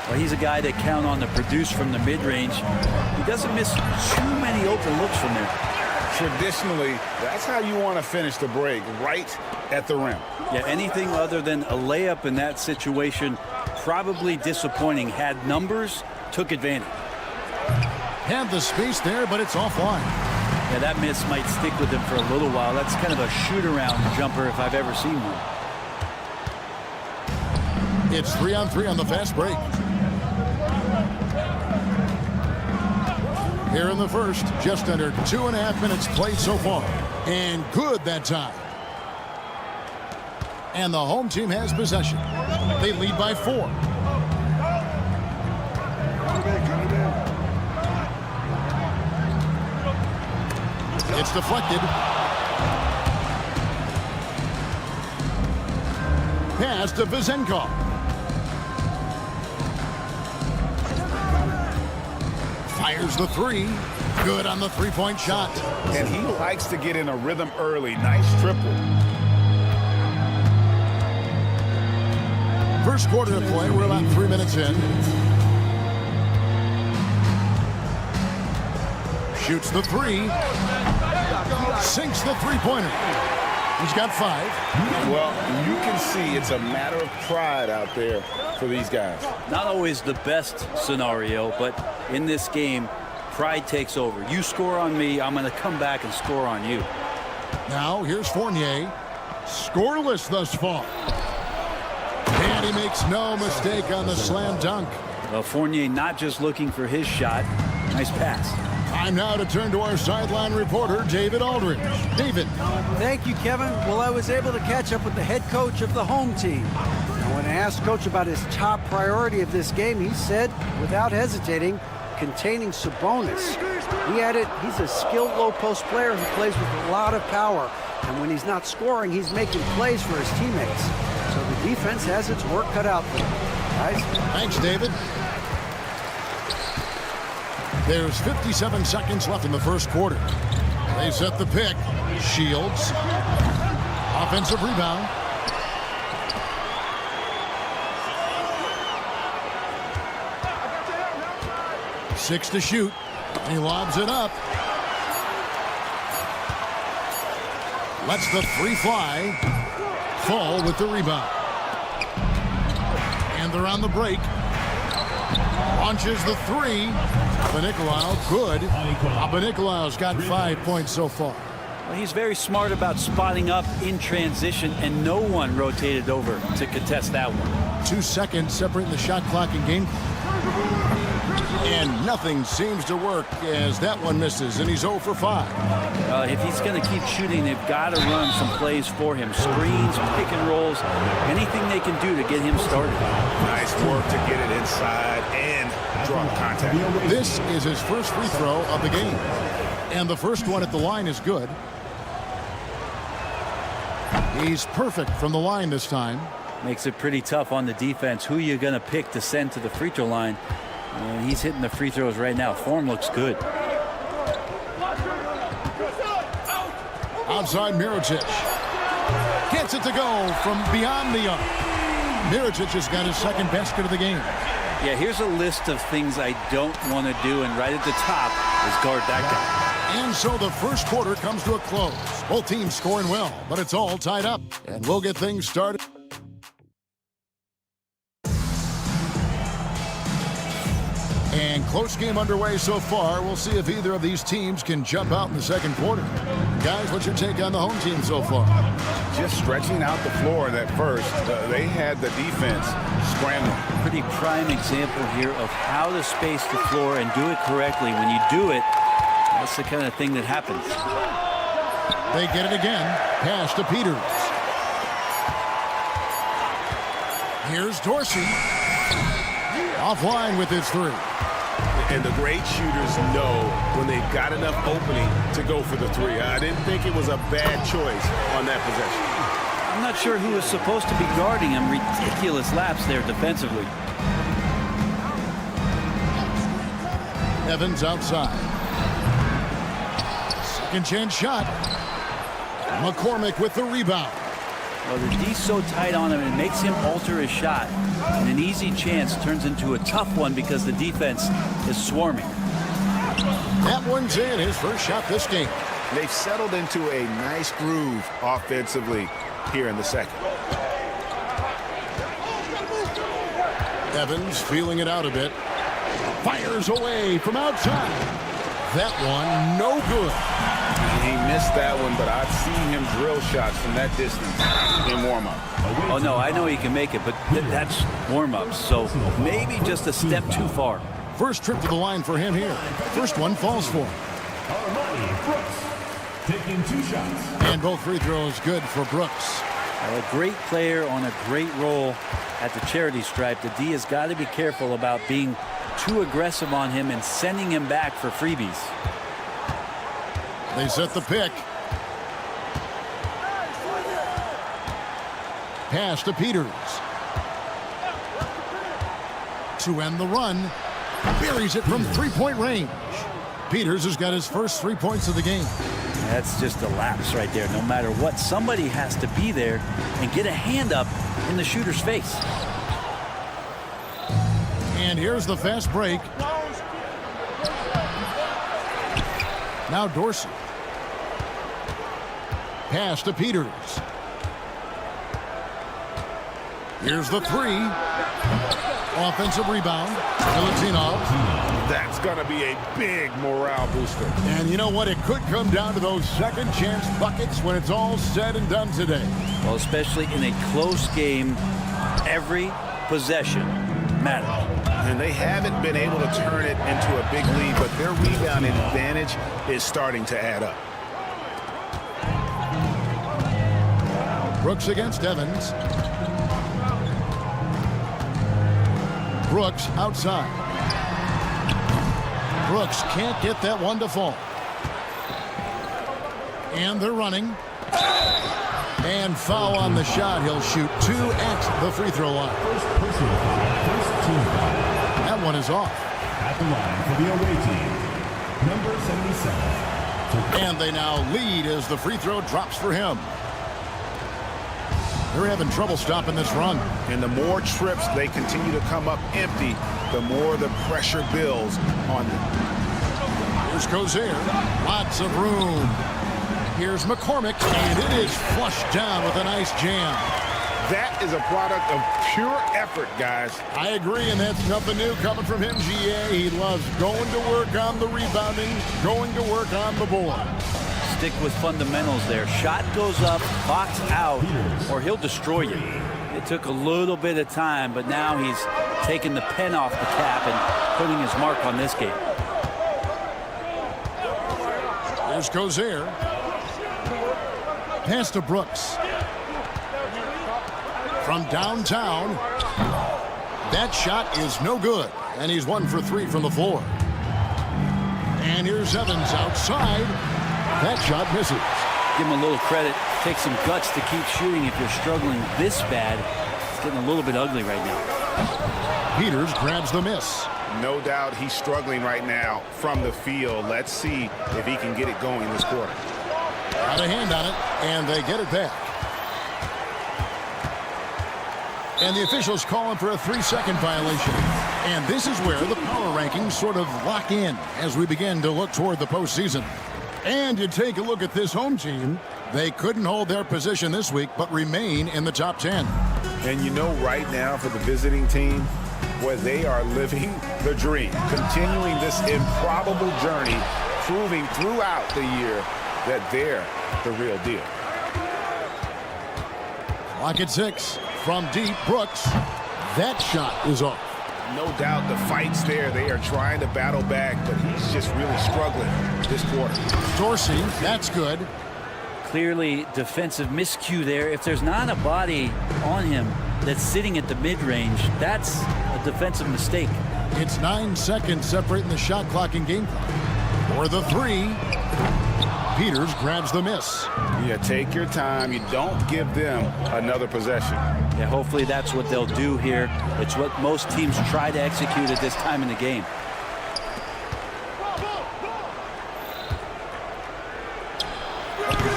Well, he's a guy that count on to produce from the mid-range. He doesn't miss too many open looks from there. Traditionally, that's how you want to finish the break, right at the rim. Yeah, anything other than a layup in that situation, probably disappointing. Had numbers, took advantage. Had the space there, but it's offline. Yeah, that miss might stick with him for a little while. That's kind of a shoot-around jumper if I've ever seen one. It's 3-on-3 on the fast break. Here in the first, just under 2.5 minutes played so far. And good that time. And the home team has possession. They lead by 4. It's deflected. Pass to Vezenkov. Fires the 3. Good on the three-point shot. And he likes to get in a rhythm early. Nice triple. First quarter of play. We're about 3 minutes in. Shoots the 3. Sinks the three-pointer. He's got 5. Well, you can see it's a matter of pride out there for these guys. Not always the best scenario, but in this game, pride takes over. You score on me, I'm going to come back and score on you. Now, here's Fournier. Scoreless thus far. And he makes no mistake on the slam dunk. Well, Fournier not just looking for his shot. Nice pass. Time now to turn to our sideline reporter, David Aldridge. David. Thank you, Kevin. Well, I was able to catch up with the head coach of the home team. And when I asked Coach about his top priority of this game, he said, without hesitating, containing Sabonis. He added, he's a skilled low-post player who plays with a lot of power. And when he's not scoring, he's making plays for his teammates. So the defense has its work cut out for them. Guys? Thanks, David. There's 57 seconds left in the first quarter. They set the pick. Shields. Offensive rebound. Six to shoot. He lobs it up. Lets the three fly. Fall with the rebound. And they're on the break. Launches the three. Papanikolaou, good. Papanikolaou's got 5 points so far. Well, he's very smart about spotting up in transition, and no one rotated over to contest that one. 2 seconds separating the shot clock and game clock. And nothing seems to work as that one misses, and he's 0 for 5. If he's going to keep shooting, they've got to run some plays for him. Screens, pick and rolls, anything they can do to get him started. Nice work to get it inside and draw contact. This is his first free throw of the game. And the first one at the line is good. He's perfect from the line this time. Makes it pretty tough on the defense. Who you going to pick to send to the free throw line? And he's hitting the free throws right now. Form looks good. Outside Mirotic. Gets it to go from beyond the arc. Mirotic has got his second basket of the game. Yeah, here's a list of things I don't want to do, and right at the top is guard that guy. And so the first quarter comes to a close. Both teams scoring well, but it's all tied up. And we'll get things started. And close game underway so far. We'll see if either of these teams can jump out in the second quarter. Guys, what's your take on the home team so far? Just stretching out the floor at first. They had the defense scrambling. Pretty prime example here of how to space the floor and do it correctly. When you do it, that's the kind of thing that happens. They get it again. Pass to Peters. Here's Dorsey. Offline with his three. And the great shooters know when they've got enough opening to go for the three. I didn't think it was a bad choice on that possession. I'm not sure who was supposed to be guarding him. Ridiculous lapse there defensively. Evans outside. Second chance shot. McCormick with the rebound. Well, the D's so tight on him, it makes him alter his shot. And an easy chance turns into a tough one because the defense is swarming. That one's in, his first shot this game. They've settled into a nice groove offensively here in the second. Evans feeling it out a bit. Fires away from outside. That one no good. He missed that one, but I've seen him drill shots from that distance in warm-up. Oh, no, I know he can make it, but that's warm-ups, so maybe just a step too far. First trip to the line for him here. First one falls for him. Taking 2 shots. And both free throws good for Brooks. A great player on a great roll at the charity stripe. The D has got to be careful about being too aggressive on him and sending him back for freebies. They set the pick. Pass to Peters. To end the run. Buries it from three-point range. Peters has got his first 3 points of the game. That's just a lapse right there. No matter what, somebody has to be there and get a hand up in the shooter's face. And here's the fast break. Now Dorsey. Pass to Peters. Here's the three. Offensive rebound. Milutinov. That's going to be a big morale booster. And you know what? It could come down to those second chance buckets when it's all said and done today. Well, especially in a close game, every possession matters. And they haven't been able to turn it into a big lead, but their rebounding advantage is starting to add up. Brooks against Evans. Brooks outside. Brooks can't get that one to fall. And they're running. And foul on the shot. He'll shoot 2 at the free throw line. First personal foul. First team foul. That one is off. At the line for the away team, number 77. And they now lead as the free throw drops for him. They're having trouble stopping this run. And the more trips they continue to come up empty, the more the pressure builds on them. Here's Cozier. Lots of room. Here's McCormick, and it is flushed down with a nice jam. That is a product of pure effort, guys. I agree, and that's nothing new coming from him, GA. He loves going to work on the rebounding, going to work on the board. Stick with fundamentals there. Shot goes up, box out, or he'll destroy you. It took a little bit of time, but now he's taking the pen off the cap and putting his mark on this game. Here's Gozer. Pass to Brooks. From downtown. That shot is no good, and he's 1 for 3 from the floor. And here's Evans outside. That shot misses. Give him a little credit. Take some guts to keep shooting if you're struggling this bad. It's getting a little bit ugly right now. Peters grabs the miss. No doubt he's struggling right now from the field. Let's see if he can get it going this quarter. Got a hand on it, and they get it back. And the officials calling for a 3-second violation. And this is where the power rankings sort of lock in as we begin to look toward the postseason. And you take a look at this home team. They couldn't hold their position this week, but remain in the top 10. And you know right now for the visiting team, where they are living the dream, continuing this improbable journey, proving throughout the year that they're the real deal. Clock at 6. From deep, Brooks. That shot is off. No doubt the fight's there. They are trying to battle back, but he's just really struggling this quarter. Dorsey, that's good. Clearly defensive miscue there. If there's not a body on him that's sitting at the mid-range, that's a defensive mistake. It's 9 seconds separating the shot clock and game clock. For the 3, Peters grabs the miss. Yeah, take your time. You don't give them another possession. Yeah, hopefully that's what they'll do here. It's what most teams try to execute at this time in the game.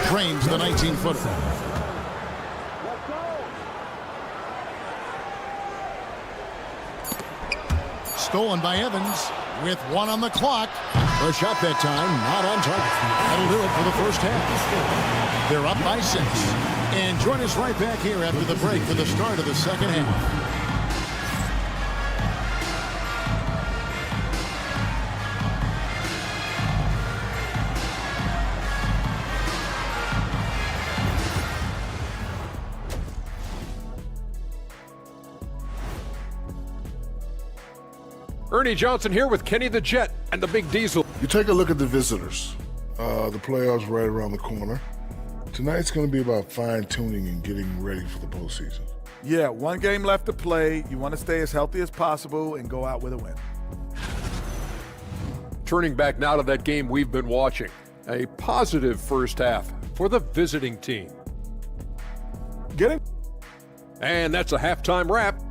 Drains the 19-footer. Stolen by Evans with 1 on the clock. A shot that time, not on target. That'll do it for the first half. They're up by 6. And join us right back here after the break for the start of the second half. Ernie Johnson here with Kenny the Jet and the Big Diesel. You take a look at the visitors. The playoffs right around the corner. Tonight's going to be about fine-tuning and getting ready for the postseason. Yeah, 1 game left to play. You want to stay as healthy as possible and go out with a win. Turning back now to that game we've been watching. A positive first half for the visiting team. And that's a halftime wrap.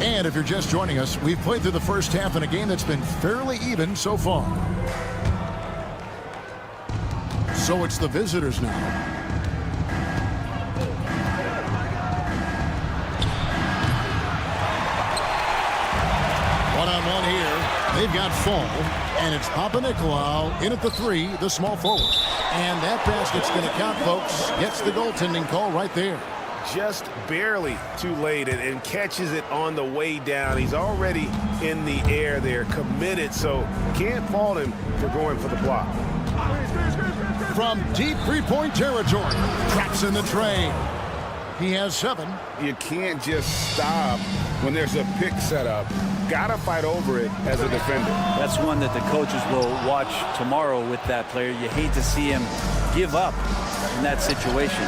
And if you're just joining us, we've played through the first half in a game that's been fairly even so far. So it's the visitors now. One-on-one here. They've got Fall, and it's Papa Nicolau in at the 3, the small forward. And that basket's going to count, folks. Gets the goaltending call right there. Just barely too late and catches it on the way down. He's already in the air there, committed, so can't fault him for going for the block. From deep three-point territory, traps in the tray. He has 7. You can't just stop when there's a pick set up. Gotta fight over it as a defender. That's one that the coaches will watch tomorrow with that player. You hate to see him give up in that situation.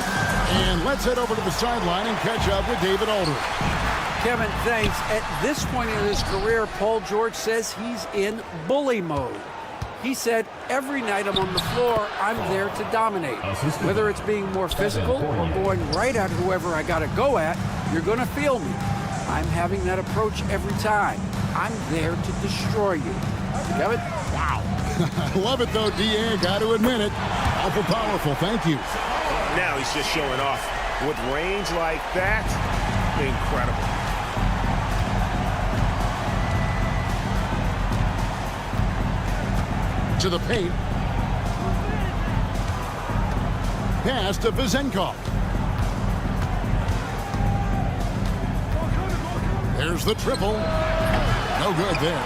And let's head over to the sideline and catch up with David Aldridge. Kevin, thanks. At this point in his career, Paul George says he's in bully mode. He said, every night I'm on the floor, I'm there to dominate. Whether it's being more physical or going right at whoever I got to go at, you're going to feel me. I'm having that approach every time. I'm there to destroy you. Kevin? Wow. I love it, though, D.A. Got to admit it. Awful powerful. Thank you. Now he's just showing off. With range like that, incredible. into the paint. Pass to Vezenkov. There's the triple. No good there.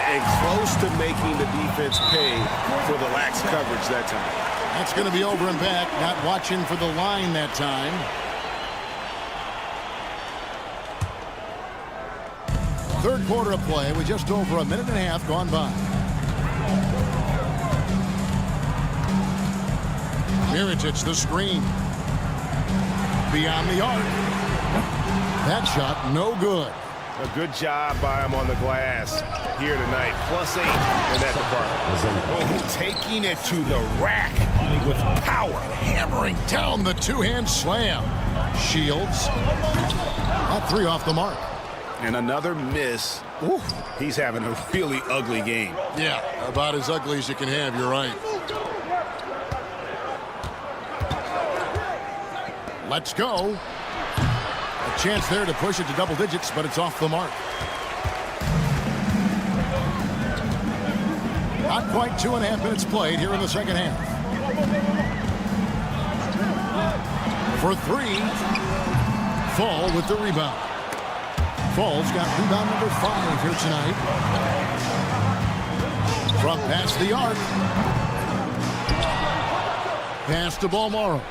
And close to making the defense pay for the lax coverage that time. That's going to be over and back. Not watching for the line that time. Third quarter of play with just over a minute and a half gone by. Mirotic, the screen. Beyond the arc. That shot, no good. A good job by him on the glass here tonight. +8 in that department. Oh, taking it to the rack with power. Hammering down the two-hand slam. Shields. That three off the mark. And another miss. Ooh, he's having a really ugly game. Yeah, about as ugly as you can have, you're right. Let's go. A chance there to push it to double digits, but it's off the mark. Not quite 2.5 minutes played here in the second half. For three, Fall with the rebound. Fall's got rebound number 5 here tonight. From past the arc. Pass to Balmoro.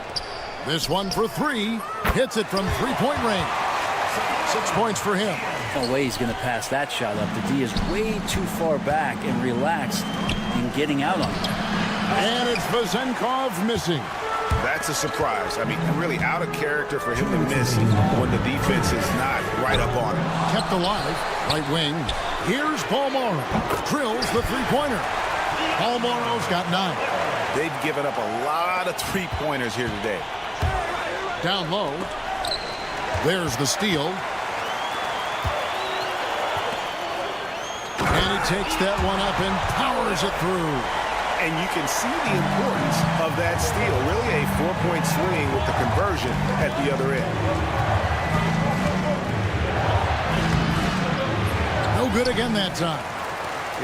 This one for 3. Hits it from three-point range. 6 points for him. No way he's going to pass that shot up. The D is way too far back and relaxed in getting out on it. And it's Vezenkov missing. That's a surprise. I mean, really out of character for him to miss when the defense is not right up on him. Kept alive. Right wing. Here's Balmoro. Drills the three-pointer. Balmoro's got 9. They've given up a lot of three-pointers here today. Down low. There's the steal. And he takes that one up and powers it through. And you can see the importance of that steal. Really a 4-point swing with the conversion at the other end. No good again that time.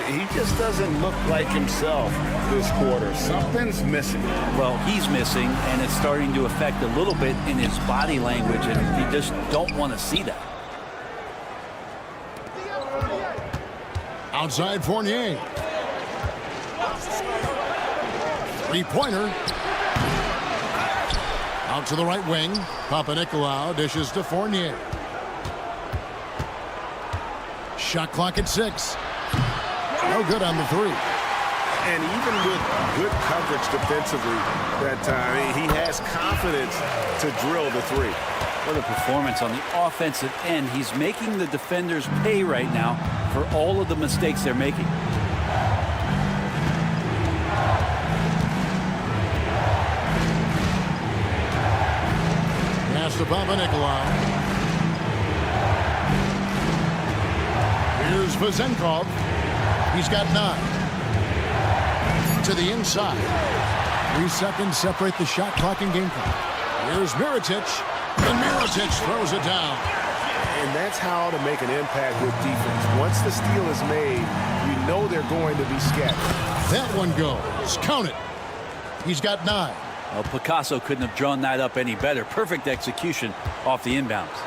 He just doesn't look like himself this quarter. Something's missing. Well, he's missing, and it's starting to affect a little bit in his body language, and you just don't want to see that. Outside Fournier. Three-pointer. Out to the right wing. Papanikolaou dishes to Fournier. Shot clock at 6. No good on the 3. And even with good coverage defensively that time, he has confidence to drill the 3. What a performance on the offensive end. He's making the defenders pay right now for all of the mistakes they're making. Pass to Papanikolaou. Here's Vezenkov. He's got 9. To the inside. 3 seconds separate the shot clock and game clock. Here's Mirotic. And Mirotic throws it down. And that's how to make an impact with defense. Once the steal is made, you know they're going to be scattered. That one goes. Count it. He's got 9. Well, Picasso couldn't have drawn that up any better. Perfect execution off the inbounds.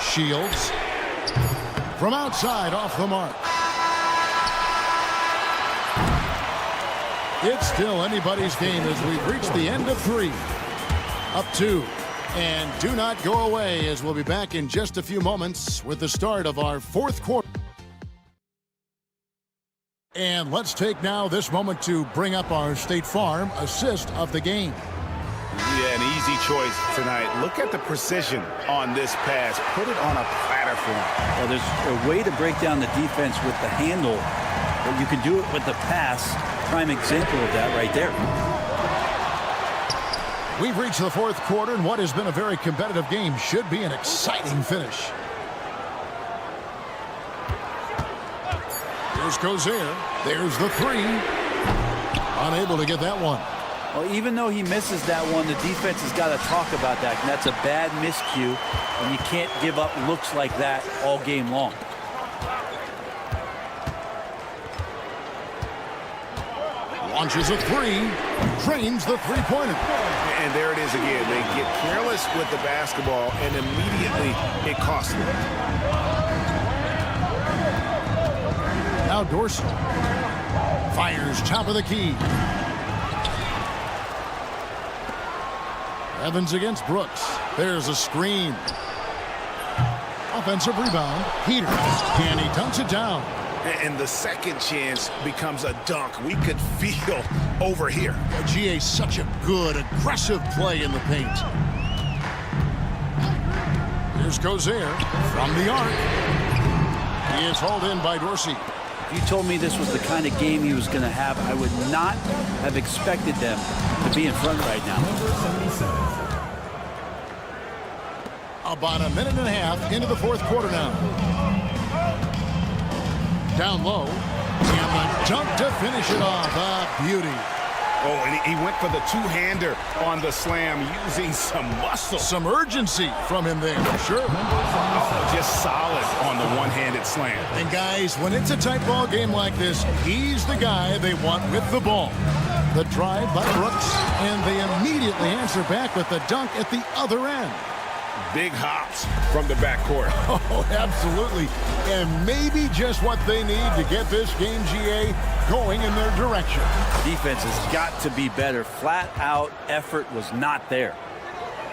Shields. From outside, off the mark. It's still anybody's game as we've reached the end of 3. Up 2. And do not go away as we'll be back in just a few moments with the start of our 4th quarter. And let's take now this moment to bring up our State Farm assist of the game. Yeah, an easy choice tonight. Look at the precision on this pass. Put it on a platter for him. Well, there's a way to break down the defense with the handle, but you can do it with the pass. Prime example of that right there. We've reached the 4th quarter, and what has been a very competitive game should be an exciting finish. Here's Gozer. There's the 3. Unable to get that one. Well, even though he misses that one, the defense has got to talk about that. And that's a bad miscue, and you can't give up looks like that all game long. Launches a three, drains the three-pointer. And there it is again. They get careless with the basketball, and immediately it costs them. Now Dorsey fires top of the key. Evans against Brooks. There's a screen. Offensive rebound. Peters. And he dunks it down. And the second chance becomes a dunk. We could feel over here. GA, such a good, aggressive play in the paint. Here's Gozer from the arc. He is hauled in by Dorsey. If you told me this was the kind of game he was going to have, I would not have expected them to be in front right now. About a minute and a half into the fourth quarter now. Down low. And the dunk to finish it off. A beauty. Oh, and he went for the two-hander on the slam, using some muscle. Some urgency from him there, sure. Oh, just solid on the one-handed slam. And guys, when it's a tight ball game like this, he's the guy they want with the ball. The drive by Brooks, and they immediately answer back with the dunk at the other end. Big hops from the backcourt. Oh, absolutely. And maybe just what they need to get this game, GA, going in their direction. Defense has got to be better. Flat out effort was not there.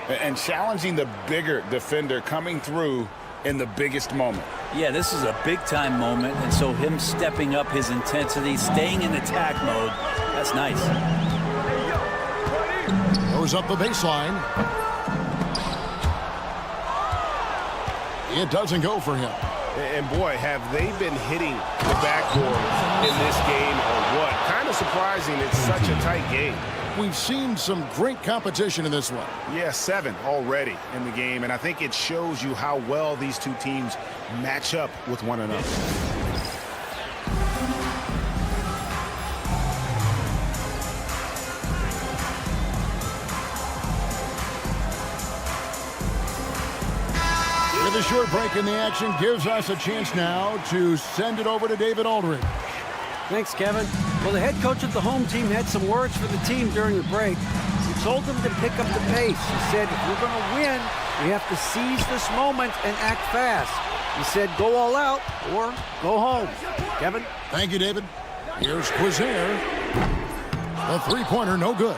And challenging the bigger defender coming through in the biggest moment. Yeah, this is a big-time moment, and so him stepping up his intensity, staying in attack mode, that's nice. Goes up the baseline. It doesn't go for him. And boy, have they been hitting the backboard in this game or what? Kind of surprising it's such a tight game. We've seen some great competition in this one. Yeah, 7 already in the game, and I think it shows you how well these two teams match up with one another. The short break in the action gives us a chance now to send it over to David Aldridge. Thanks, Kevin. Well, the head coach of the home team had some words for the team during the break. He told them to pick up the pace. He said, if we're going to win, we have to seize this moment and act fast. He said, go all out or go home. Kevin? Thank you, David. Here's Quizair. The three-pointer, no good.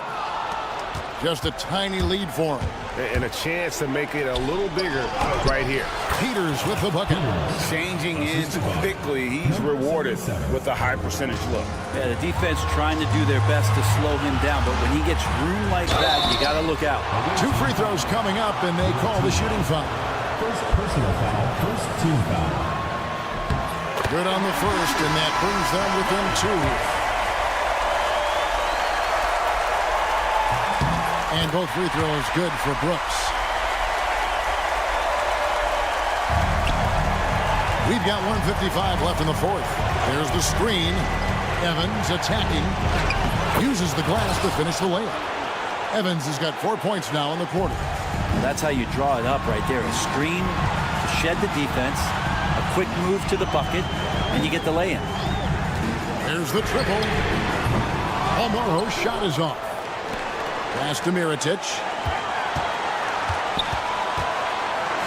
Just a tiny lead for him. And a chance to make it a little bigger right here. Peters with the bucket. Changing ends quickly. He's rewarded with a high percentage look. Yeah, the defense trying to do their best to slow him down, but when he gets room like that, you got to look out. 2 free throws coming up, and they call the shooting foul. First personal foul, first team foul. Good on the first, and that brings them within 2. And both free throws good for Brooks. We've got 1:55 left in the fourth. There's the screen. Evans attacking. Uses the glass to finish the layup. Evans has got 4 points now in the quarter. That's how you draw it up right there. A screen to shed the defense, a quick move to the bucket, and you get the lay-in. There's the triple. Almaro's shot is off. Pass to Mirotic.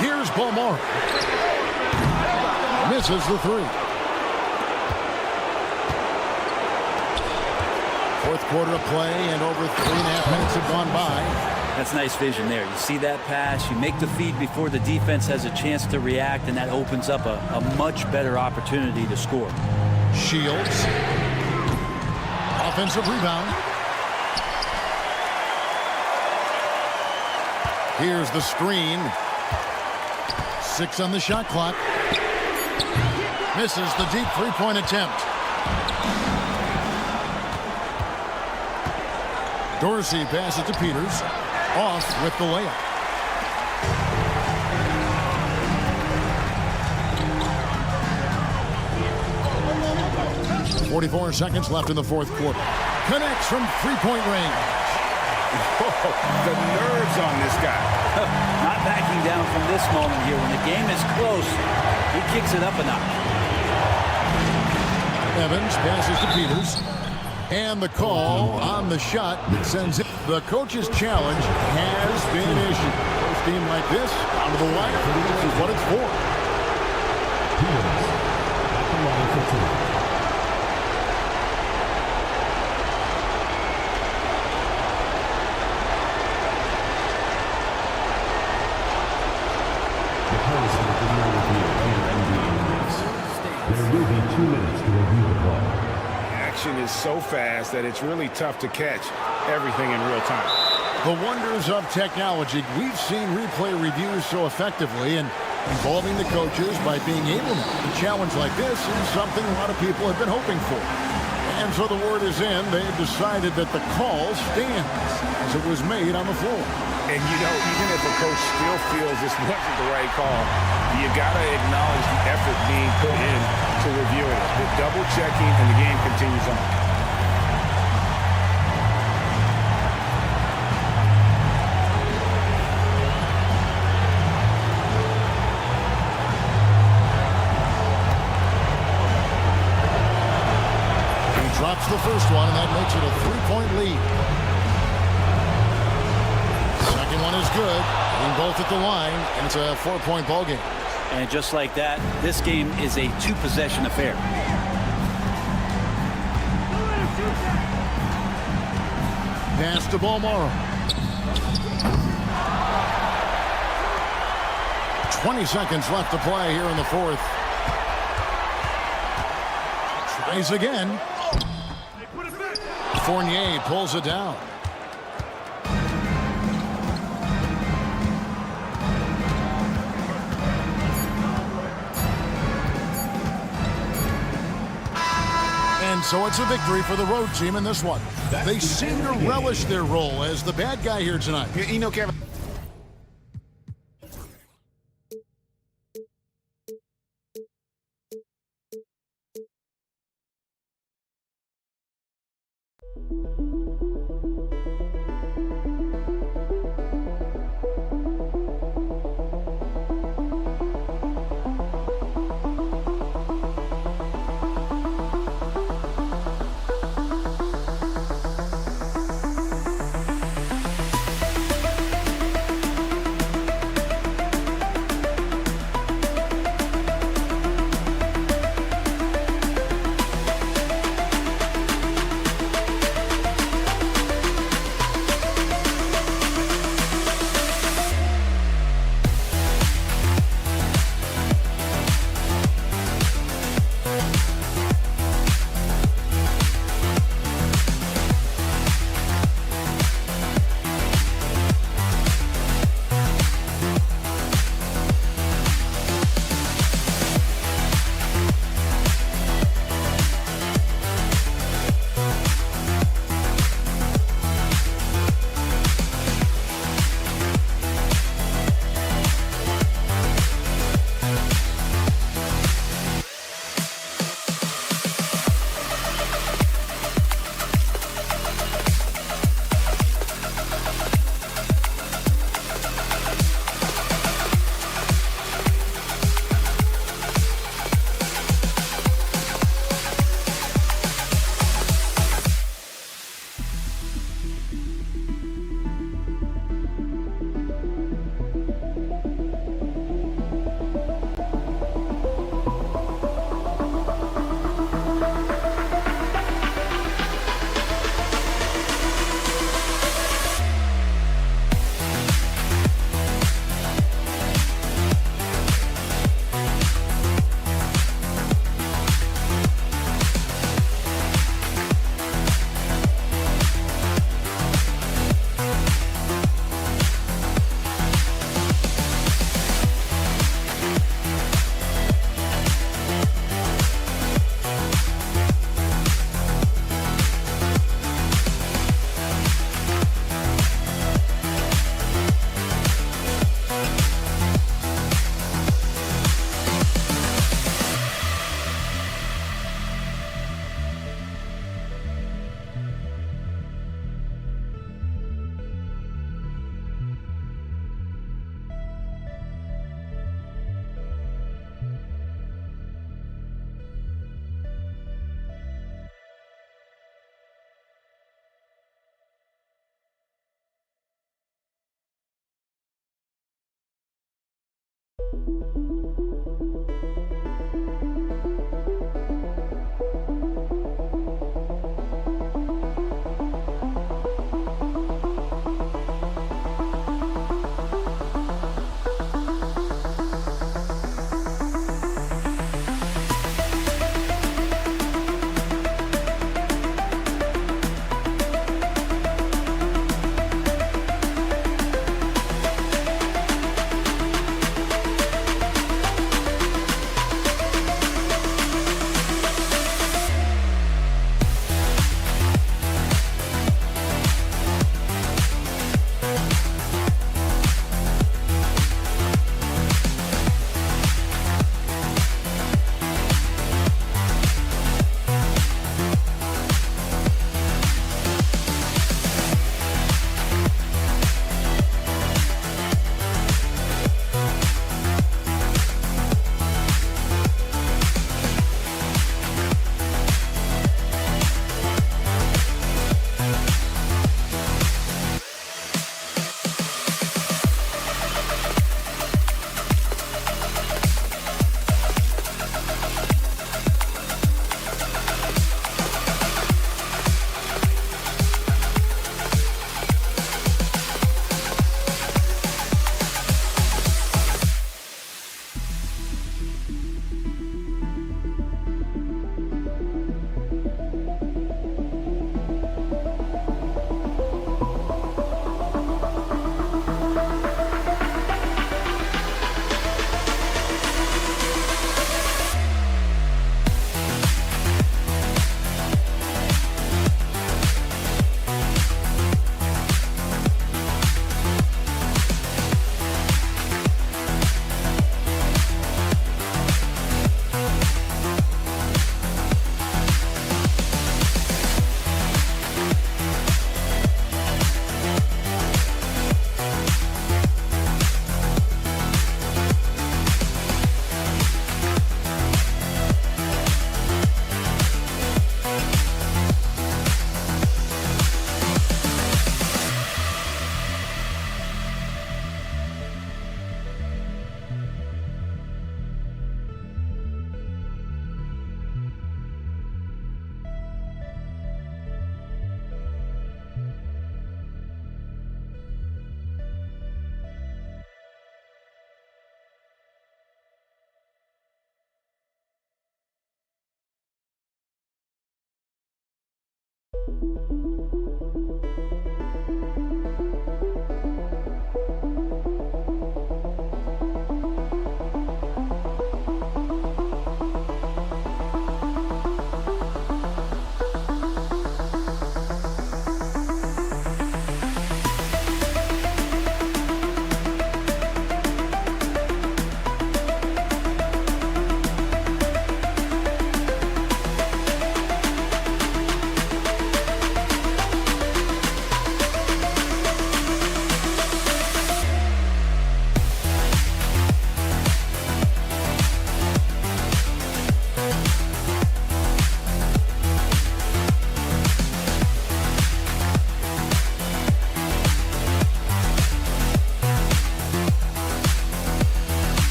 Here's Balmora. Misses the three. Fourth quarter of play, and over 3.5 minutes have gone by. That's nice vision there. You see that pass, you make the feed before the defense has a chance to react, and that opens up a much better opportunity to score. Shields. Offensive rebound. Here's the screen. 6 on the shot clock. Misses the deep three-point attempt. Dorsey passes to Peters. Off with the layup. .44 seconds left in the fourth quarter. Connects from three-point range. The nerves on this guy. Not backing down from this moment here. When the game is close, he kicks it up a notch. Evans passes to Peters. And the call on the shot that sends it. The coach's challenge has been issued. First team like this, out of the wire, this is what it's for. Peters at the line for two. The President did not review under NBA rules. There will be 2 minutes to review the play. Action is so fast that it's really tough to catch everything in real time. The wonders of technology. We've seen replay reviews so effectively, and involving the coaches by being able to. A challenge like this is something a lot of people have been hoping for. And so the word is in. They've decided that the call stands as it was made on the floor. And, you know, even if a coach still feels this wasn't the right call, you got to acknowledge the effort being put in to review it. The double checking, and the game continues on. He drops the first one, and that makes it a 3-point lead. Second one is good. Hitting both at the line, and it's a 4-point ball game. And just like that, this game is a 2-possession affair. Pass to Balmoro. 20 seconds left to play here in the fourth. Tries again. Fournier pulls it down. And so it's a victory for the road team in this one. They seem to relish their role as the bad guy here tonight. You know, Kevin.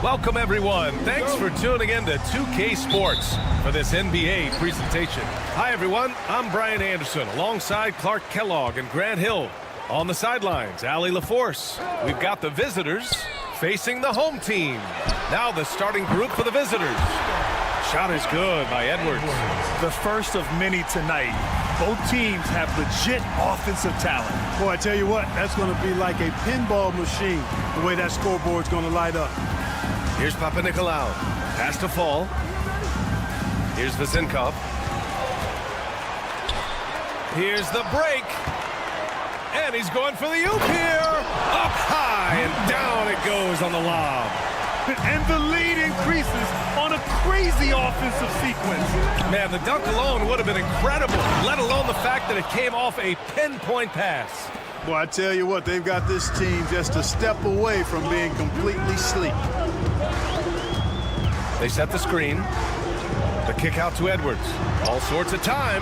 Welcome, everyone. Thanks for tuning in to 2K Sports for this NBA presentation. Hi, everyone. I'm Brian Anderson alongside Clark Kellogg and Grant Hill. On the sidelines, Allie LaForce. We've got the visitors facing the home team. Now the starting group for the visitors. Shot is good by Edwards. The first of many tonight. Both teams have legit offensive talent. Boy, I tell you what, that's going to be like a pinball machine, the way that scoreboard's going to light up. Here's Papanikolaou. Pass to Fall. Here's Vezenkov. Here's the break. And he's going for the oop here. Up high and down it goes on the lob. And the lead increases on a crazy offensive sequence. Man, the dunk alone would have been incredible, let alone the fact that it came off a pinpoint pass. Boy, I tell you what, they've got this team just a step away from being completely asleep. They set the screen. The kick out to Edwards. All sorts of time.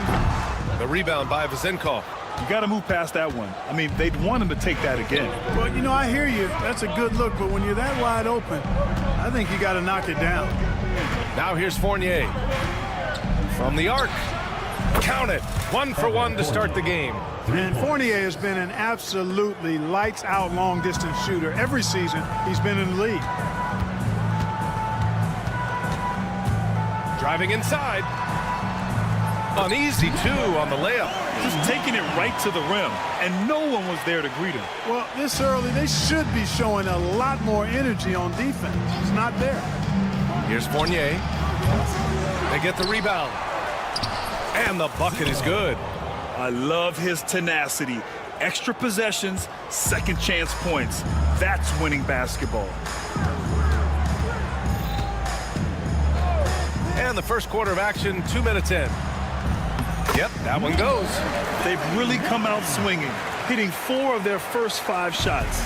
The rebound by Vezenkov. You got to move past that one. I mean, they'd want him to take that again. Well, you know, I hear you. That's a good look, but when you're that wide open, I think you got to knock it down. Now here's Fournier. From the arc. Count it. 1 for 1 to start the game. And Fournier has been an absolutely lights-out long-distance shooter. Every season, he's been in the league. Driving inside. Uneasy, too, on the layup. Just taking it right to the rim, and no one was there to greet him. Well, this early, they should be showing a lot more energy on defense. It's not there. Here's Fournier. They get the rebound. And the bucket is good. I love his tenacity. Extra possessions, second chance points. That's winning basketball. And the first quarter of action, 2 minutes in. Yep, that one goes. They've really come out swinging, hitting 4 of their first 5 shots.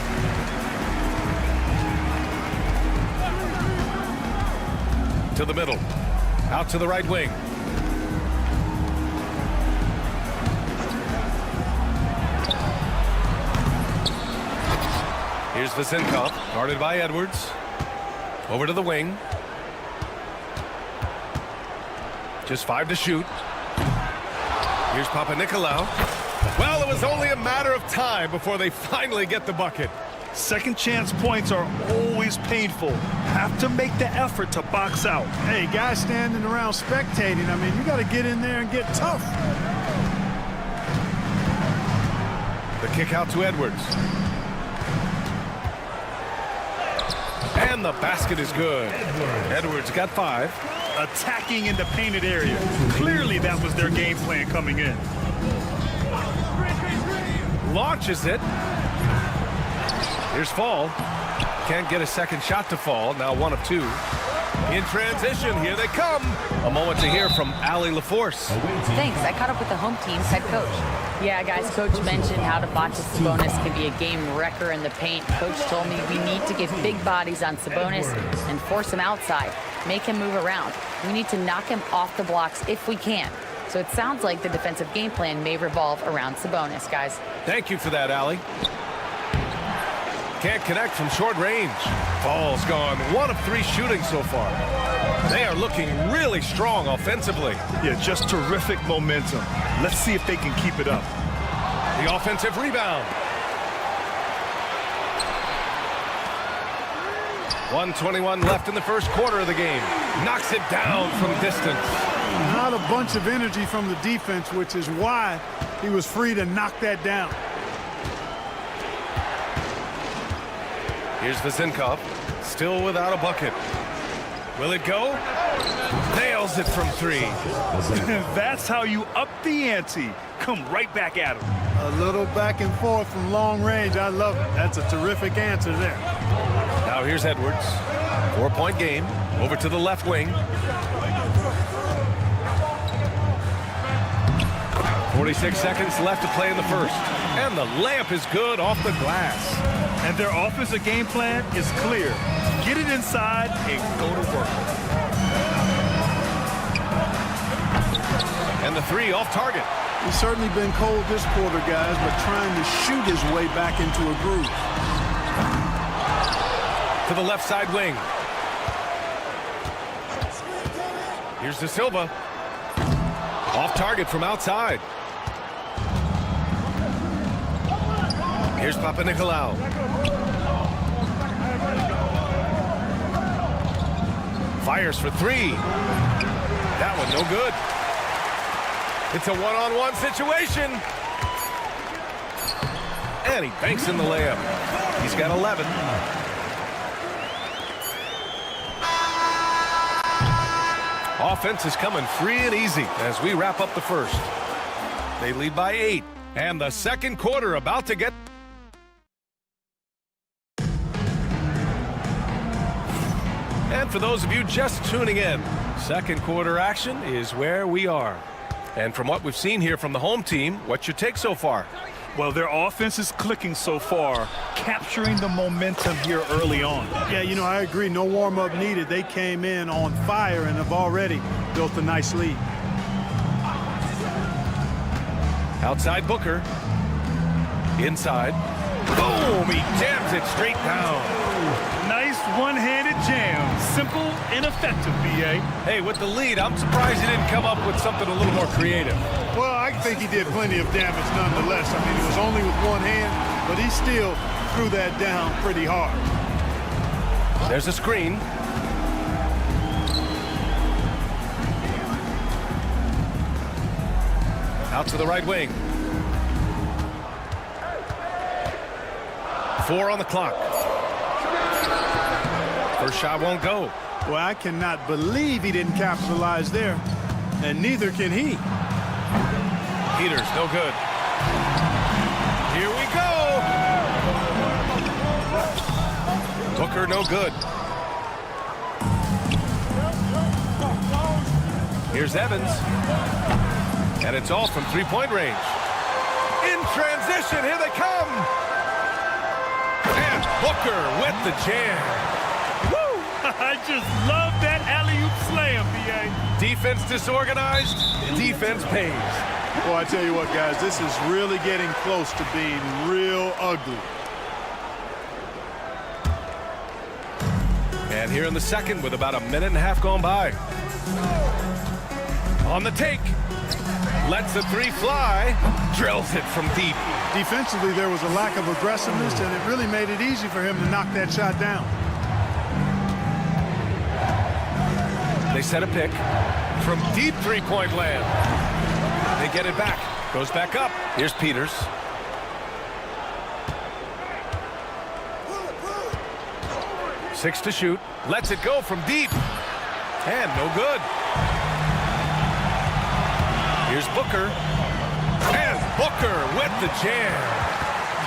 To the middle. Out to the right wing. Here's Vezenkov, guarded by Edwards. Over to the wing. Just 5 to shoot. Here's Papanikolaou. Well, it was only a matter of time before they finally get the bucket. Second chance points are always painful. Have to make the effort to box out. Hey, guys standing around spectating, I mean, you got to get in there and get tough. The kick out to Edwards. And the basket is good. Edwards got 5. Attacking in the painted area. Clearly that was their game plan coming in. Launches it. Here's Fall. Can't get a second shot to fall. Now 1 of 2. In transition, here they come. A moment to hear from Allie LaForce. Thanks. I caught up with the home team's head coach. Yeah, guys, Coach mentioned how Domantas Sabonis can be a game wrecker in the paint. Coach told me we need to get big bodies on Sabonis and force him outside, make him move around. We need to knock him off the blocks if we can. So it sounds like the defensive game plan may revolve around Sabonis, guys. Thank you for that, Allie. Can't connect from short range. Fall's gone 1 of 3 shooting so far. They are looking really strong offensively. Yeah, just terrific momentum. Let's see if they can keep it up. The offensive rebound. 1:21 left in the first quarter of the game. Knocks it down from distance. Not a bunch of energy from the defense, which is why he was free to knock that down. Here's Vezenkov, still without a bucket. Will it go? Nails it from 3. That's how you up the ante. Come right back at him. A little back and forth from long range. I love it. That's a terrific answer there. Now here's Edwards. 4-point game. Over to the left wing. 46 seconds left to play in the first. And the layup is good off the glass. And their offensive game plan is clear. Get it inside and go to work. And the 3 off target. He's certainly been cold this quarter, guys, but trying to shoot his way back into a groove. To the left side wing. Here's De Silva. Off target from outside. Here's Papanikolaou. Fires for three. That one no good. It's a one-on-one situation. And he banks in the layup. He's got 11. Offense is coming free and easy as we wrap up the first. They lead by 8. And the second quarter about to get... And for those of you just tuning in, second quarter action is where we are. And from what we've seen here from the home team, what's your take so far? Well, their offense is clicking so far, capturing the momentum here early on. Yeah, you know, I agree. No warm-up needed. They came in on fire and have already built a nice lead. Outside Booker. Inside. Boom! He jams it straight down. Nice one-handed jam. Simple and effective, B.A. Hey, with the lead, I'm surprised he didn't come up with something a little more creative. Well, I think he did plenty of damage nonetheless. I mean, it was only with one hand, but he still threw that down pretty hard. There's a screen. Out to the right wing. 4 on the clock. First shot won't go. Well, I cannot believe he didn't capitalize there, and neither can he. Peters, no good. Here we go. Booker, no good. Here's Evans. And it's all from three-point range. In transition, here they come. And Booker with the jam. I just love that alley-oop slam, B.A. Defense disorganized, defense pays. Well, I tell you what, guys, this is really getting close to being real ugly. And here in the second with about a minute and a half gone by. On the take. Lets the three fly. Drills it from deep. Defensively, there was a lack of aggressiveness, and it really made it easy for him to knock that shot down. They set a pick from deep three-point land. They get it back. Goes back up. Here's Peters. Six to shoot. Lets it go from deep. And no good. Here's Booker. And Booker with the jam.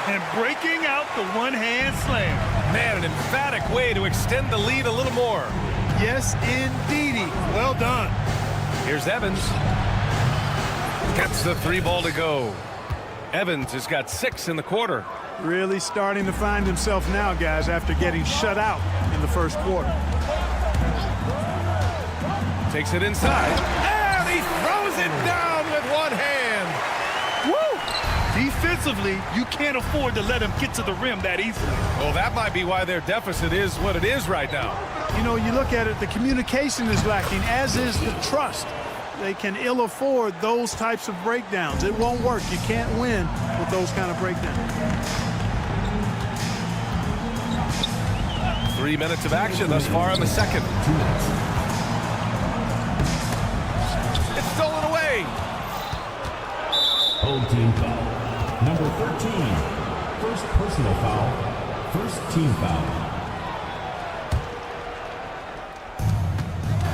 And breaking out the one-hand slam. Man, an emphatic way to extend the lead a little more. Yes, indeedy. Well done. Here's Evans. Gets the three ball to go. Evans has got 6 in the quarter. Really starting to find himself now, guys, after getting shut out in the first quarter. Takes it inside. And he throws it down with one hand. Woo! Defensively, you can't afford to let him get to the rim that easily. Well, that might be why their deficit is what it is right now. You know, you look at it, the communication is lacking, as is the trust. They can ill afford those types of breakdowns. It won't work. You can't win with those kind of breakdowns. 3 minutes of action thus far in the second. It's stolen away. Home team foul. Number 13. First personal foul. First team foul.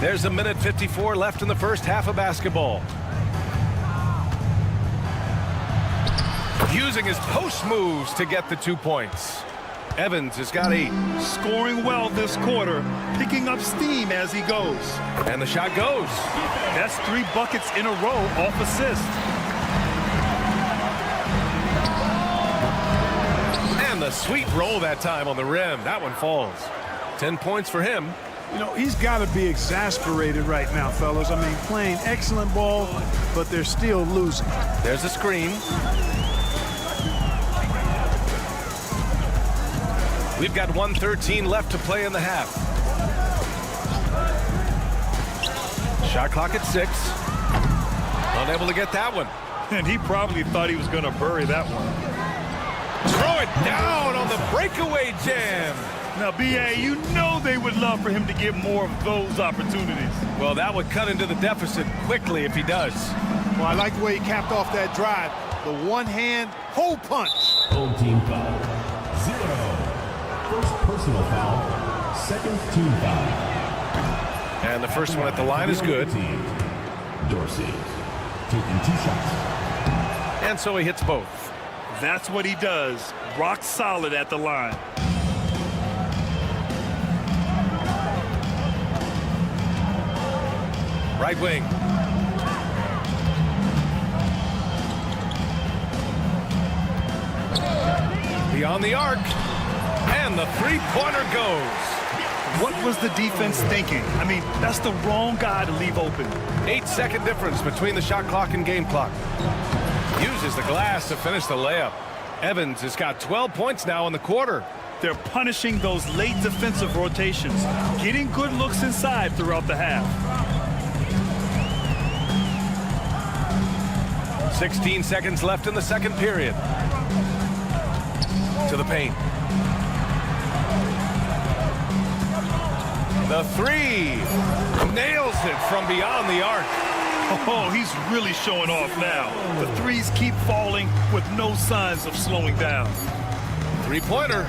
There's a minute 54 left in the first half of basketball. Using his post moves to get the 2 points. Evans has got 8. Scoring well this quarter, picking up steam as he goes. And the shot goes. That's 3 buckets in a row off assist. And the sweet roll that time on the rim. That one falls. 10 points for him. You know, he's got to be exasperated right now, fellas. I mean, playing excellent ball, but they're still losing. There's a screen. We've got 1:13 left to play in the half. Shot clock at 6. Unable to get that one. And he probably thought he was going to bury that one. Throw it down on the breakaway jam. Now, B.A., you know they would love for him to get more of those opportunities. Well, that would cut into the deficit quickly if he does. Well, I like the way he capped off that drive. The one-hand hole punch. Home team foul. 0. First personal foul. Second team foul. And the first one at the line is good. Dorsey taking 2 shots. And so he hits both. That's what he does. Rock solid at the line. Right wing. Beyond the arc. And the three-pointer goes. What was the defense thinking? I mean, that's the wrong guy to leave open. 8-second difference between the shot clock and game clock. Uses the glass to finish the layup. Evans has got 12 points now in the quarter. They're punishing those late defensive rotations, getting good looks inside throughout the half. 16 seconds left in the second period. To the paint. The three. Nails it from beyond the arc. Oh, he's really showing off now. The threes keep falling with no signs of slowing down. Three-pointer.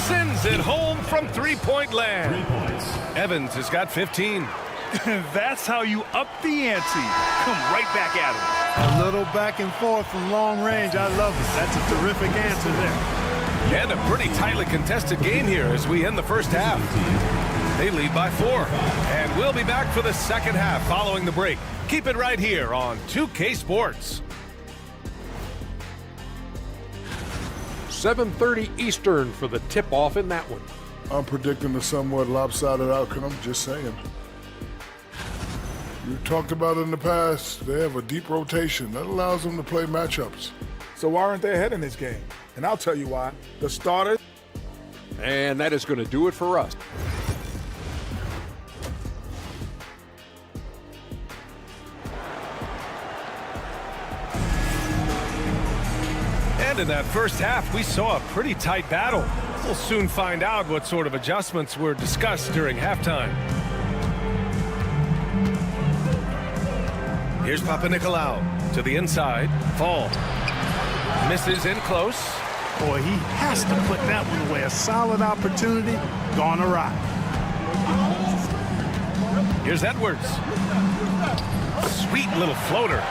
Sends it home from three-point land. 3 points. Evans has got 15. That's how you up the ante. Come right back at him. A little back and forth from long range. I love it. That's a terrific answer there. And a pretty tightly contested game here as we end the first half. They lead by 4. And we'll be back for the second half following the break. Keep it right here on 2K Sports. 7:30 Eastern for the tip-off in that one. I'm predicting a somewhat lopsided outcome, just saying. We've talked about it in the past. They have a deep rotation. That allows them to play matchups. So why aren't they ahead in this game? And I'll tell you why. The starters. And that is going to do it for us. And in that first half, we saw a pretty tight battle. We'll soon find out what sort of adjustments were discussed during halftime. Here's Papanikolaou to the inside. Fall. Misses in close. Boy, he has to put that one away. A solid opportunity gone awry. Here's Edwards. Sweet little floater.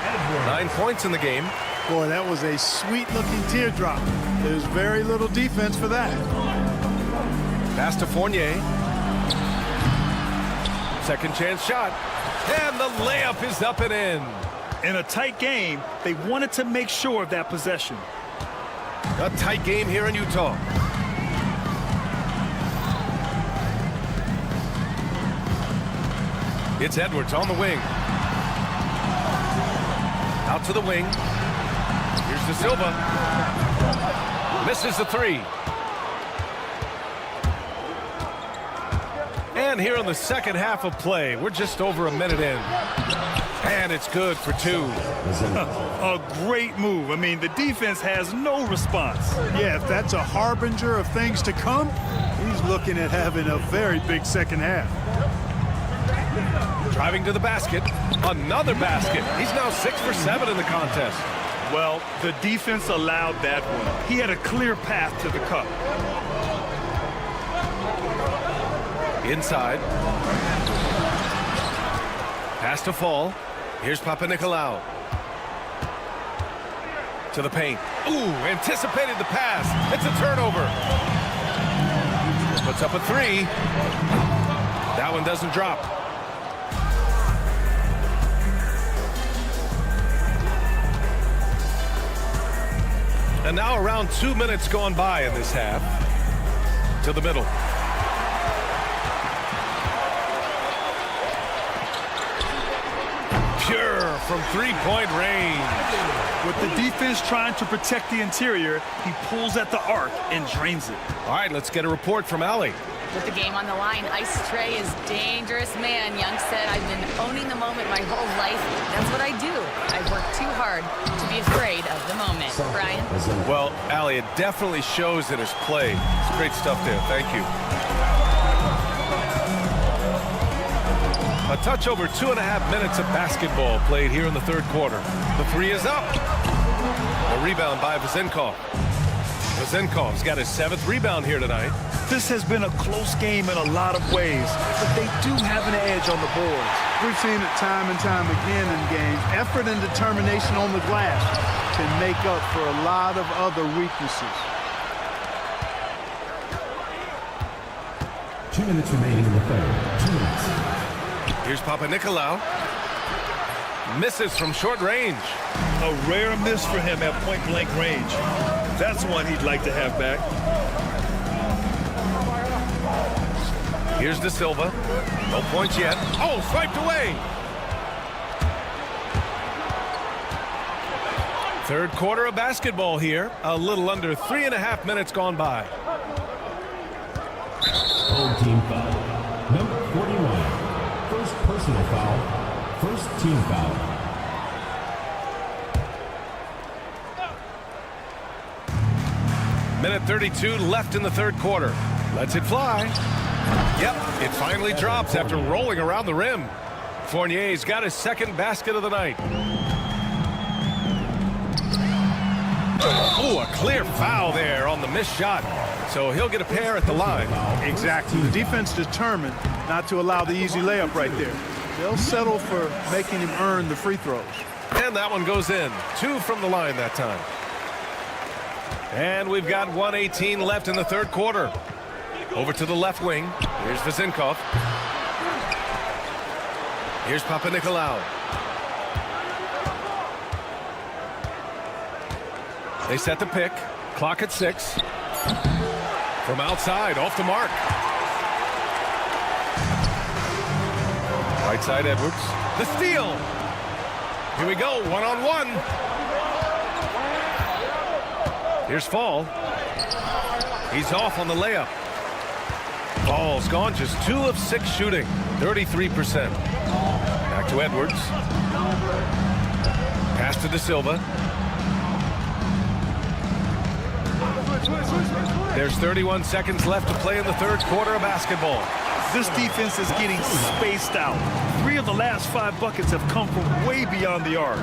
9 points in the game. Boy, that was a sweet-looking teardrop. There's very little defense for that. Pass to Fournier. Second chance shot. And the layup is up and in. In a tight game, they wanted to make sure of that possession. A tight game here in Utah. It's Edwards on the wing. Out to the wing. Here's De Silva. Misses the three. And here in the second half of play, we're just over a minute in. And it's good for 2. A great move. I mean, the defense has no response. Yeah, if that's a harbinger of things to come, he's looking at having a very big second half. Driving to the basket. Another basket. He's now 6 for 7 in the contest. Well, the defense allowed that one. He had a clear path to the cup. Inside. Pass to Fall. Here's Papanikolaou. To the paint. Ooh, anticipated the pass. It's a turnover. Puts up a 3. That one doesn't drop. And now around 2 minutes gone by in this half. To the middle. Pure from three-point range. With the defense trying to protect the interior, he pulls at the arc and drains it. All right, let's get a report from Allie. With the game on the line, Ice Trey is dangerous, man. Young said, I've been owning the moment my whole life. That's what I do. I work too hard to be afraid of the moment. Brian? Well, Allie, it definitely shows in his play. It's great stuff there. Thank you. A touch over 2.5 minutes of basketball played here in the third quarter. The three is up. A rebound by Vezenkov. Vezenkov's got his 7th rebound here tonight. This has been a close game in a lot of ways, but they do have an edge on the boards. We've seen it time and time again in games. Effort and determination on the glass can make up for a lot of other weaknesses. 2 minutes remaining in the third. 2 minutes. Here's Papanikolaou. Misses from short range. A rare miss for him at point-blank range. That's one he'd like to have back. Here's De Silva. No points yet. Oh, swiped away. Third quarter of basketball here. A little under 3.5 minutes gone by. Home team foul. Number 41. First personal foul. First team foul. Minute 32 left in the third quarter. Lets it fly. Yep, it finally drops after rolling around the rim. Fournier's got his 2nd basket of the night. Oh, a clear foul there on the missed shot. So he'll get a pair at the line. Exactly. The defense determined not to allow the easy layup right there. They'll settle for making him earn the free throws. And that one goes in. 2 from the line that time. And we've got 1:18 left in the third quarter. Over to the left wing. Here's Vezenkov. Here's Papanikolaou. They set the pick. Clock at 6. From outside, off the mark. Right side, Edwards. The steal. Here we go, one-on-one. Here's Fall. He's off on the layup. Fall's gone just 2 of 6 shooting, 33%. Back to Edwards. Pass to De Silva. There's 31 seconds left to play in the third quarter of basketball. This defense is getting spaced out. 3 of the last 5 buckets have come from way beyond the arc.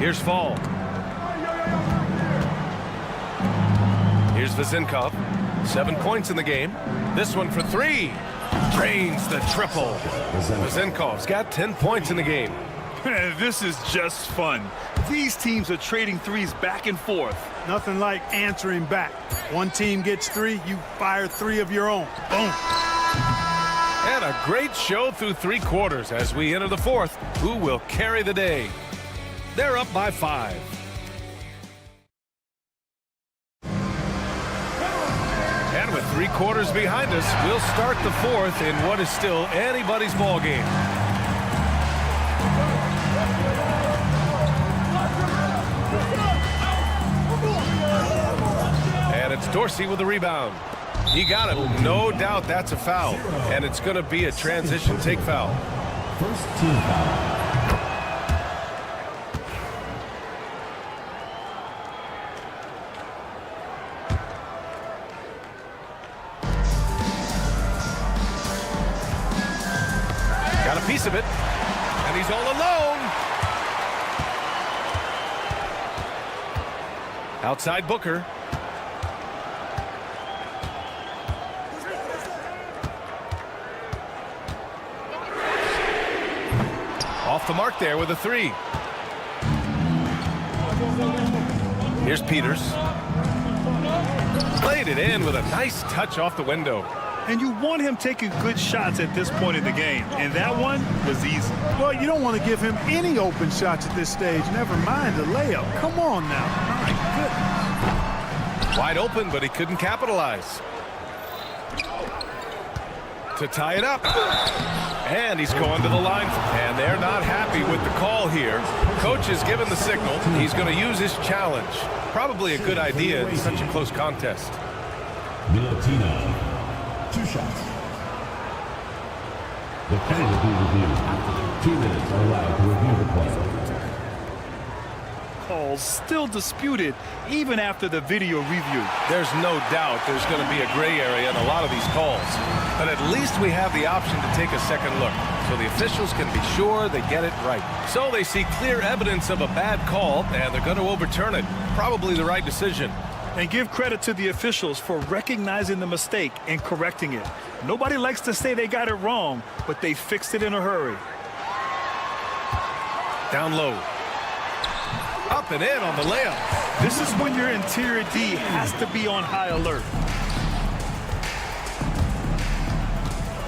Here's Fall. Here's Vezenkov. 7 points in the game. This one for 3. Drains the triple. Vezenkov's got 10 points in the game. This is just fun. These teams are trading threes back and forth. Nothing like answering back. One team gets 3, you fire 3 of your own. Boom. And a great show through 3 quarters as we enter the fourth. Who will carry the day? They're up by 5. And with 3 quarters behind us, we'll start the fourth in what is still anybody's ball game. And it's Dorsey with the rebound. He got it. No doubt that's a foul. And it's going to be a transition take foul. First team foul. Got a piece of it. And he's all alone. Outside Booker. Off the mark there with a 3. Here's Peters. Played it in with a nice touch off the window. And you want him taking good shots at this point in the game. And that one was easy. Well, you don't want to give him any open shots at this stage. Never mind the layup. Come on now. My goodness. Wide open, but he couldn't capitalize. to tie it up. And he's going to the line. And they're not happy with the call here. Coach has given the signal. He's going to use his challenge. Probably a good idea in such a close contest. Milan, 2 shots. The play will be reviewed. 2 minutes are allowed to review the play. Calls still disputed even after the video review. There's no doubt there's going to be a gray area in a lot of these calls. But at least we have the option to take a second look, so the officials can be sure they get it right. So they see clear evidence of a bad call, and they're going to overturn it. Probably the right decision. And give credit to the officials for recognizing the mistake and correcting it. Nobody likes to say they got it wrong, but they fixed it in a hurry. Down low. Up and in on the layup. This is when your interior D has to be on high alert.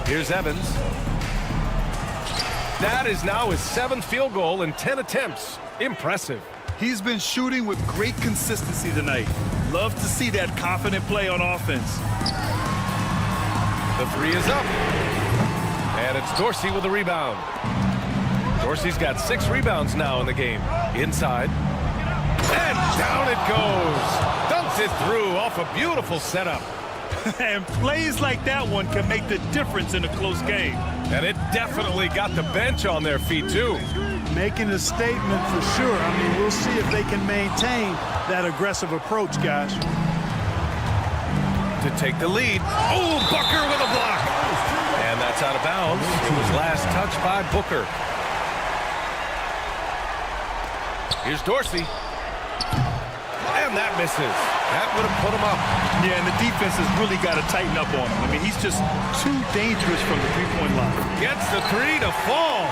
Here's Evans. That is now his 7th field goal in 10 attempts. Impressive. He's been shooting with great consistency tonight. Love to see that confident play on offense. The 3 is up. And it's Dorsey with the rebound. Dorsey's got 6 rebounds now in the game. Inside. And down it goes. Dunks it through off a beautiful setup. And plays like that one can make the difference in a close game. And it definitely got the bench on their feet, too. Making a statement for sure. I mean, we'll see if they can maintain that aggressive approach, guys. To take the lead. Oh, Booker with a block. And that's out of bounds. It was last touched by Booker. Here's Dorsey. And that misses. That would have put him up. Yeah, and the defense has really got to tighten up on him. I mean, he's just too dangerous from the three-point line. Gets the 3 to fall.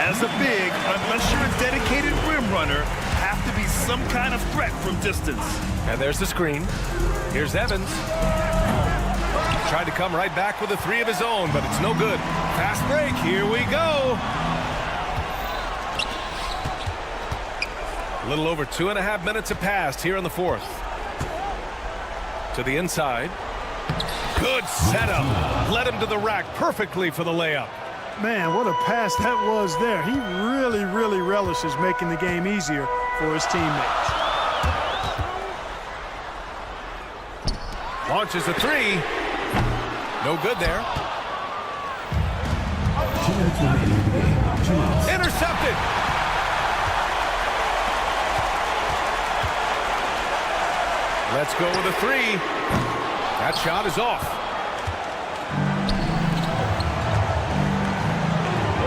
As a big, unless you're a dedicated rim runner, have to be some kind of threat from distance. And there's the screen. Here's Evans. Tried to come right back with a 3 of his own, but it's no good. Fast break. Here we go. A little over 2.5 minutes have passed here in the 4th. To the inside. Good setup. Led him to the rack perfectly for the layup. Man, what a pass that was there. He really, really relishes making the game easier for his teammates. Launches a 3. No good there. 2 minutes remaining in the game. 2 minutes. Intercepted. Let's go with a 3. That shot is off.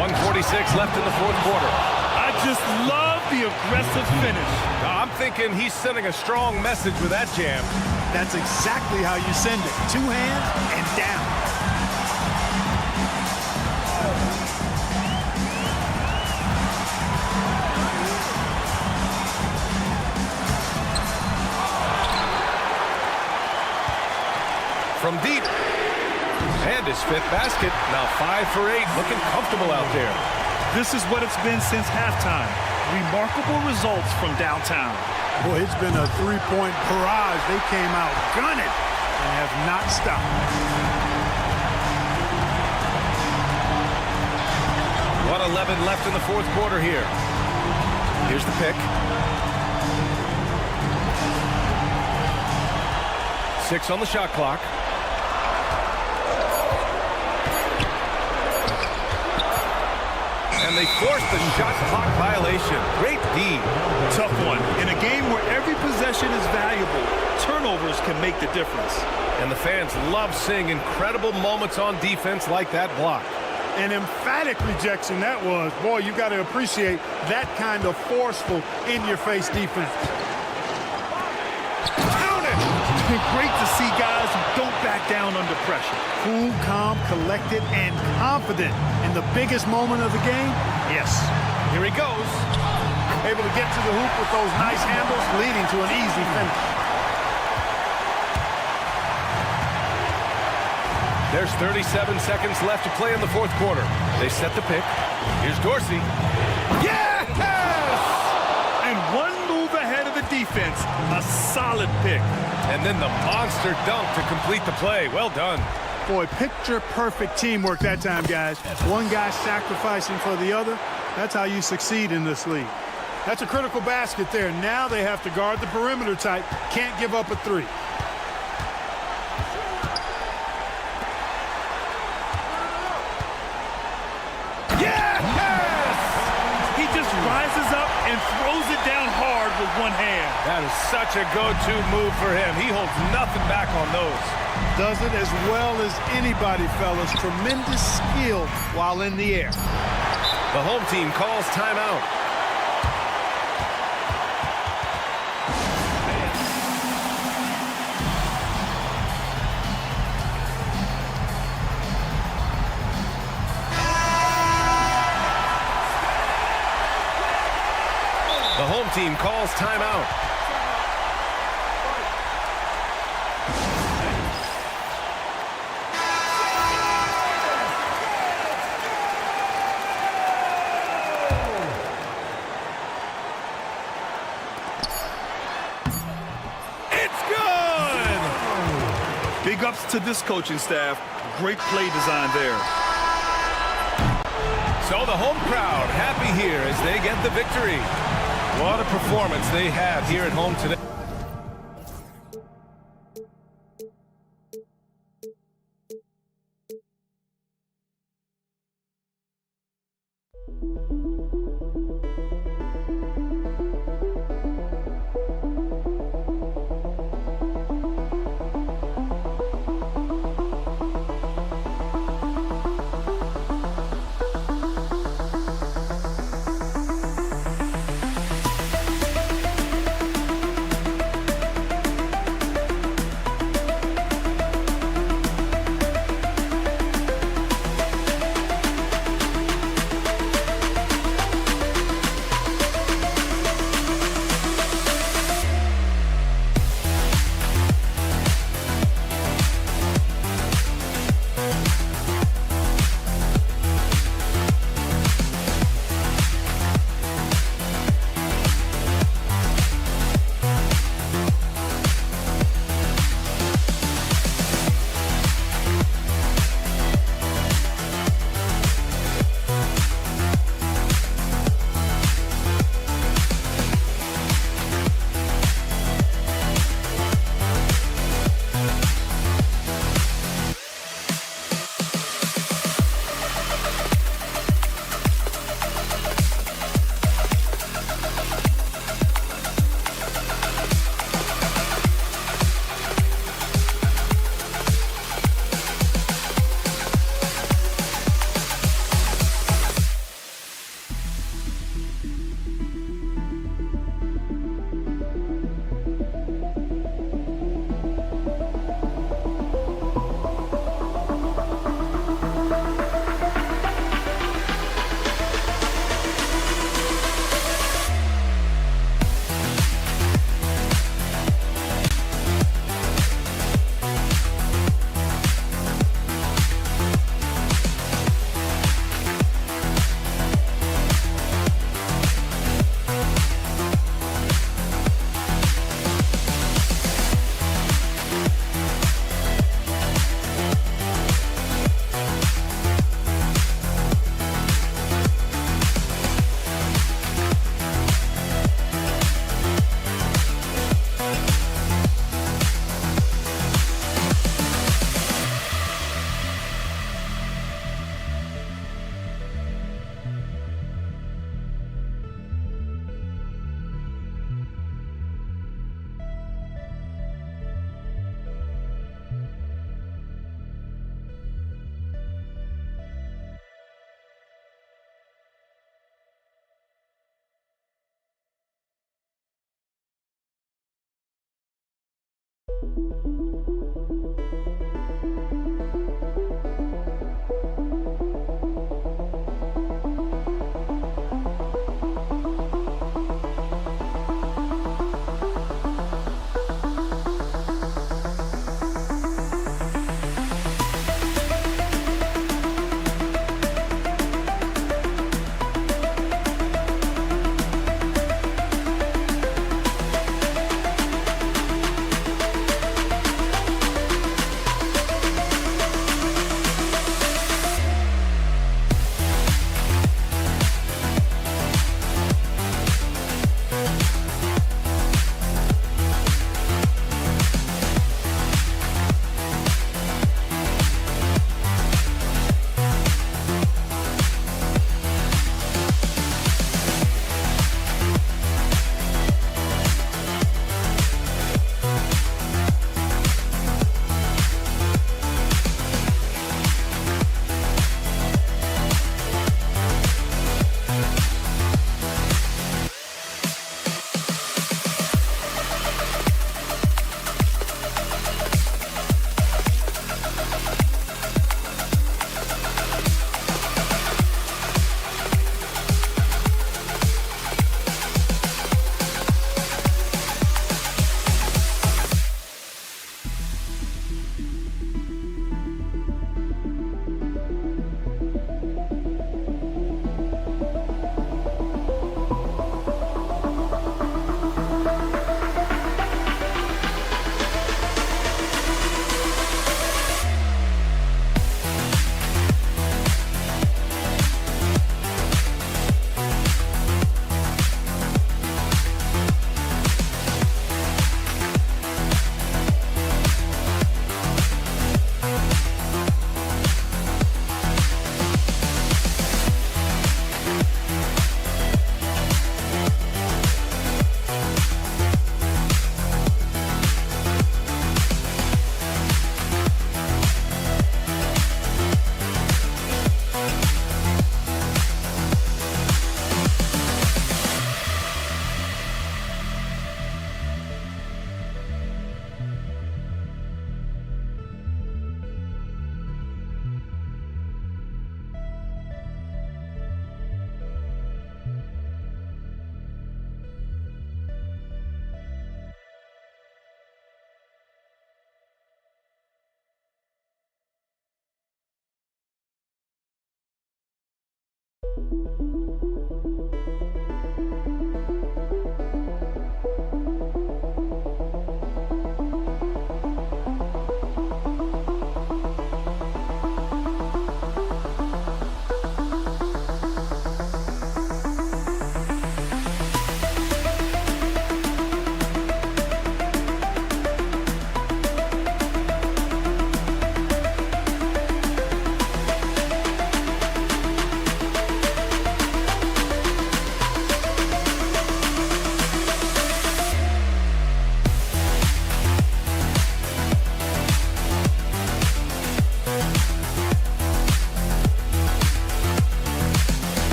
1:46 left in the 4th quarter. I just love the aggressive finish. I'm thinking he's sending a strong message with that jam. That's exactly how you send it. 2 hands and down. From deep. And his 5th basket. Now 5 for 8. Looking comfortable out there. This is what it's been since halftime. Remarkable results from downtown. Boy, it's been a 3-point barrage. They came out gunning and have not stopped. 1:11 left in the 4th quarter here. Here's the pick. 6 on the shot clock. And they forced the shot clock violation. Great D. Tough one. In a game where every possession is valuable, turnovers can make the difference. And the fans love seeing incredible moments on defense like that block. An emphatic rejection that was. Boy, you got to appreciate that kind of forceful, in-your-face defense. It's been great to see guys who don't back down under pressure. Cool, calm, collected, and confident in the biggest moment of the game. Yes. Here he goes. Able to get to the hoop with those nice handles, leading to an easy finish. There's 37 seconds left to play in the 4th quarter. They set the pick. Here's Dorsey. Yes! And one move ahead of the defense. A solid pick. And then the monster dunk to complete the play. Well done. Boy, picture-perfect teamwork that time, guys. One guy sacrificing for the other. That's how you succeed in this league. That's a critical basket there. Now they have to guard the perimeter tight. Can't give up a three. Rises up and throws it down hard with one hand. That is such a go-to move for him. He holds nothing back on those. Does it as well as anybody, fellas. Tremendous skill while in the air. The home team calls timeout. The home team calls timeout. It's good! Big ups to this coaching staff. Great play design there. So the home crowd happy here as they get the victory. What a performance they had here at home today.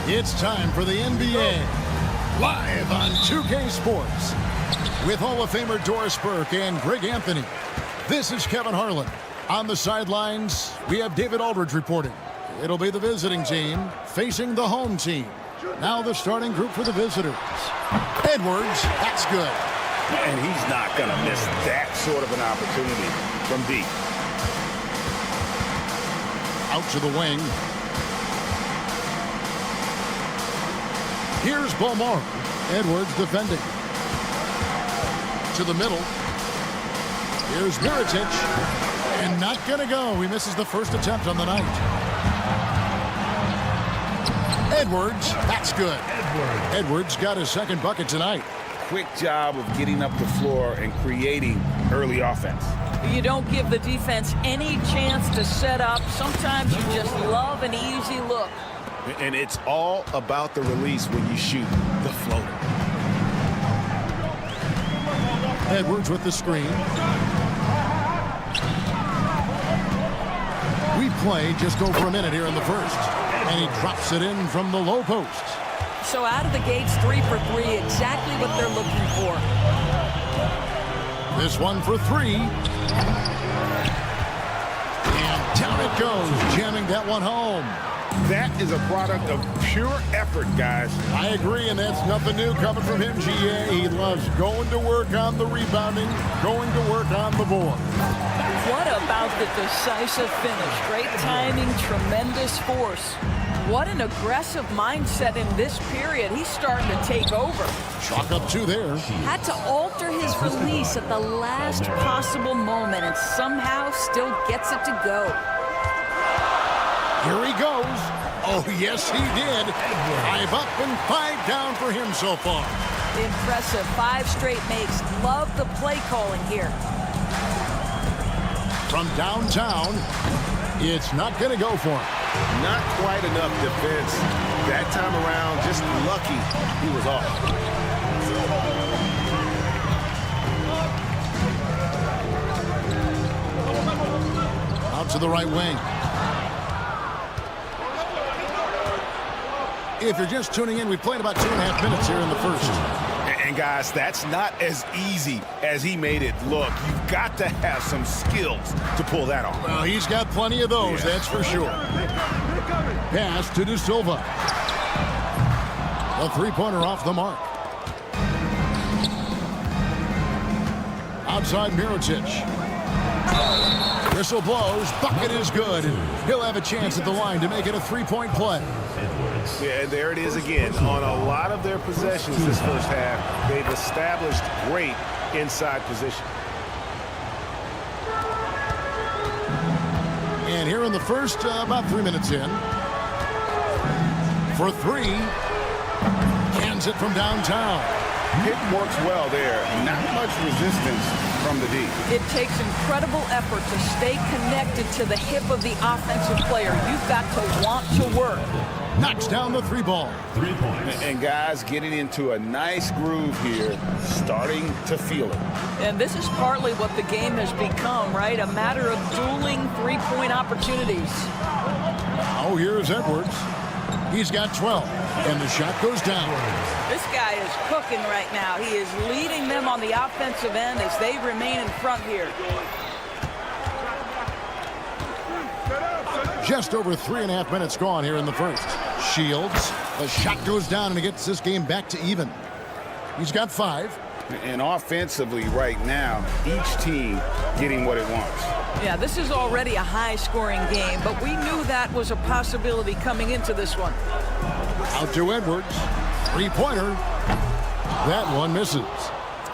It's time for the NBA, live on 2K Sports, with Hall of Famer Doris Burke and Greg Anthony. This is Kevin Harlan. On the sidelines, we have David Aldridge reporting. It'll be the visiting team facing the home team. Now the starting group for the visitors. Edwards, that's good. And he's not going to miss that sort of an opportunity from deep. Out to the wing. Here's Beaumont. Edwards defending. To the middle. Here's Mirotic. And not going to go. He misses the first attempt on the night. Edwards, that's good. Edwards got his second bucket tonight. Quick job of getting up the floor and creating early offense. You don't give the defense any chance to set up. Sometimes you just love an easy look. And it's all about the release when you shoot the floater. Edwards with the screen. We play just over a minute here in the first. And he drops it in from the low post. So out of the gates, 3 for 3, exactly what they're looking for. This one for 3. And down it goes, jamming that one home. That is a product of pure effort, guys. I agree, and that's nothing new coming from him, GA. He loves going to work on the rebounding, going to work on the board. What about the decisive finish? Great timing, tremendous force. What an aggressive mindset in this period. He's starting to take over. Chalk up 2 there. Had to alter his release at the last possible moment and somehow still gets it to go. Here he goes. Oh, yes, he did. 5 up and 5 down for him so far. Impressive. 5 straight makes. Love the play calling here. From downtown, it's not going to go for him. Not quite enough defense. That time around, just lucky he was off. Out to the right wing. If you're just tuning in, we played about 2.5 minutes here in the first. And guys, that's not as easy as he made it look. You've got to have some skills to pull that off. Well, he's got plenty of those, that's for sure. Pass to De Silva. A 3-pointer off the mark. Outside Mirotic. Whistle blows. Bucket is good. He'll have a chance at the line to make it a 3-point play. Yeah, and there it is again. On a lot of their possessions this first half, they've established great inside position. And here in the first, about 3 minutes in. For 3. Cans it from downtown. It works well there. Not much resistance from the D. It takes incredible effort to stay connected to the hip of the offensive player. You've got to want to work. Knocks down the 3-ball. 3 points. And guys getting into a nice groove here, starting to feel it. And this is partly what the game has become, right? A matter of dueling 3-point opportunities. Oh, here's Edwards. He's got 12, and the shot goes down. This guy is cooking right now. He is leading them on the offensive end as they remain in front here. Just over 3.5 minutes gone here in the first. Shields. The shot goes down, and he gets this game back to even. He's got 5. And offensively right now, each team getting what it wants. Yeah, this is already a high-scoring game, but we knew that was a possibility coming into this one. Out to Edwards. 3-pointer. That one misses.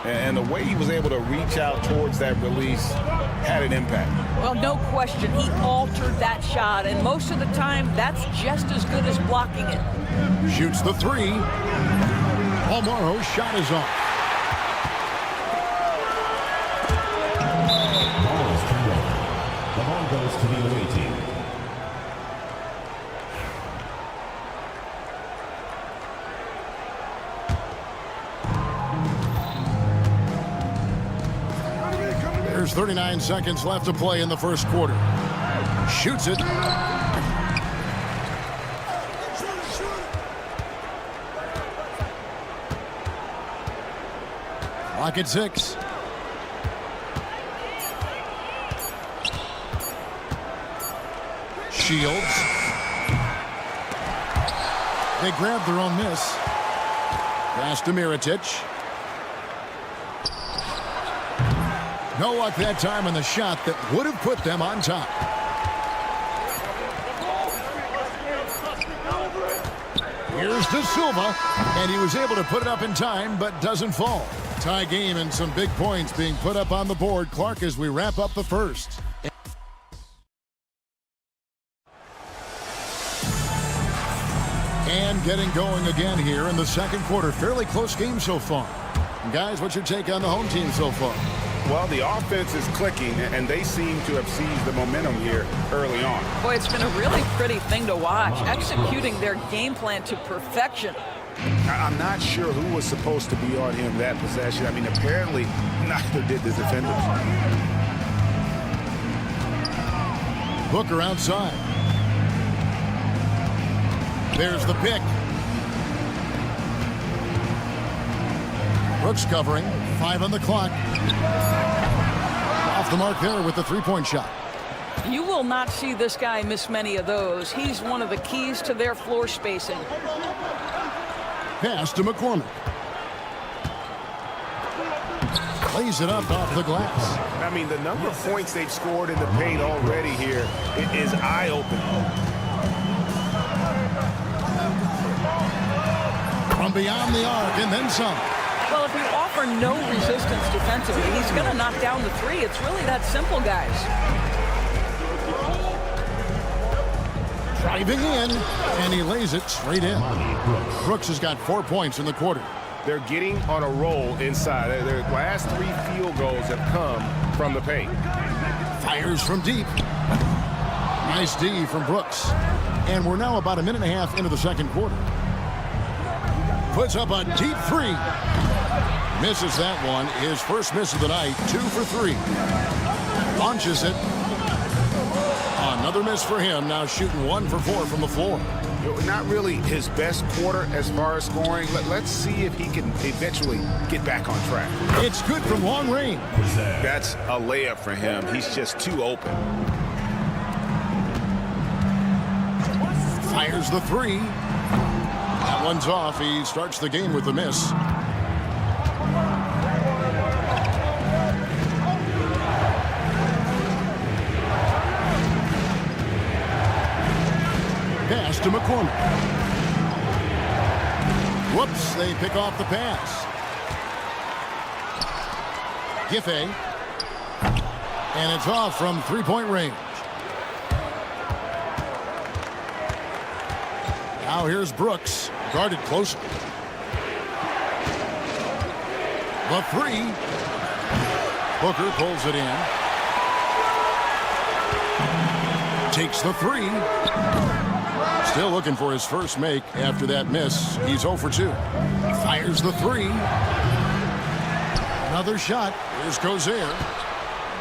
And the way he was able to reach out towards that release had an impact. Well, no question. He altered that shot, and most of the time, that's just as good as blocking it. Shoots the 3. Almaro's shot is off. The ball goes to the away team. There's 39 seconds left to play in the first quarter. Shoots it. Clock at 6. Shields. They grab their own miss. Pass to Mirotic. No luck that time on the shot that would have put them on top. Here's De Silva, and he was able to put it up in time, but doesn't fall. Tie game and some big points being put up on the board. Clark, as we wrap up the first. And getting going again here in the second quarter. Fairly close game so far. Guys, what's your take on the home team so far? Well, the offense is clicking, and they seem to have seized the momentum here early on. Boy, it's been a really pretty thing to watch, executing their game plan to perfection. I'm not sure who was supposed to be on him that possession. I mean, apparently neither did the defenders. Booker outside. There's the pick. Brooks covering. 5 on the clock. Off the mark there with the three-point shot. You will not see this guy miss many of those. He's one of the keys to their floor spacing. Pass to McCormick. Lays it up off the glass. I mean, the number of points they've scored in the paint already here is eye-opening. From beyond the arc and then some. Well, if you offer no resistance defensively, he's going to knock down the three. It's really that simple, guys. Driving in, and he lays it straight in. Brooks has got 4 points in the quarter. They're getting on a roll inside. Their last 3 field goals have come from the paint. Fires from deep. Nice D from Brooks. And we're now about a minute and a half into the second quarter. Puts up a deep three. Misses that one. His first miss of the night. 2 for 3. Launches it. Another miss for him. Now shooting 1 for 4 from the floor. Not really his best quarter as far as scoring. Let's see if he can eventually get back on track. It's good from long range. That's a layup for him. He's just too open. Fires the three. That one's off. He starts the game with the miss. Pass to McCormick. Whoops, they pick off the pass. Giffey. And it's off from three-point range. Now here's Brooks, guarded closely. The three. Booker pulls it in. Takes the three. Still looking for his first make after that miss. He's 0 for 2. Fires the three. Another shot. Here's Gozer.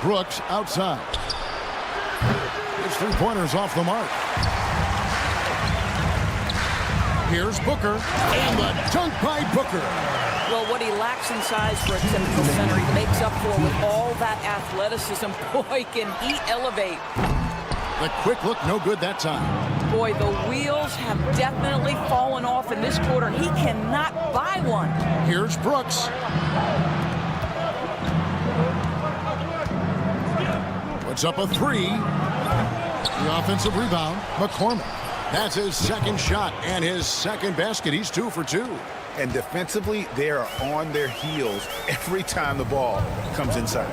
Brooks outside. His three-pointer's off the mark. Here's Booker. And the dunk by Booker. Well, what he lacks in size for a typical center, he makes up for with all that athleticism. Boy, can he elevate. The quick look, no good that time. Boy, the wheels have definitely fallen off in this quarter. He cannot buy one. Here's Brooks. Puts up a three. The offensive rebound, McCormick. That's his second shot and his second basket. He's 2 for 2. And defensively, they are on their heels every time the ball comes inside.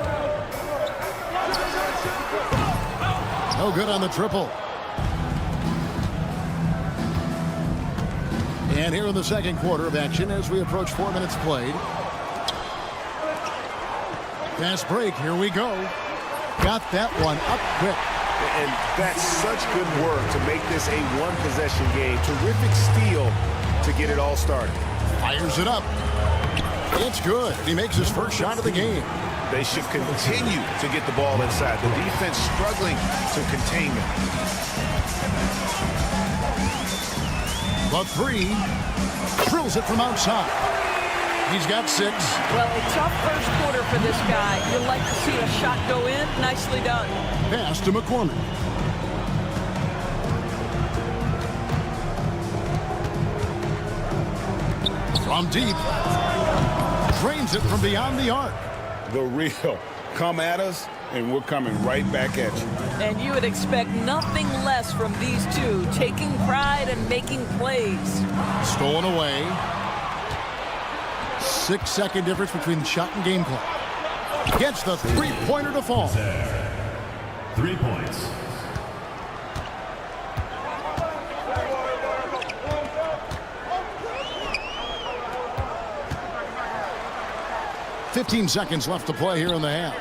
No good on the triple. And here in the second quarter of action as we approach 4 minutes played. Fast break, here we go. Got that one up quick. And that's such good work to make this a one-possession game. Terrific steal to get it all started. Fires it up. It's good. He makes his first shot of the game. They should continue to get the ball inside. The defense struggling to contain them. The three. Drills it from outside. He's got 6. Well, a tough first quarter for this guy. You'll like to see a shot go in. Nicely done. Pass to McCormick. From deep. Drains it from beyond the arc. The real. Come at us, and we're coming right back at you. And you would expect nothing less from these two, taking pride and making plays. Stolen away. 6-second difference between the shot and game clock. Gets the three-pointer to fall. 3 points. $15 seconds left to play here in the half.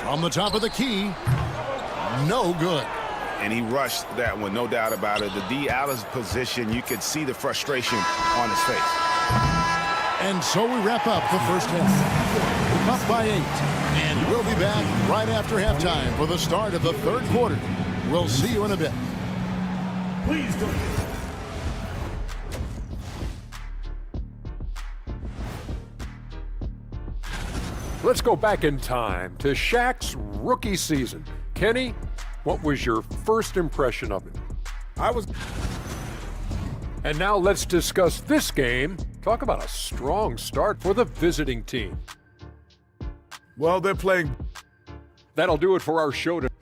From the top of the key. No good. And he rushed that one, no doubt about it. The D out of position, you could see the frustration on his face. And so we wrap up the first half. Up by 8. And we'll be back right after halftime for the start of the third quarter. We'll see you in a bit. Please go. Let's go back in time to Shaq's rookie season. Kenny, what was your first impression of him? And now let's discuss this game. Talk about a strong start for the visiting team. Well, they're playing. That'll do it for our show today.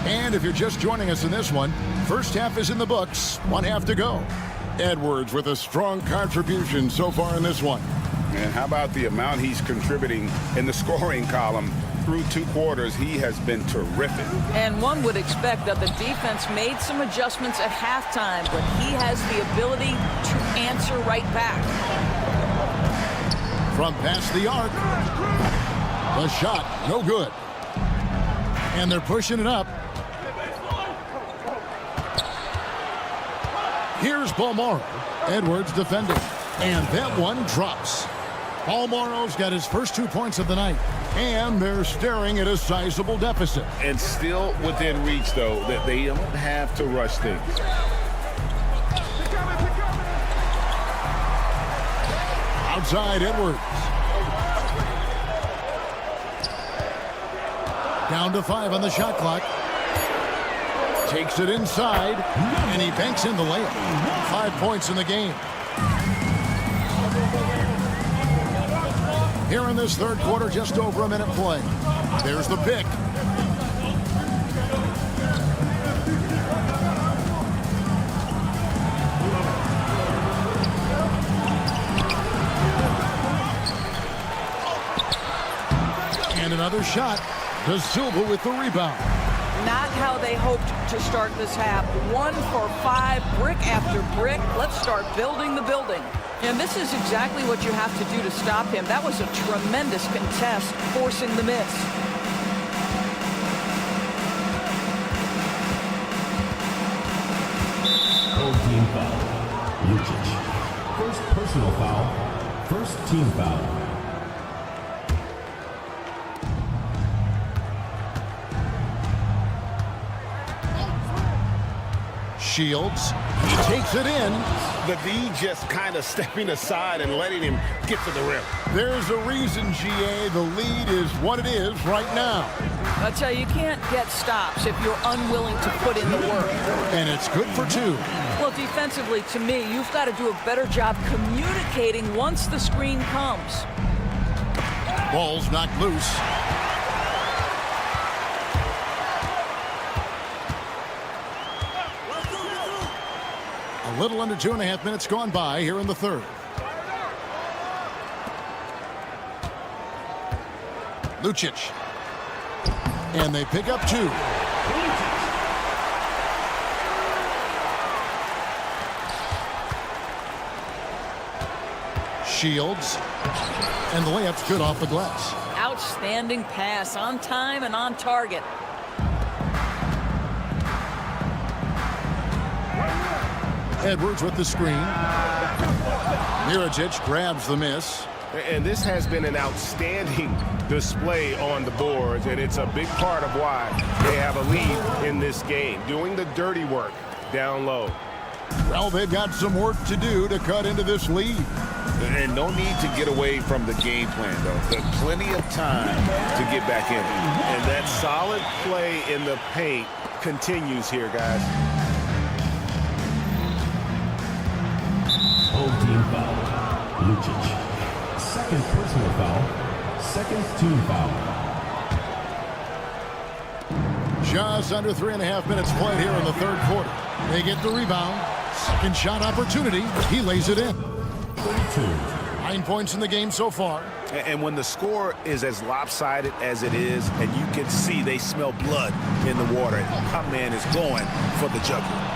And if you're just joining us in this one, first half is in the books. 1 half to go. Edwards with a strong contribution so far in this one. And how about the amount he's contributing in the scoring column? Through 2 quarters, he has been terrific. And one would expect that the defense made some adjustments at halftime, but he has the ability to answer right back. From past the arc. The shot, no good. And they're pushing it up. Here's Balmaro. Edwards defending. And that one drops. Balmaro's got his first 2 points of the night. And they're staring at a sizable deficit. And still within reach, though, that they don't have to rush things. Outside Edwards. Down to 5 on the shot clock. Takes it inside, and he banks in the layup. 5 points in the game. Here in this third quarter, just over a minute play. There's the pick. And another shot. De Silva with the rebound. Not how they hoped to start this half. 1 for 5, brick after brick. Let's start building the building. And this is exactly what you have to do to stop him. That was a tremendous contest, forcing the miss. Full team foul. Lucic. First personal foul. First team foul. Shields. He takes it in. The D just kind of stepping aside and letting him get to the rim. There's a reason, GA. The lead is what it is right now. I tell you, you can't get stops if you're unwilling to put in the work. And it's good for 2. Well, defensively, to me, you've got to do a better job communicating once the screen comes. Ball's knocked loose. A little under 2.5 minutes gone by here in the third. Lucic. And they pick up 2. Shields. And the layup's good off the glass. Outstanding pass, on time and on target. Edwards with the screen. Mirotic grabs the miss. And this has been an outstanding display on the boards, and it's a big part of why they have a lead in this game, doing the dirty work down low. Well, they've got some work to do to cut into this lead. And no need to get away from the game plan, though. There's plenty of time to get back in. And that solid play in the paint continues here, guys. Home team foul. Lucic. Second personal foul. Second team foul. Just under 3.5 minutes played here in the third quarter. They get the rebound. Second shot opportunity. He lays it in. 32. 9 points in the game so far. And when the score is as lopsided as it is, and you can see they smell blood in the water, my man is going for the jugular.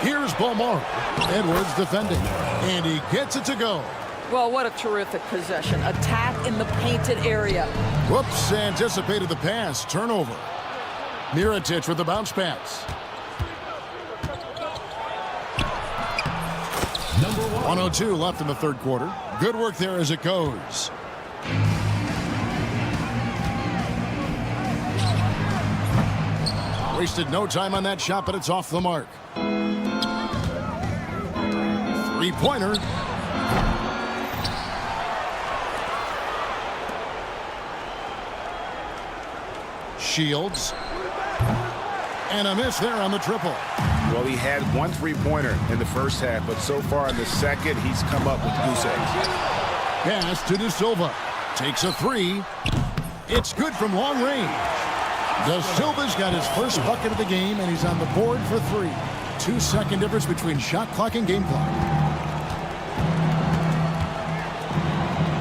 Here's Bomar. Edwards defending. And he gets it to go. Well, what a terrific possession. Attack in the painted area. Whoops, anticipated the pass. Turnover. Mirotic with the bounce pass. 1:02 left in the third quarter. Good work there as it goes. Wasted no time on that shot, but it's off the mark. Three-pointer. Shields. And a miss there on the triple. Well, he had one three-pointer in the first half, but so far in the second, he's come up with goose eggs. Pass to De Silva. Takes a three. It's good from long range. De Silva's got his first bucket of the game, and he's on the board for three. 2-second difference between shot clock and game clock.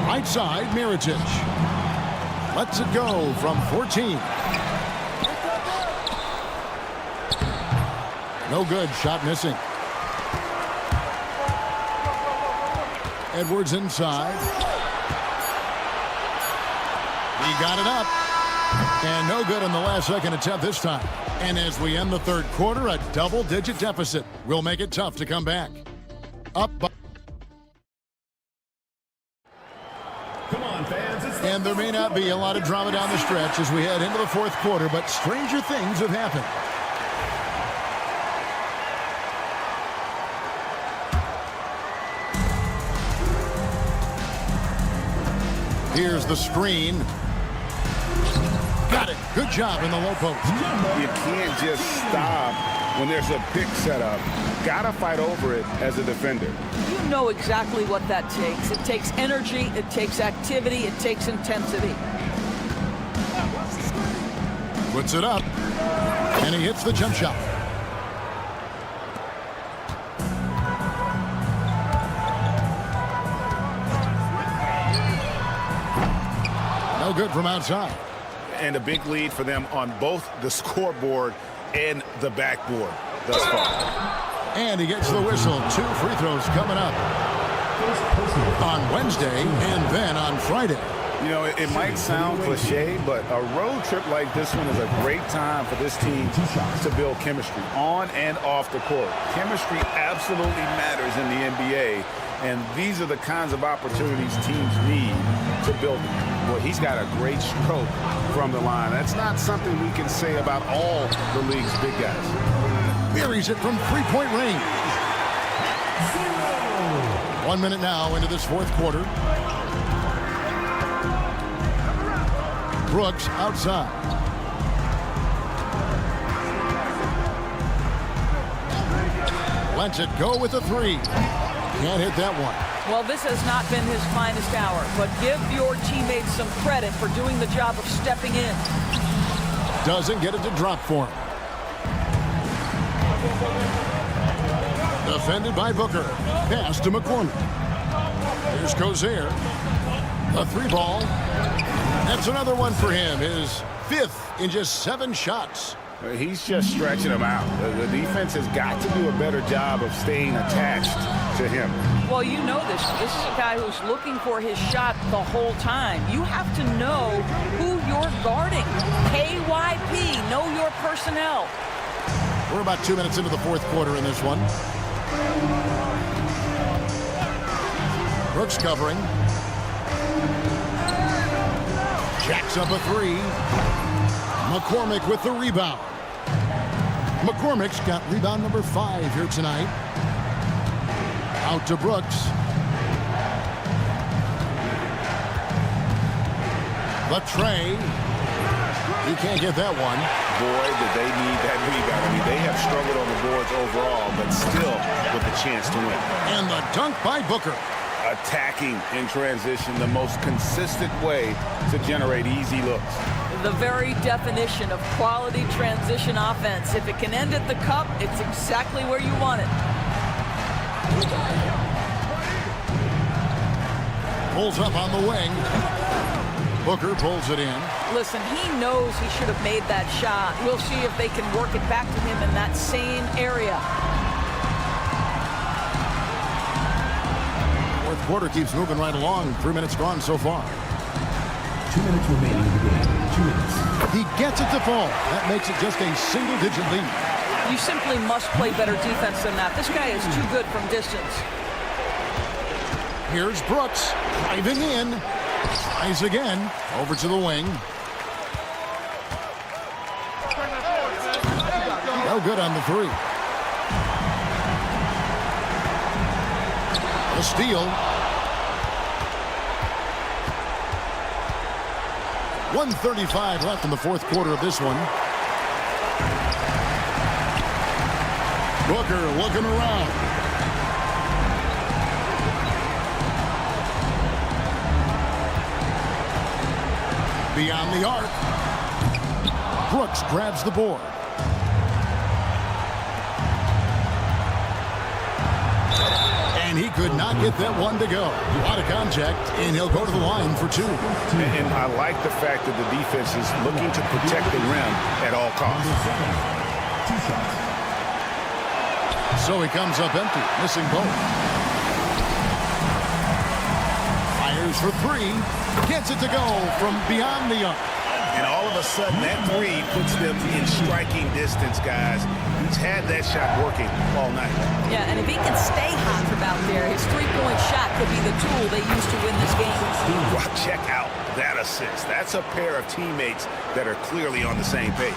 Right side, Mirotic. Lets it go from 14. No good. Shot missing. Edwards inside. He got it up. And no good on the last second attempt this time. And as we end the third quarter, a double-digit deficit will make it tough to come back. Up by... Come on, fans. And there may not be a lot of drama down the stretch as we head into the fourth quarter, but stranger things have happened. Here's the screen. Got it. Good job in the low post. You can't just stop when there's a pick set up. Gotta fight over it as a defender. You know exactly what that takes. It takes energy, it takes activity, it takes intensity. Puts it up. And he hits the jump shot. No good from outside. And a big lead for them on both the scoreboard and the backboard thus far. And he gets the whistle. 2 free throws coming up on Wednesday and then on Friday. You know, it might sound cliche, but a road trip like this one is a great time for this team to build chemistry on and off the court. Chemistry absolutely matters in the NBA, and these are the kinds of opportunities teams need to build them. Well, he's got a great stroke from the line. That's not something we can say about all the league's big guys. Buries it from three-point range. 1 minute now into this fourth quarter. Brooks outside. Lets it go with a three. Can't hit that one. Well, this has not been his finest hour, but give your teammates some credit for doing the job of stepping in. Doesn't get it to drop for him. Defended by Booker. Pass to McCormick. Here's Cozier. A three ball. That's another one for him. His 5th in just 7 shots. He's just stretching them out. The defense has got to do a better job of staying attached to him. Well, you know this. This is a guy who's looking for his shot the whole time. You have to know who you're guarding. KYP, know your personnel. We're about 2 minutes into the fourth quarter in this one. Brooks covering. Jacks up a three. McCormick with the rebound. McCormick's got rebound number 5 here tonight. Out to Brooks. The tray. He can't get that one. Boy, did they need that rebound. I mean, they have struggled on the boards overall, but still with a chance to win. And the dunk by Booker. Attacking in transition, the most consistent way to generate easy looks. The very definition of quality transition offense. If it can end at the cup, it's exactly where you want it. Pulls up on the wing. Booker pulls it in. Listen, he knows he should have made that shot. We'll see if they can work it back to him in that same area. Fourth quarter keeps moving right along. 3 minutes gone so far. 2 minutes remaining in the game. 2 minutes. He gets it to fall. That makes it just a single-digit lead. You simply must play better defense than that. This guy is too good from distance. Here's Brooks driving in. Tries again. Over to the wing. No good on the three. The steal. 1:35 left in the fourth quarter of this one. Booker looking around. Beyond the arc. Brooks grabs the board. And he could not get that one to go. A lot of contact, and he'll go to the line for 2. And I like the fact that the defense is looking to protect the rim at all costs. So he comes up empty, missing both. Fires for 3. Gets it to go from beyond the arc. And all of a sudden, that 3 puts them in striking distance, guys. He's had that shot working all night. Yeah, and if he can stay hot from out there, his three-point shot could be the tool they use to win this game. Wow, check out that assist. That's a pair of teammates that are clearly on the same page.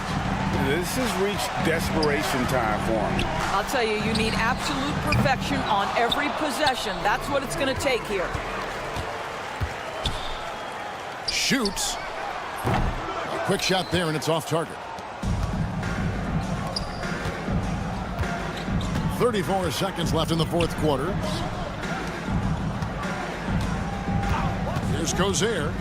This has reached desperation time for him. I'll tell you, you need absolute perfection on every possession. That's what it's going to take here. Shoots. A quick shot there, and it's off target. 34 seconds left in the fourth quarter. Here's Gozer.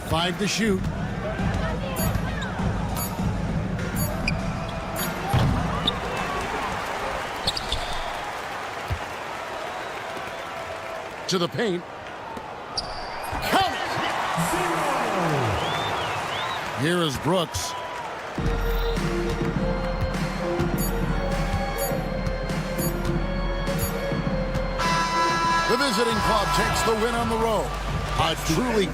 Five to shoot. To the paint. Count it! Here is Brooks. The visiting club takes the win on the road. A truly